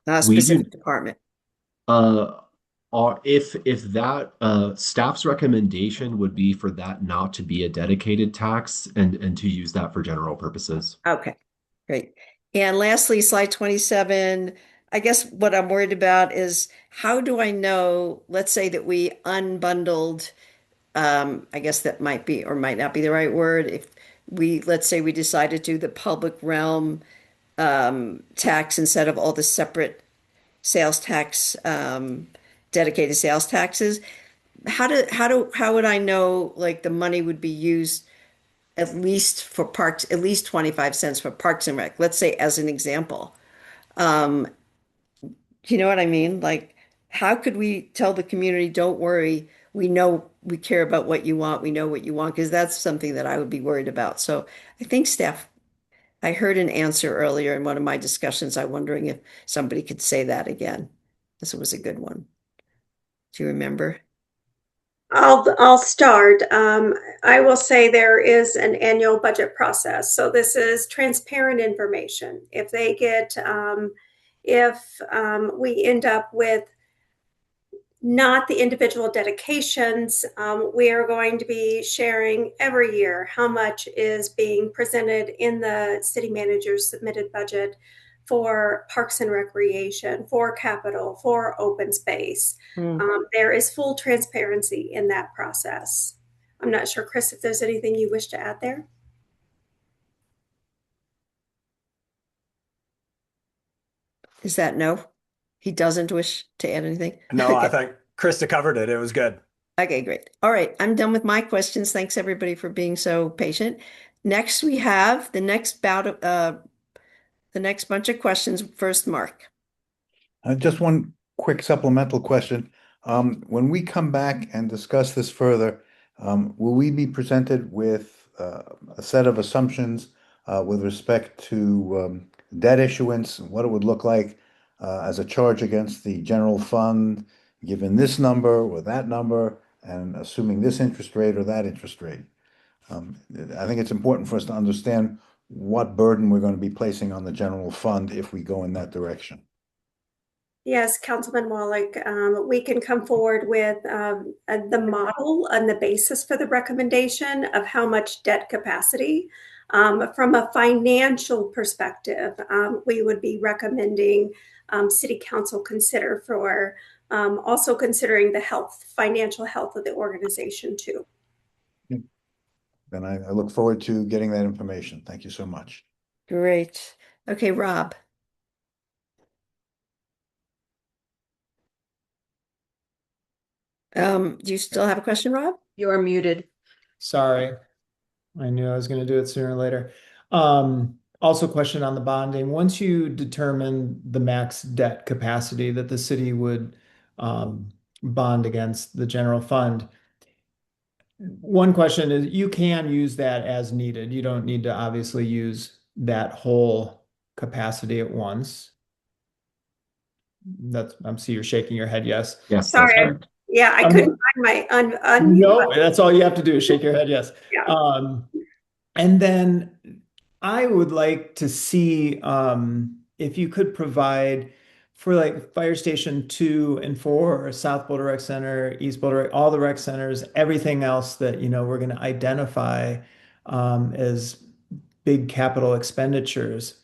A We do specific department? uh if that staff's recommendation would be for that not to be a dedicated tax and to use that for general purposes. Okay, great. And lastly, slide 27, I guess what I'm worried about is how do I know, let's say that we unbundled, I guess that might be or might not be the right word. If we, let's say we decided to do the public realm tax instead of all the separate sales tax, dedicated sales taxes, how would I know like the money would be used at least for parks, at least 25 cents for Parks and Rec, let's say as an example. Um, you know what I mean? Like, how could we tell the community, don't worry, we know we care about what you want, we know what you want, because that's something that I would be worried about. So I think staff, I heard an answer earlier in one of my discussions. I'm wondering if somebody could say that again. This was a good one. Do you remember? I'll start. I will say there is an annual budget process. So this is transparent information. If they get, if we end up with not the individual dedications, we are going to be sharing every year how much is being presented in the city manager's submitted budget for parks and recreation, for capital, for open space. There is full transparency in that process. I'm not sure, Chris, if there's anything you wish to add there. Is that no? He doesn't wish to add anything? No, I Okay. think Krista covered it. It was good. Okay, great. All right, I'm done with my questions. Thanks everybody for being so patient. Next, we have the next bout of the next bunch of questions. First, Mark. Just one quick supplemental question. When we come back and discuss this further, will we be presented with a set of assumptions with respect to debt issuance, what it would look like as a charge against the general fund, given this number or that number, and assuming this interest rate or that interest rate? I think it's important for us to understand what burden we're going to be placing on the general fund if we go in that direction. Yes, Councilman Wallach, we can come forward with the model and the basis for the recommendation of how much debt capacity. From a financial perspective, we would be recommending City Council consider for also considering the financial health of the organization too. Then I look forward to getting that information. Thank you so much. Great. Okay, Rob. Do you still have a question, Rob? You are muted. Sorry, I knew I was going to do it sooner or later. Also, question on the bonding. Once you determine the max debt capacity that the city would bond against the general fund, one question is you can use that as needed. You don't need to obviously use that whole capacity at once. I see you're shaking your head, yes. Yes, that's Sorry. correct. Yeah, I couldn't find my unmute No, button. that's all you have to do is shake your head, yes. Yeah. And then I would like to see if you could provide for like Fire Station 2 and 4, South Boulder Rec Center, East Boulder, all the rec centers, everything else that, we're going to identify as big capital expenditures,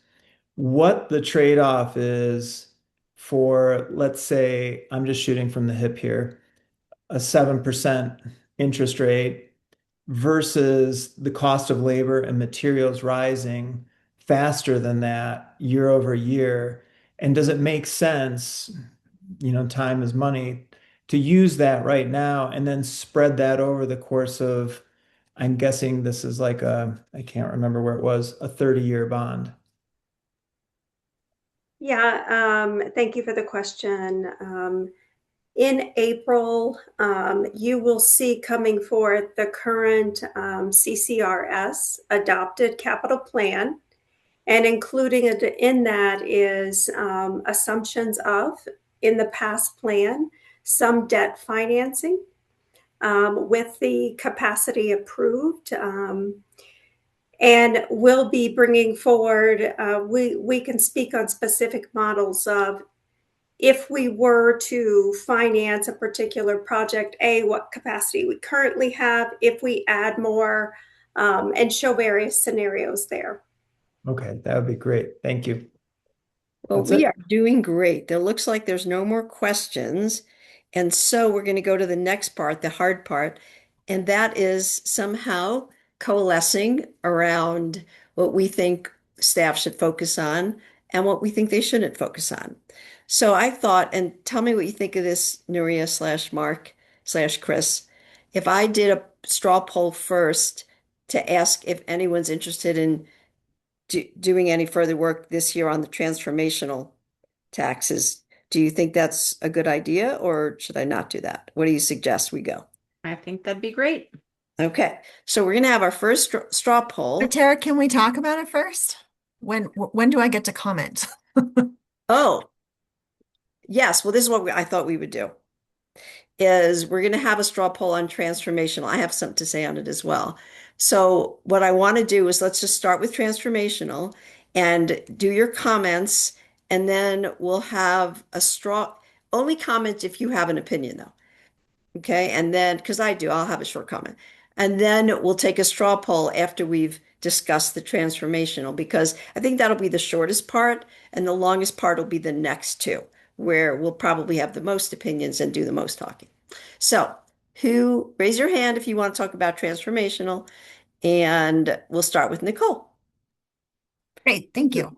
what the trade-off is for, let's say, I'm just shooting from the hip here, a 7% interest rate versus the cost of labor and materials rising faster than that year over year. And does it make sense, time is money, to use that right now and then spread that over the course of, I'm guessing this is like I can't remember where it was, a 30-year bond. Yeah, thank you for the question. In April, you will see coming forth the current CCRS adopted capital plan, and including in that is assumptions of, in the past plan, some debt financing with the capacity approved. And we'll be bringing forward, we can speak on specific models of if we were to finance a particular project, what capacity we currently have, if we add more, and show various scenarios there. Okay, that would be great. Thank you. Well, That's we it. are doing great. There looks like there's no more questions. And so we're going to go to the next part, the hard part, and that is somehow coalescing around what we think staff should focus on and what we think they shouldn't focus on. So I thought, and tell me what you think of this, Nuria slash Mark slash Chris, if I did a straw poll first to ask if anyone's interested in doing any further work this year on the transformational taxes. Do you think that's a good idea, or should I not do that? What do you suggest we go? I think that'd be great. Okay, so we're going to have our first straw poll. Tara, can we talk about it first? When do I get to comment? Oh, yes. Well, this is what I thought we would do. Is we're going to have a straw poll on transformational. I have something to say on it as well. So what I want to do is let's just start with transformational and do your comments, and then we'll have a straw, only comment if you have an opinion though. Okay, and then, because I do, I'll have a short comment. And then we'll take a straw poll after we've discussed the transformational, because I think that'll be the shortest part, and the longest part will be the next two, where we'll probably have the most opinions and do the most talking. So, raise your hand if you want to talk about transformational, and we'll start with Nicole. Great, thank you.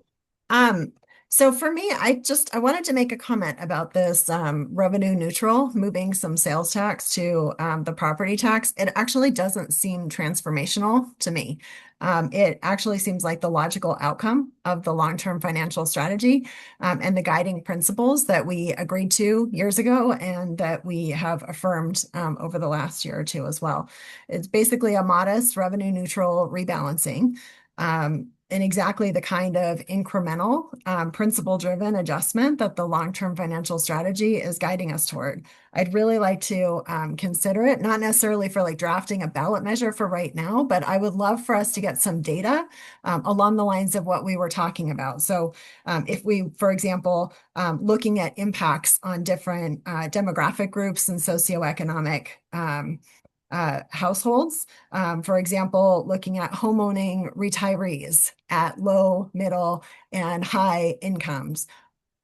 So for me, I wanted to make a comment about this revenue neutral, moving some sales tax to the property tax. It actually doesn't seem transformational to me. It actually seems like the logical outcome of the long-term financial strategy and the guiding principles that we agreed to years ago and that we have affirmed over the last year or two as well. It's basically a modest revenue neutral rebalancing. And exactly the kind of incremental, principle-driven adjustment that the long-term financial strategy is guiding us toward. I'd really like to consider it, not necessarily for like drafting a ballot measure for right now, but I would love for us to get some data along the lines of what we were talking about. So if we, for example, looking at impacts on different demographic groups and socioeconomic households. For example, looking at homeowning retirees at low, middle, and high incomes.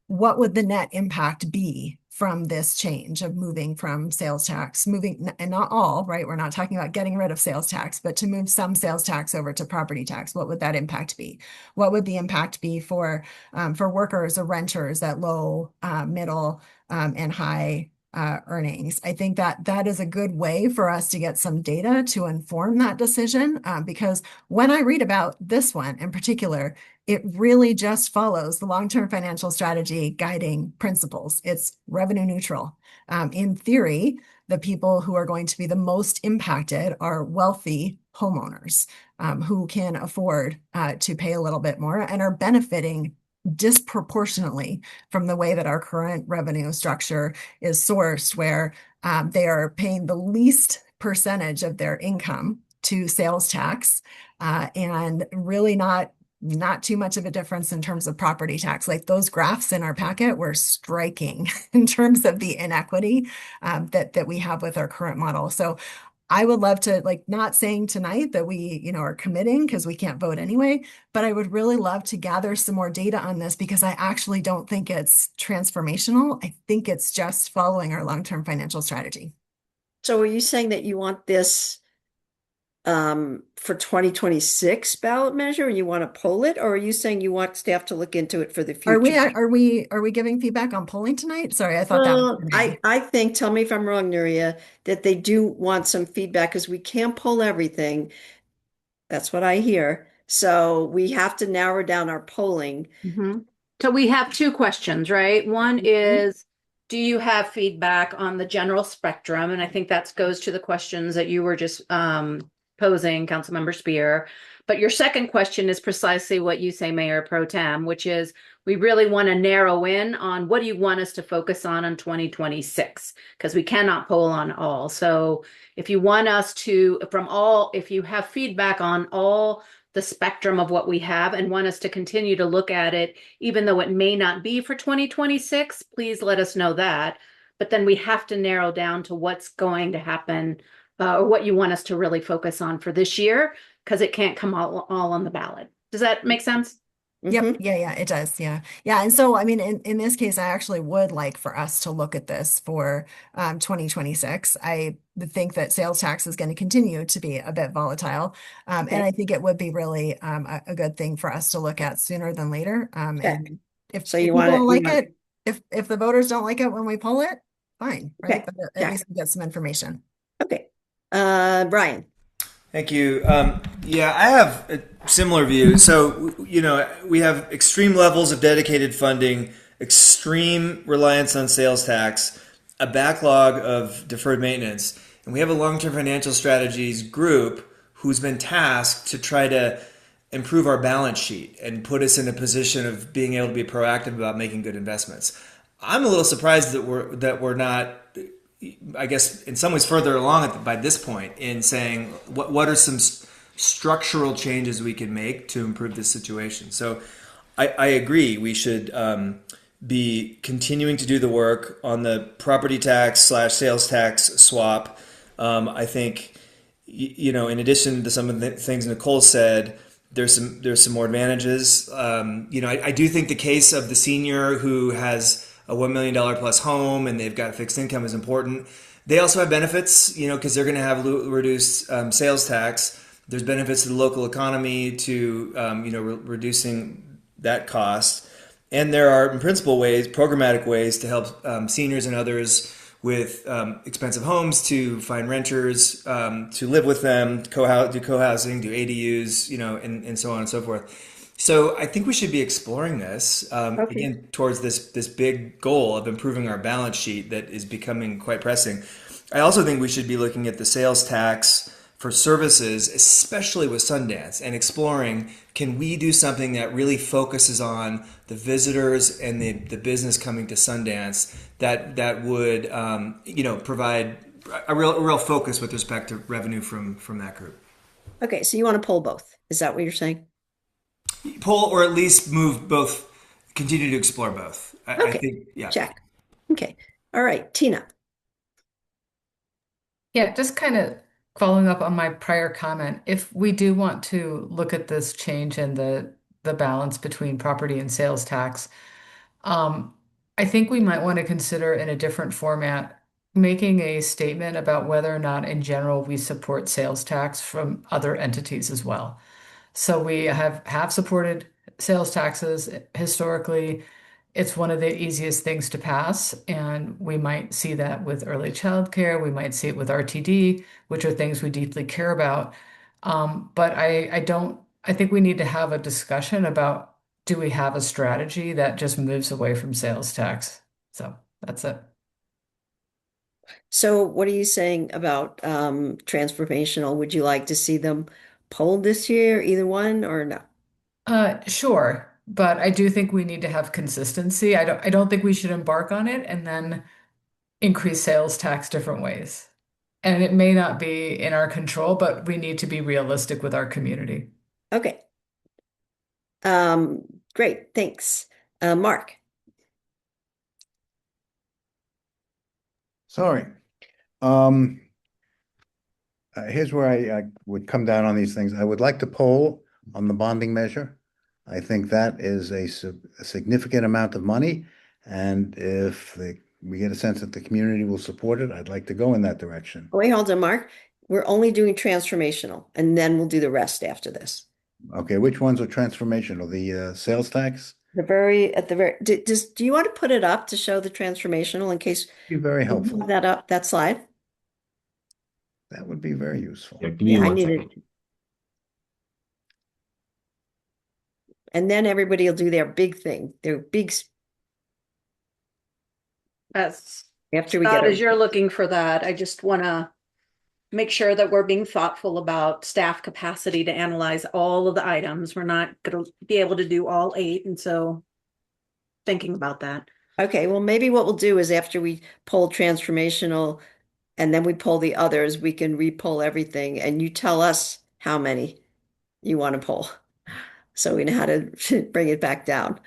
What would the net impact be from this change of moving from sales tax, and not all, right? We're not talking about getting rid of sales tax, but to move some sales tax over to property tax. What would that impact be? What would the impact be for workers or renters at low, middle, and high earnings. I think that that is a good way for us to get some data to inform that decision. Because when I read about this one in particular, it really just follows the long-term financial strategy guiding principles. It's revenue neutral. In theory, the people who are going to be the most impacted are wealthy homeowners who can afford to pay a little bit more and are benefiting disproportionately from the way that our current revenue structure is sourced, where they are paying the least percentage of their income to sales tax and really not too much of a difference in terms of property tax. Like those graphs in our packet were striking in terms of the inequity that we have with our current model. So I would love to, like, not saying tonight that we, are committing because we can't vote anyway, but I would really love to gather some more data on this because I actually don't think it's transformational. I think it's just following our long-term financial strategy. So are you saying that you want this for 2026 ballot measure and you want to poll it, or are you saying you want staff to look into it for the Are future? are we giving feedback on polling tonight? Sorry, I thought that was Well, gonna be. I think, tell me if I'm wrong, Nuria, that they do want some feedback because we can't poll everything. That's what I hear. So we have to narrow down our polling. So we have two questions, right? One is, do you have feedback on the general spectrum? And I think that goes to the questions that you were just posing, Councilmember Spear. But your second question is precisely what you say, Mayor Pro Tem, which is we really want to narrow in on what do you want us to focus on in 2026? Because we cannot poll on all. So if you want us to, if you have feedback on all the spectrum of what we have and want us to continue to look at it, even though it may not be for 2026, please let us know that. But then we have to narrow down to what's going to happen or what you want us to really focus on for this year, because it can't come all on the ballot. Does that make sense? Yep. Yeah, it does. Yeah. And so, I mean, in this case, I actually would like for us to look at this for 2026. I think that sales tax is going to continue to be a bit volatile. And I think it would be really a good thing for us to look at sooner than later. And if you people want don't like it, if the voters don't like it when we poll it, fine, right? Okay. But at least we get some information. Okay. Brian. Thank you. Yeah, I have a similar view. So, we have extreme levels of dedicated funding, extreme reliance on sales tax, a backlog of deferred maintenance, and we have a long-term financial strategies group who's been tasked to try to improve our balance sheet and put us in a position of being able to be proactive about making good investments. I'm a little surprised that we're not, I guess, in some ways further along by this point in saying what are some structural changes we can make to improve this situation. So I agree we should be continuing to do the work on the property tax / sales tax swap. I think, in addition to some of the things Nicole said, there's some more advantages. I do think the case of the senior who has a $1 million plus home and they've got fixed income is important. They also have benefits, because they're going to have reduced sales tax. There's benefits to the local economy to, reducing that cost. And there are, in principle, programmatic ways to help seniors and others with expensive homes to find renters, to live with them, do co-housing, do ADUs, and so on and so forth. So I think we should be exploring this again towards this big goal of improving our balance sheet that is becoming quite pressing. I also think we should be looking at the sales tax for services, especially with Sundance, and exploring, can we do something that really focuses on the visitors and the business coming to Sundance that would provide a real focus with respect to revenue from that group. Okay, so you want to poll both. Is that what you're saying? Poll, or at least move both, continue to explore both. I think, yeah. Check. Okay. All right, Tina. Yeah, just kind of following up on my prior comment, if we do want to look at this change in the balance between property and sales tax, I think we might want to consider in a different format making a statement about whether or not in general we support sales tax from other entities as well. So we have supported sales taxes historically. it's one of the easiest things to pass, and we might see that with early childcare. We might see it with RTD, which are things we deeply care about. But I don't. I think we need to have a discussion about, do we have a strategy that just moves away from sales tax? So that's it. So what are you saying about transformational? Would you like to see them polled this year, either one, or no? Sure, but I do think we need to have consistency. I don't think we should embark on it and then increase sales tax different ways. And it may not be in our control, but we need to be realistic with our community. Okay. Great, thanks. Mark. Sorry. Here's where I would come down on these things. I would like to poll on the bonding measure. I think that is a significant amount of money, and if we get a sense that the community will support it, I'd like to go in that direction. Wait, hold on, Mark. We're only doing transformational, and then we'll do the rest after this. Okay, which ones are transformational? The sales tax? At the very, do you want to put it up to show the transformational in case Be very you helpful. have that up, that slide? That would be very useful. Yeah, give me Yeah, I one need second. it. And then everybody will do their big thing, their big, As after we Scott, get as over. you're looking for that, I just want to make sure that we're being thoughtful about staff capacity to analyze all of the items. We're not going to be able to do all 8, and so thinking about that. Okay, well, maybe what we'll do is after we poll transformational and then we poll the others, we can re-poll everything and you tell us how many you want to poll. So we know how to bring it back down.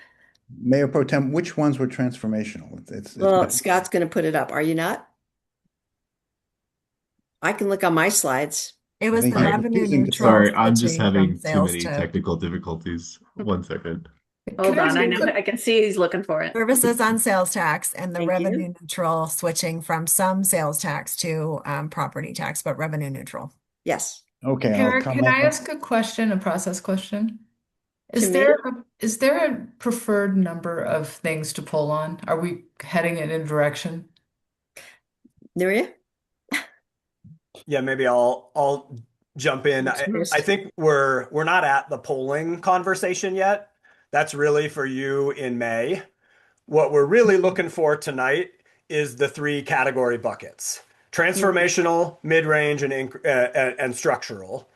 Mayor Pro Tem, which ones were transformational? Well, Scott's going to put it up. Are you not? I can look on my slides. It was the it's revenue confusing to neutral Sorry, I'm just switching from having too sales many to technical difficulties. One second. Hold on, I make know, I can see he's looking for it. services on sales tax and the Thank revenue you. neutral switching from some sales tax to property tax, but revenue neutral. Yes. Okay, I'll Tara, can comment. I ask a question, a process question? To Is me? is there a preferred number of things to pull on? Are we heading in a direction? Nuria? Yeah, maybe I'll jump in. I think we're not at the polling conversation yet. That's really for you in May. What we're really looking for tonight is the 3 category buckets: transformational, mid-range, and structural.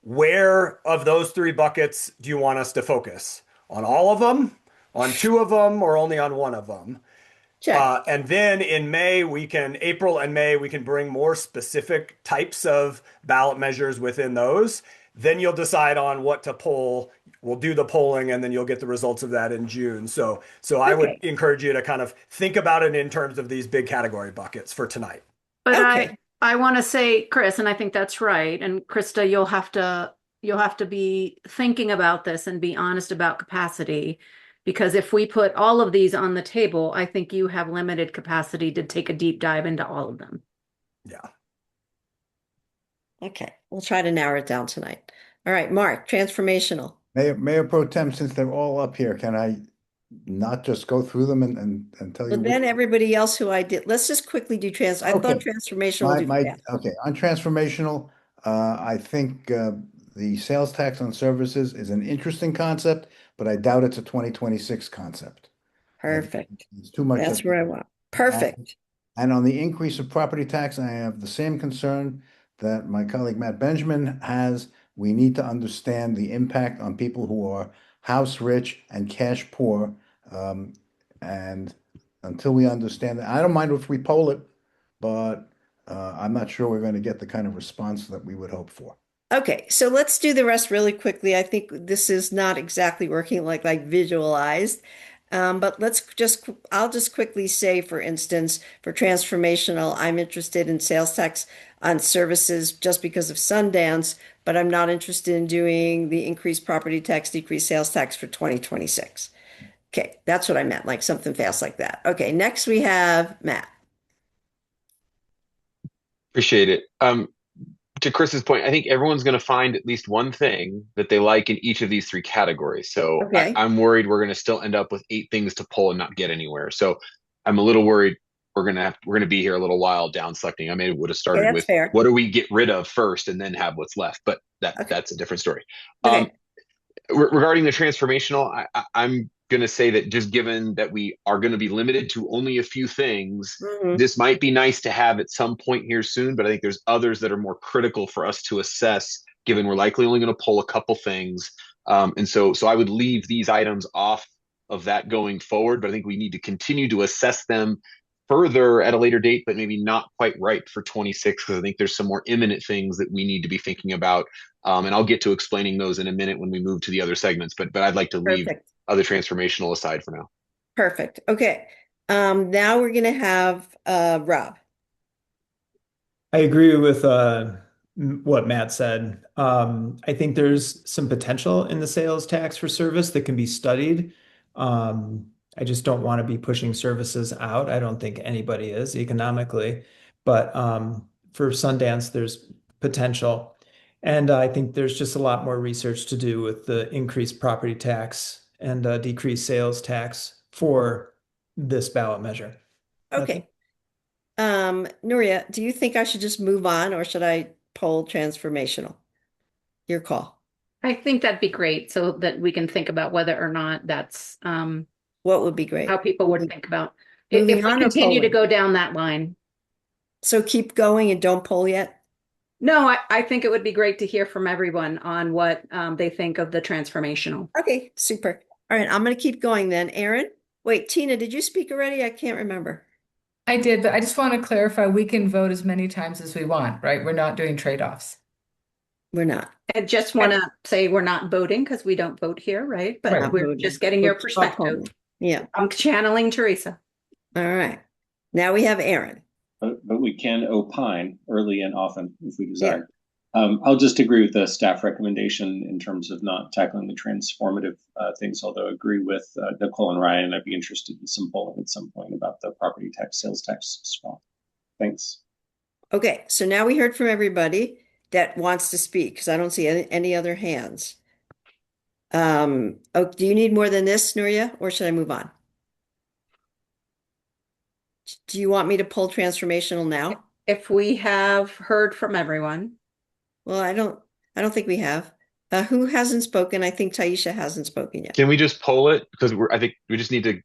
Where of those 3 buckets do you want us to focus? On all of them, on 2 of them, or only on 1 of them? And then in April and May, we can bring more specific types of ballot measures within those. Then you'll decide on what to poll. We'll do the polling and then you'll get the results of that in June. So I would encourage you to kind of think about it in terms of these big category buckets for tonight. But I want to say, Chris, and I think that's right. And Krista, you'll have to be thinking about this and be honest about capacity. Because if we put all of these on the table, I think you have limited capacity to take a deep dive into all of them. Yeah. Okay, we'll try to narrow it down tonight. All right, Mark, transformational. Mayor Pro Tem, since they're all up here, can I not just go through them and tell you? But then everybody else who I did, let's just quickly do I thought transformational would do fast. Okay, on transformational, I think the sales tax on services is an interesting concept, but I doubt it's a 2026 concept. Perfect. It's too much. That's where I want. Perfect. And on the increase of property tax, I have the same concern that my colleague Matt Benjamin has. We need to understand the impact on people who are house rich and cash poor. And until we understand that, I don't mind if we poll it, but I'm not sure we're going to get the kind of response that we would hope for. Okay, so let's do the rest really quickly. I think this is not exactly working like visualized. But I'll just quickly say, for instance, for transformational, I'm interested in sales tax on services just because of Sundance, but I'm not interested in doing the increased property tax, decreased sales tax for 2026. Okay, that's what I meant, like something fast like that. Okay, next we have Matt. Appreciate it. to Chris's point, I think everyone's going to find at least one thing that they like in each of these three categories. So Okay. I'm worried we're going to still end up with 8 things to pull and not get anywhere. So I'm a little worried we're going to be here a little while down selecting. I maybe would have started that's with fair. what do we get rid of first and then have what's left, but that's a different story. Okay. Regarding the transformational, I'm going to say that just given that we are going to be limited to only a few things, this might be nice to have at some point here soon, but I think there's others that are more critical for us to assess, given we're likely only going to pull a couple things. And so I would leave these items off of that going forward, but I think we need to continue to assess them further at a later date, but maybe not quite right for 26, because I think there's some more imminent things that we need to be thinking about. And I'll get to explaining those in a minute when we move to the other segments, but I'd like to leave other transformational aside for now. Perfect. Okay. Now we're going to have Rob. I agree with what Matt said. I think there's some potential in the sales tax for service that can be studied. I just don't want to be pushing services out. I don't think anybody is economically, but for Sundance, there's potential. And I think there's just a lot more research to do with the increased property tax and decreased sales tax for this ballot measure. Okay. Nuria, do you think I should just move on or should I poll transformational? Your call. I think that'd be great so that we can think about whether or not that's what would be great. How people would think about moving if we on continue to polling? go down that line. So keep going and don't poll yet? No, I think it would be great to hear from everyone on what they think of the transformational. Okay, super. All right, I'm going to keep going then. Aaron? Wait, Tina, did you speak already? I can't remember. I did, but I just want to clarify, we can vote as many times as we want, right? We're not doing trade-offs. We're not. I just want to say we're not voting because we don't vote here, right? But we're just getting your perspective. Yeah. I'm channeling Teresa. All right. Now we have Aaron. But we can opine early and often if we desire. I'll just agree with the staff recommendation in terms of not tackling the transformative things, although I agree with Nicole and Ryan. I'd be interested in some polling at some point about the property tax, sales tax as well. Thanks. Okay, so now we heard from everybody that wants to speak because I don't see any other hands. Do you need more than this, Nuria, or should I move on? Do you want me to pull transformational now? If we have heard from everyone. Well, I don't think we have. Who hasn't spoken? I think Taisha hasn't spoken yet. Can we just poll it? Because I think we just need to do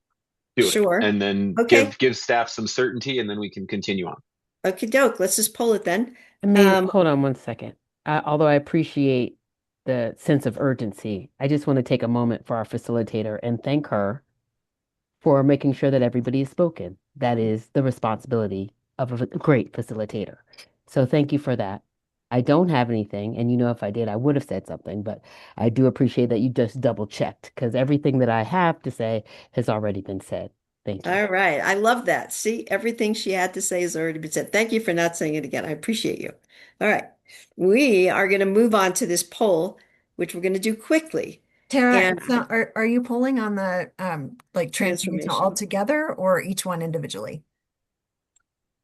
it. Sure. And then give staff some certainty and then we can continue on. Okay, doke. Let's just pull it then. Hold on one second. Although I appreciate the sense of urgency, I just want to take a moment for our facilitator and thank her for making sure that everybody is spoken. That is the responsibility of a great facilitator. So thank you for that. I don't have anything, and if I did, I would have said something, but I do appreciate that you just double checked because everything that I have to say has already been said. Thank you. All right. I love that. See, everything she had to say has already been said. Thank you for not saying it again. I appreciate you. All right. We are going to move on to this poll, which we're going to do quickly. Tara, so are you polling on the transformational altogether or each one individually?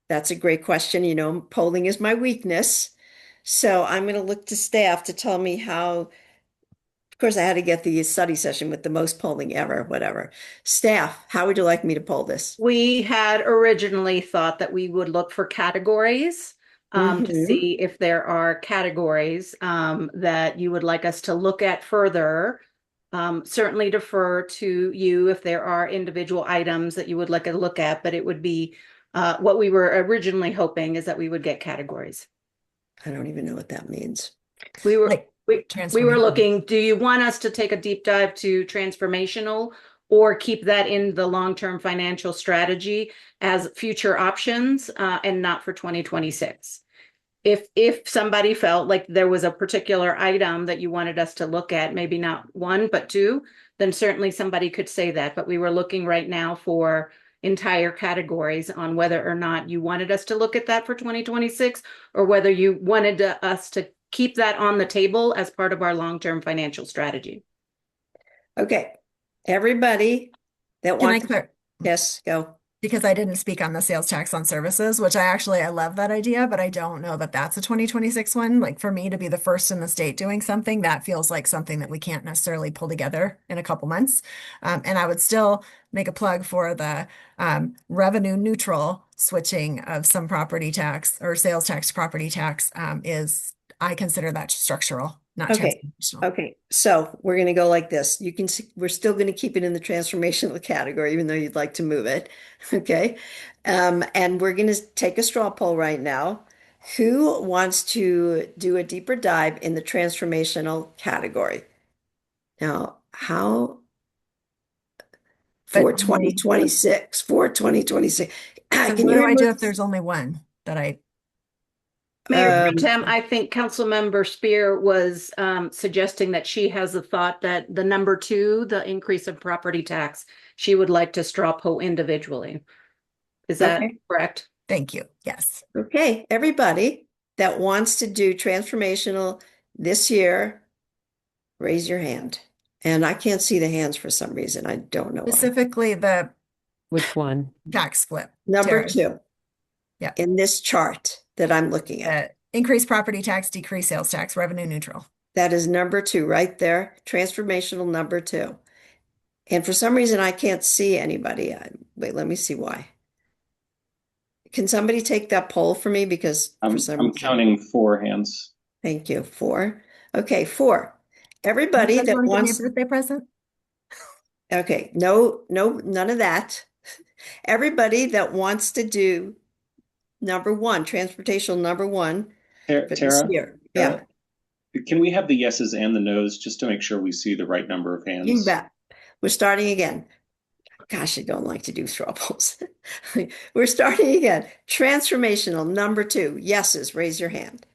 That's a great question. Polling is my weakness. So I'm going to look to staff to tell me how. Of course, I had to get the study session with the most polling ever, whatever. Staff, how would you like me to poll this? We had originally thought that we would look for categories to see if there are categories that you would like us to look at further. Certainly defer to you if there are individual items that you would like to look at, but it would be what we were originally hoping is that we would get categories. I don't even know what that means. We were looking, do you want us to take a deep dive to transformational or keep that in the long-term financial strategy as future options and not for 2026? If somebody felt like there was a particular item that you wanted us to look at, maybe not one, but two, then certainly somebody could say that. But we were looking right now for entire categories on whether or not you wanted us to look at that for 2026 or whether you wanted us to keep that on the table as part of our long-term financial strategy. Okay. Everybody that wants to... Yes, go. because I didn't speak on the sales tax on services, which I love that idea, but I don't know that that's a 2026 one. Like for me to be the first in the state doing something, that feels like something that we can't necessarily pull together in a couple months. And I would still make a plug for the revenue neutral switching of some property tax or sales tax to property tax I consider that structural, not Okay. transformational. Okay. So we're going to go like this. You can see, we're still going to keep it in the transformational category, even though you'd like to move it. Okay. And we're going to take a straw poll right now. Who wants to do a deeper dive in the transformational category? Now, how for But only, 2026, for 2026, so can what you do I do remove? if there's only one that I, Mayor Pro Tem, I think Councilmember Spear was suggesting that she has a thought that the number two, the increase of property tax, she would like to straw poll individually. Is that Okay. correct? thank you. Yes. Okay, everybody that wants to do transformational this year, raise your hand. And I can't see the hands for some reason. I don't know why. Specifically the Which one? tax flip. Number Tara. two Yeah. in this chart that I'm looking at. Increase property tax, decrease sales tax, revenue neutral. That is number two right there. Transformational number two. And for some reason, I can't see anybody. Wait, let me see why. Can somebody take that poll for me? Because for some I'm reason, counting 4 hands. thank you. Four. Okay, four. Everybody You guys that want to give me a wants, birthday present? okay, no, none of that. Everybody that wants to do number one, transportation number one for this Tara, year. Yeah, can we have the yeses and the nos just to make sure we see the right number of hands? you bet. We're starting again. Gosh, I don't like to do straw polls. We're starting again. Transformational number two. Yeses, raise your hand.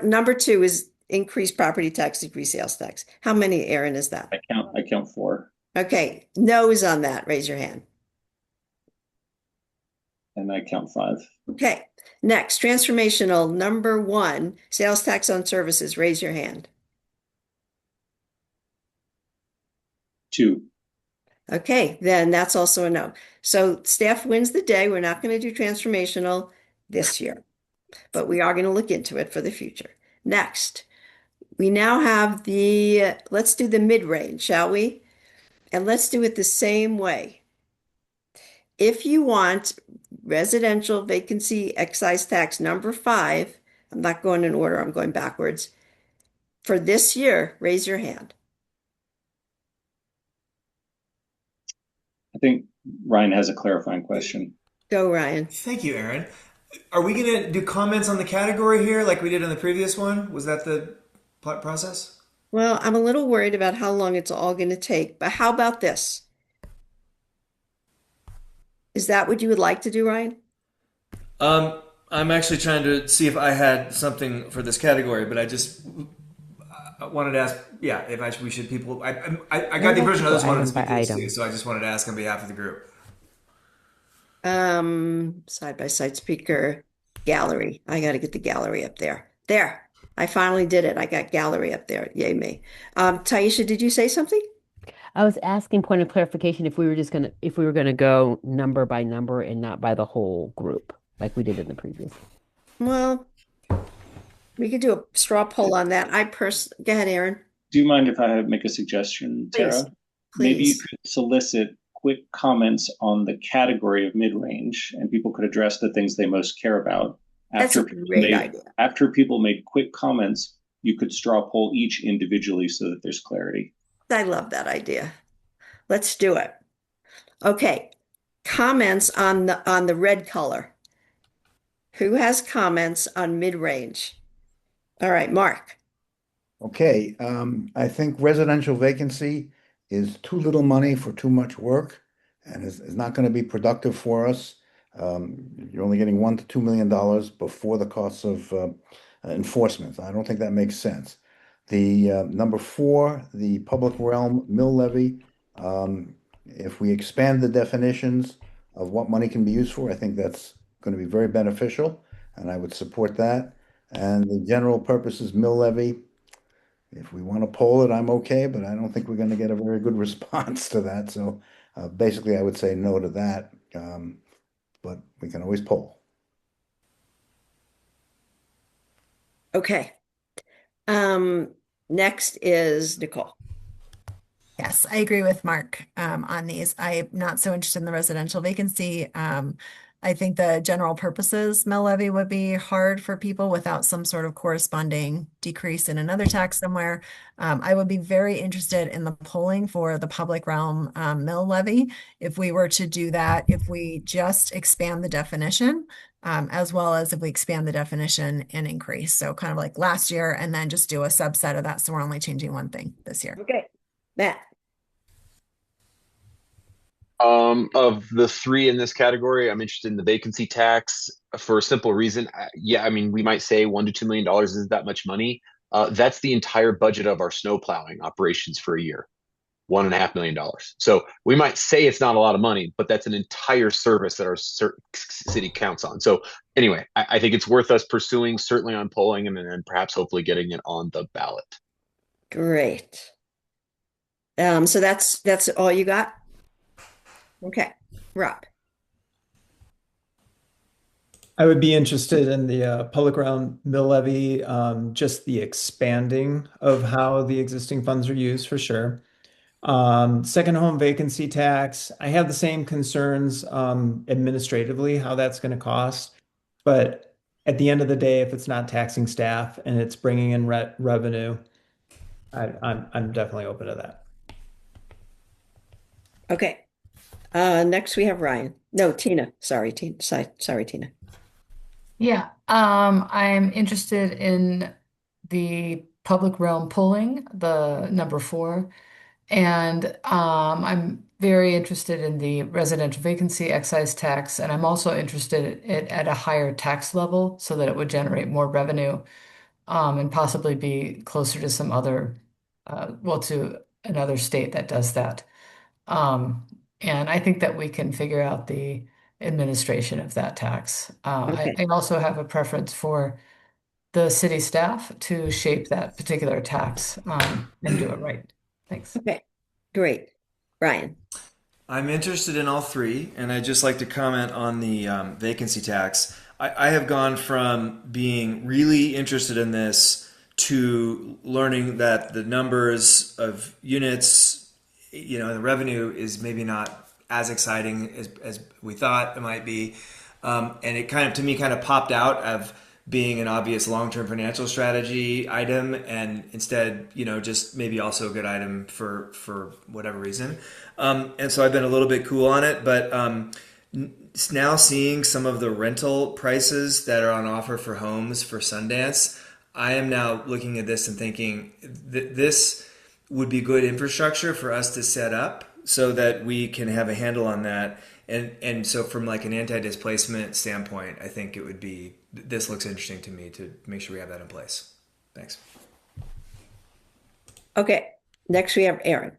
Number two is increased property tax, decrease sales tax. How many, Aaron, is that? I count 4. Okay, no's on that. Raise your hand. And I count 5. Okay, next, transformational number one, sales tax on services. Raise your hand. 2. Okay, then that's also a no. So staff wins the day. We're not going to do transformational this year, but we are going to look into it for the future. Next, we now have let's do the mid-range, shall we? And let's do it the same way. If you want residential vacancy excise tax number 5, I'm not going in order, I'm going backwards. For this year, raise your hand. I think Ryan has a clarifying question. Go, Ryan. Thank you, Aaron. Are we going to do comments on the category here like we did on the previous one? Was that the process? Well, I'm a little worried about how long it's all going to take, but how about this? Is that what you would like to do, Ryan? I'm actually trying to see if I had something for this category, but I wanted to ask, yeah, if we should people. I got the impression others wanted to speak to this too, so I just wanted to ask on behalf of the group. Side by side speaker, gallery. I got to get the gallery up there. There, I finally did it. I got gallery up there. Yay me. Taisha, did you say something? I was asking point of clarification if we were gonna go number by number and not by the whole group, like we did in the previous. Well, we could do a straw poll on that. Go ahead, Aaron. Do you mind if I make a suggestion, Tara? Maybe you could solicit quick comments on the category of mid-range, and people could address the things they most care about. That's a great idea. After people made quick comments, you could straw poll each individually so that there's clarity. I love that idea. Let's do it. Okay. Comments on the red color. Who has comments on mid-range? All right, Mark. Okay, I think residential vacancy is too little money for too much work and is not going to be productive for us. You're only getting $1 to $2 million before the costs of enforcement. I don't think that makes sense. The number 4, the public realm mill levy. If we expand the definitions of what money can be used for, I think that's going to be very beneficial, and I would support that. And the general purposes mill levy, If we want to poll it, I'm okay, but I don't think we're going to get a very good response to that. So basically, I would say no to that, but we can always poll. Okay. Next is Nicole. Yes, I agree with Mark on these. I'm not so interested in the residential vacancy. I think the general purposes mill levy would be hard for people without some sort of corresponding decrease in another tax somewhere. I would be very interested in the polling for the public realm mill levy. If we were to do that, if we just expand the definition, as well as if we expand the definition and increase. So kind of like last year, and then just do a subset of that. So we're only changing one thing this year. Okay. Matt. Of the three in this category, I'm interested in the vacancy tax for a simple reason. Yeah, I mean, we might say $1 to $2 million isn't that much money. That's the entire budget of our snow plowing operations for a year, $1.5 million. So we might say it's not a lot of money, but that's an entire service that our city counts on. So anyway, I think it's worth us pursuing, certainly on polling, and then perhaps hopefully getting it on the ballot. Great. So that's all you got? Okay. Rob. I would be interested in the public realm mill levy, just the expanding of how the existing funds are used for sure. Second home vacancy tax, I have the same concerns administratively, how that's going to cost. But at the end of the day, if it's not taxing staff and it's bringing in revenue, I'm definitely open to that. Okay. Next we have Ryan. No, Tina. Sorry, Tina. Sorry, Tina. Yeah, I'm interested in the public realm polling, the number 4, and I'm very interested in the residential vacancy excise tax, and I'm also interested in at a higher tax level so that it would generate more revenue, and possibly be closer to some other, well, to another state that does that. Um, and I think that we can figure out the administration of that tax. Okay. I also have a preference for the city staff to shape that particular tax and do it right. Thanks. Okay. Great. Ryan. I'm interested in all three, and I'd just like to comment on the vacancy tax. I have gone from being really interested in this to learning that the numbers of units, the revenue is maybe not as exciting as we thought it might be. And it kind of, to me, kind of popped out of being an obvious long-term financial strategy item, and instead, just maybe also a good item for whatever reason. And so I've been a little bit cool on it, but now seeing some of the rental prices that are on offer for homes for Sundance, I am now looking at this and thinking this would be good infrastructure for us to set up so that we can have a handle on that. And so from like an anti-displacement standpoint, I think it would be, this looks interesting to me to make sure we have that in place. Thanks. Okay. Next we have Aaron.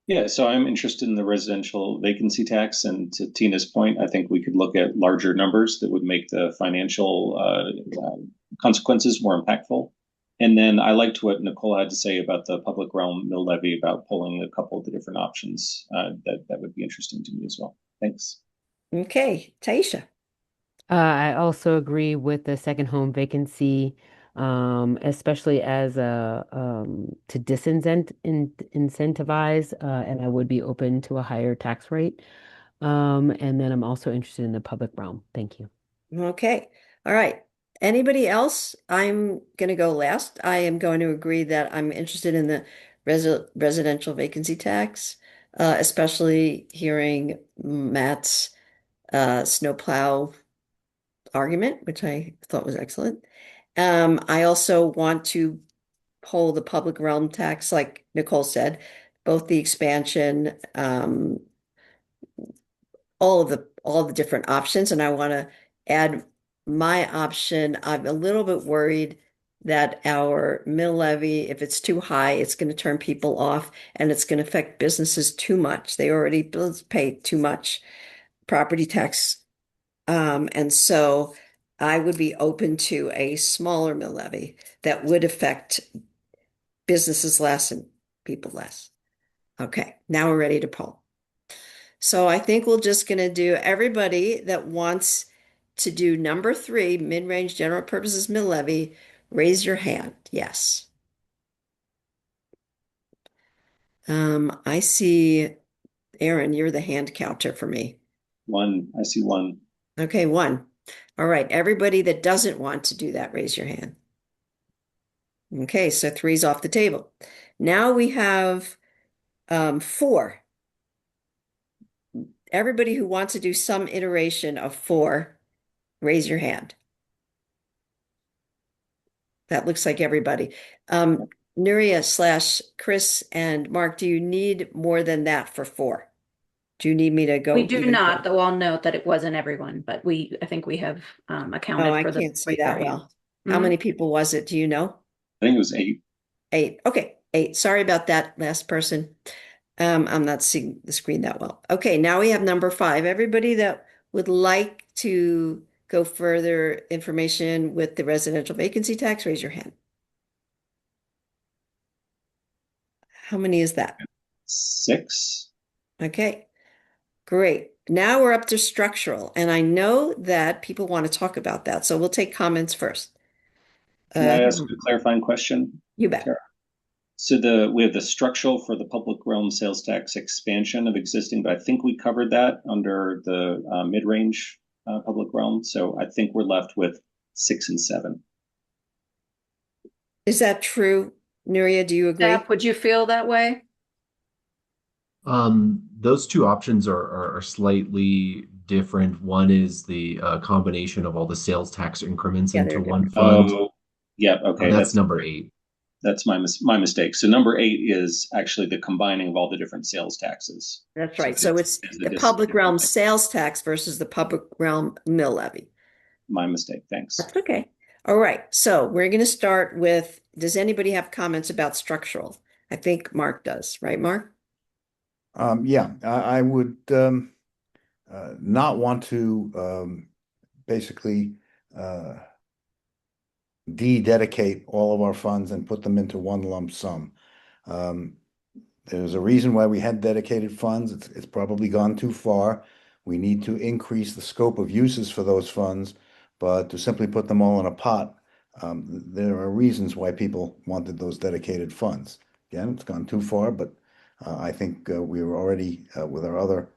Yeah, so I'm interested in the residential vacancy tax, and to Tina's point, I think we could look at larger numbers that would make the financial consequences more impactful. And then I liked what Nicole had to say about the public realm mill levy, about pulling a couple of the different options. That would be interesting to me as well. Thanks. Okay. Taisha. I also agree with the second home vacancy, especially as a to incentivize, and I would be open to a higher tax rate. And then I'm also interested in the public realm. Thank you. Okay. All right. Anybody else? I'm going to go last. I am going to agree that I'm interested in the residential vacancy tax, especially hearing Matt's snowplow argument, which I thought was excellent. I also want to poll the public realm tax, like Nicole said, both the expansion, all of the different options, and I want to add my option. I'm a little bit worried that our mill levy, if it's too high, it's going to turn people off and it's going to affect businesses too much. They already pay too much property tax. And so I would be open to a smaller mill levy that would affect businesses less and people less. Okay, now we're ready to poll. So I think we're just going to do everybody that wants to do number 3, mid-range general purposes mill levy, raise your hand. Yes. I see, Aaron, you're the hand counter for me. 1. I see 1. Okay, 1. All right, everybody that doesn't want to do that, raise your hand. Okay, so 3's off the table. Now we have 4. Everybody who wants to do some iteration of 4, raise your hand. That looks like everybody. Nuria / Chris and Mark, do you need more than that for 4? Do you need me to go We do even not, further? though I'll note that it wasn't everyone, but I think we have Oh, accounted I for the can't see raise their that hand. well. How many people was it? Do you know? I think it was 8. 8. Okay, 8. Sorry about that last person. I'm not seeing the screen that well. Okay, now we have number 5. Everybody that would like to go further information with the residential vacancy tax, raise your hand. How many is that? 6. Okay, great. Now we're up to structural, and I know that people want to talk about that, so we'll take comments first. May I ask a clarifying question, You bet. Tara? So we have the structural for the public realm sales tax expansion of existing, but I think we covered that under the mid-range public realm. So I think we're left with 6 and 7. Is that true, Nuria? Do you agree? Steph, would you feel that way? Those two options are slightly different. One is the combination of all the sales tax increments Yeah, into they're one different. fund. Oh, yeah. Okay, That's number 8. that's my mistake. So number 8 is actually the combining of all the different sales taxes. That's right. So it's It's the the public realm disadvantage. sales tax versus the public realm mill levy. My mistake. Thanks. That's okay. All right. So we're going to start with, does anybody have comments about structural? I think Mark does, right, Mark? Yeah, I would not want to basically de-dedicate all of our funds and put them into one lump sum. There's a reason why we had dedicated funds. It's probably gone too far. We need to increase the scope of uses for those funds, but to simply put them all in a pot, there are reasons why people wanted those dedicated funds. Again, it's gone too far, but I think we were already with our other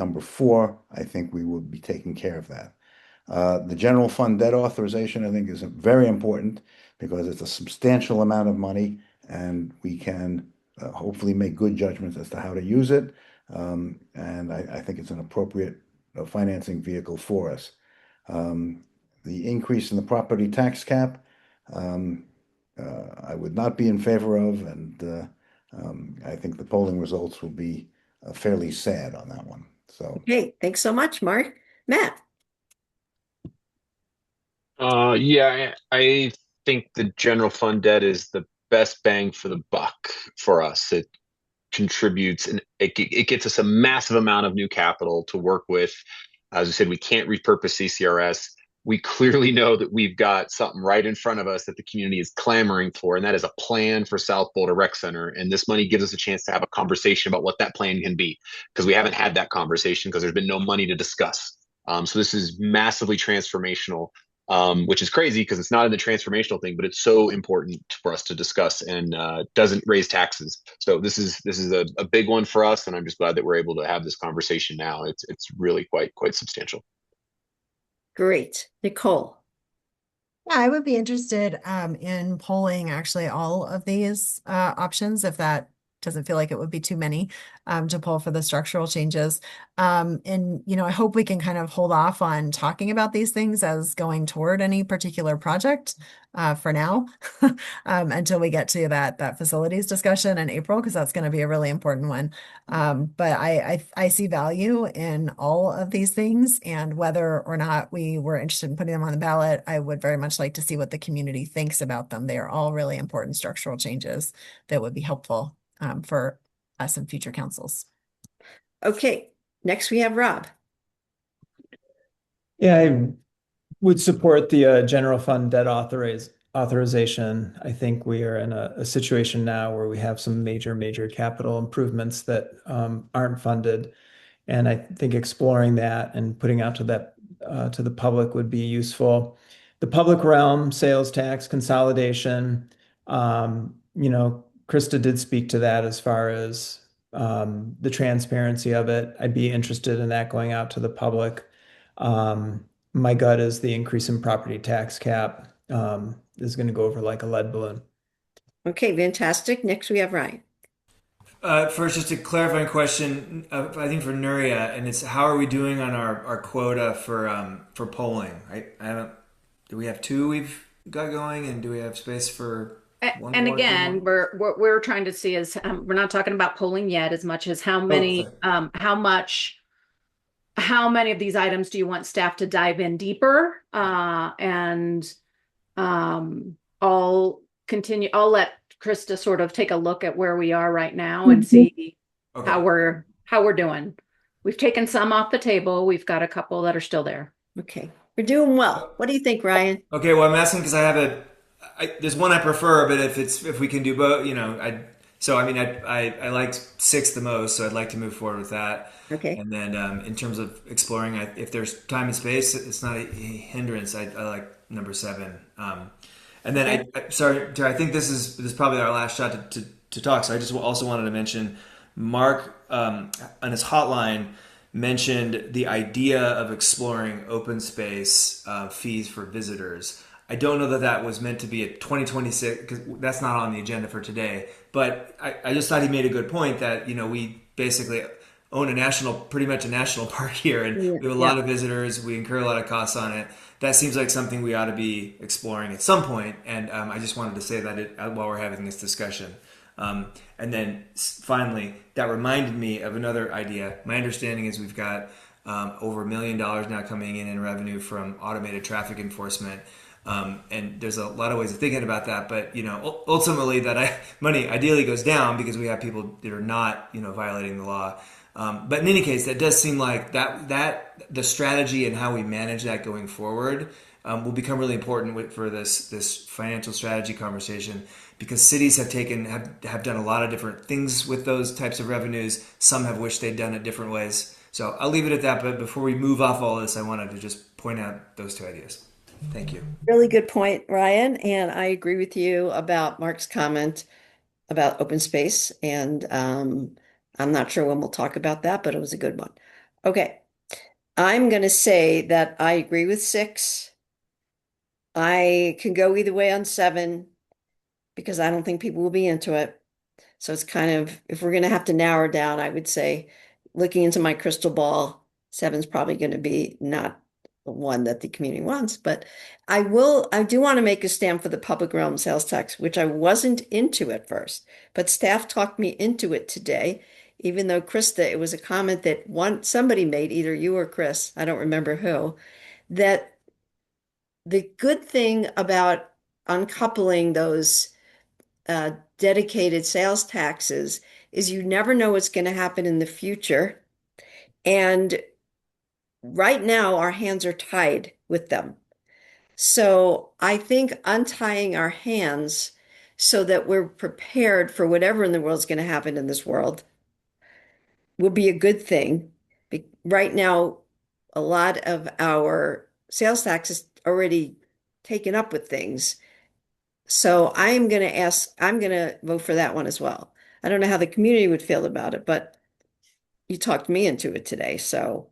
number 4. I think we will be taking care of that. The general fund debt authorization, I think, is very important because it's a substantial amount of money, and we can hopefully make good judgments as to how to use it. And I think it's an appropriate financing vehicle for us. The increase in the property tax cap, I would not be in favor of, and I think the polling results will be fairly sad on that one. So, Okay. Thanks so much, Mark. Matt. Yeah, I think the general fund debt is the best bang for the buck for us. It contributes and it gets us a massive amount of new capital to work with. As I said, we can't repurpose CCRS. We clearly know that we've got something right in front of us that the community is clamoring for, and that is a plan for South Boulder Rec Center. And this money gives us a chance to have a conversation about what that plan can be, because we haven't had that conversation because there's been no money to discuss. So this is massively transformational, which is crazy because it's not in the transformational thing, but it's so important for us to discuss and doesn't raise taxes. So this is a big one for us, and I'm just glad that we're able to have this conversation now. It's really quite substantial. Great. Nicole. Yeah, I would be interested in polling actually all of these options if that doesn't feel like it would be too many to poll for the structural changes. And, I hope we can kind of hold off on talking about these things as going toward any particular project for now until we get to that facilities discussion in April, because that's going to be a really important one. But I see value in all of these things, and whether or not we were interested in putting them on the ballot, I would very much like to see what the community thinks about them. They are all really important structural changes that would be helpful for us and future councils. Okay. Next we have Rob. Yeah, I would support the general fund debt authorization. I think we are in a situation now where we have some major capital improvements that aren't funded. And I think exploring that and putting out to the public would be useful. The public realm, sales tax consolidation, Krista did speak to that as far as the transparency of it. I'd be interested in that going out to the public. My gut is the increase in property tax cap is going to go over like a lead balloon. Okay, fantastic. Next we have Ryan. First, just a clarifying question, I think for Nuria, and it's how are we doing on our quota for polling? I don't. Do we have two we've got going, and do we have space for one And more, two again, more? what we're trying to see is we're not talking about polling yet as much as Oh, sorry. how many of these items do you want staff to dive in deeper? And I'll let Krista sort of take a look at where we are right now and see Okay. how we're doing. We've taken some off the table. We've got a couple that are still there. Okay, we're doing well. What do you think, Ryan? Okay, well, I'm asking because there's one I prefer, but if we can do both, I like six the most, so I'd like to move forward with that. Okay. And then in terms of exploring, if there's time and space, it's not a hindrance. I like number seven. And then sorry, Tara, I think this is probably our last shot to talk. So I just also wanted to mention Mark on his hotline mentioned the idea of exploring open space fees for visitors. I don't know that was meant to be a 2026 because that's not on the agenda for today. But I just thought he made a good point that we basically own pretty much a national park here, and we have a lot of visitors. We incur a lot of costs on it. That seems like something we ought to be exploring at some point. And I just wanted to say that while we're having this discussion. And then finally, that reminded me of another idea. My understanding is we've got over $1 million now coming in revenue from automated traffic enforcement. And there's a lot of ways of thinking about that, but ultimately money ideally goes down because we have people that are not violating the law. But in any case, that does seem like that the strategy and how we manage that going forward will become really important for this financial strategy conversation, because cities have done a lot of different things with those types of revenues. Some have wished they'd done it different ways. So I'll leave it at that. But before we move off all this, I wanted to just point out those two ideas. Thank you. Really good point, Ryan. And I agree with you about Mark's comment about open space. And I'm not sure when we'll talk about that, but it was a good one. Okay. I'm going to say that I agree with six. I can go either way on seven because I don't think people will be into it. So it's kind of, if we're going to have to narrow down, I would say, looking into my crystal ball, seven's probably going to be not the one that the community wants. But I do want to make a stand for the public realm sales tax, which I wasn't into at first, but staff talked me into it today. Even though Krista, it was a comment that somebody made, either you or Chris, I don't remember who, that the good thing about uncoupling those dedicated sales taxes is you never know what's going to happen in the future. And right now, our hands are tied with them. So I think untying our hands so that we're prepared for whatever in the world is going to happen in this world will be a good thing. Right now, a lot of our sales tax is already taken up with things. So I'm going to vote for that one as well. I don't know how the community would feel about it, but you talked me into it today. So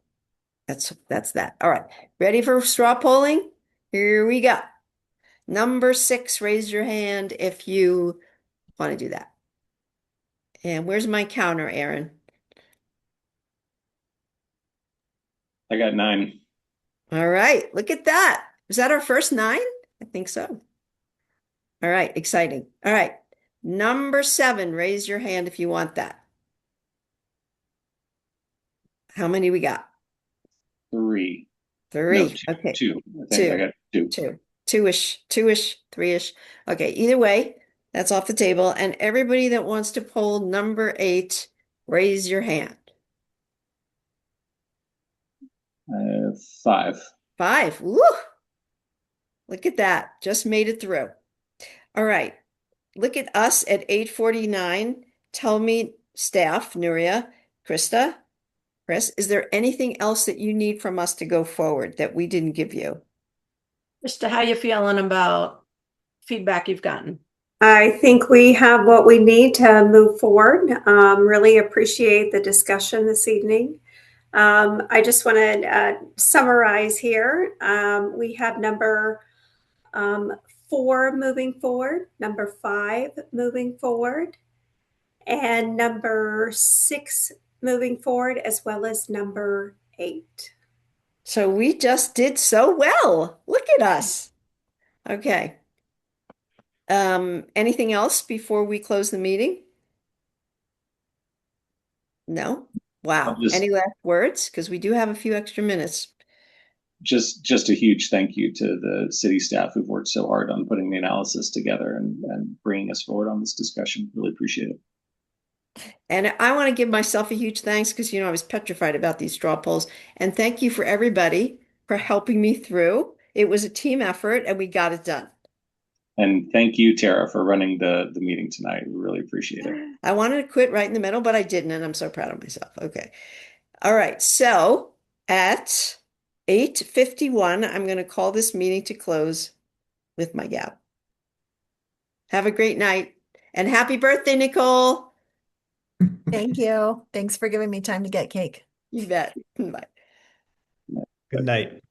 that's that. All right. Ready for straw polling? Here we go. Number six, raise your hand if you want to do that. And where's my counter, Aaron? I got 9. All right. Look at that. Is that our first 9? I think so. All right. Exciting. All right. Number 7, raise your hand if you want that. How many we got? 3. 3. No, 2. Okay. 2. I think I got 2. 2. 2-ish, 3-ish. Okay. Either way, that's off the table. And everybody that wants to poll number 8, raise your hand. 5. 5. Woo! Look at that. Just made it through. All right. Look at us at 8:49. Tell me, staff, Nuria, Krista, Chris, is there anything else that you need from us to go forward that we didn't give you? Krista, how you feeling about feedback you've gotten? I think we have what we need to move forward. Really appreciate the discussion this evening. I just want to summarize here. We have number 4 moving forward, number 5 moving forward, and number 6 moving forward, as well as number 8. So we just did so well. Look at us. Okay. Anything else before we close the meeting? No? Wow. Any last words? Because we do have a few extra minutes. Just a huge thank you to the city staff who've worked so hard on putting the analysis together and bringing us forward on this discussion. Really appreciate it. And I want to give myself a huge thanks because, I was petrified about these straw polls. And thank you for everybody for helping me through. It was a team effort and we got it done. And thank you, Tara, for running the meeting tonight. We really appreciate it. I wanted to quit right in the middle, but I didn't, and I'm so proud of myself. Okay. All right. So at 8:51, I'm going to call this meeting to close with my gab. Have a great night and happy birthday, Nicole. Thank you. Thanks for giving me time to get cake. You bet. Bye. Good night.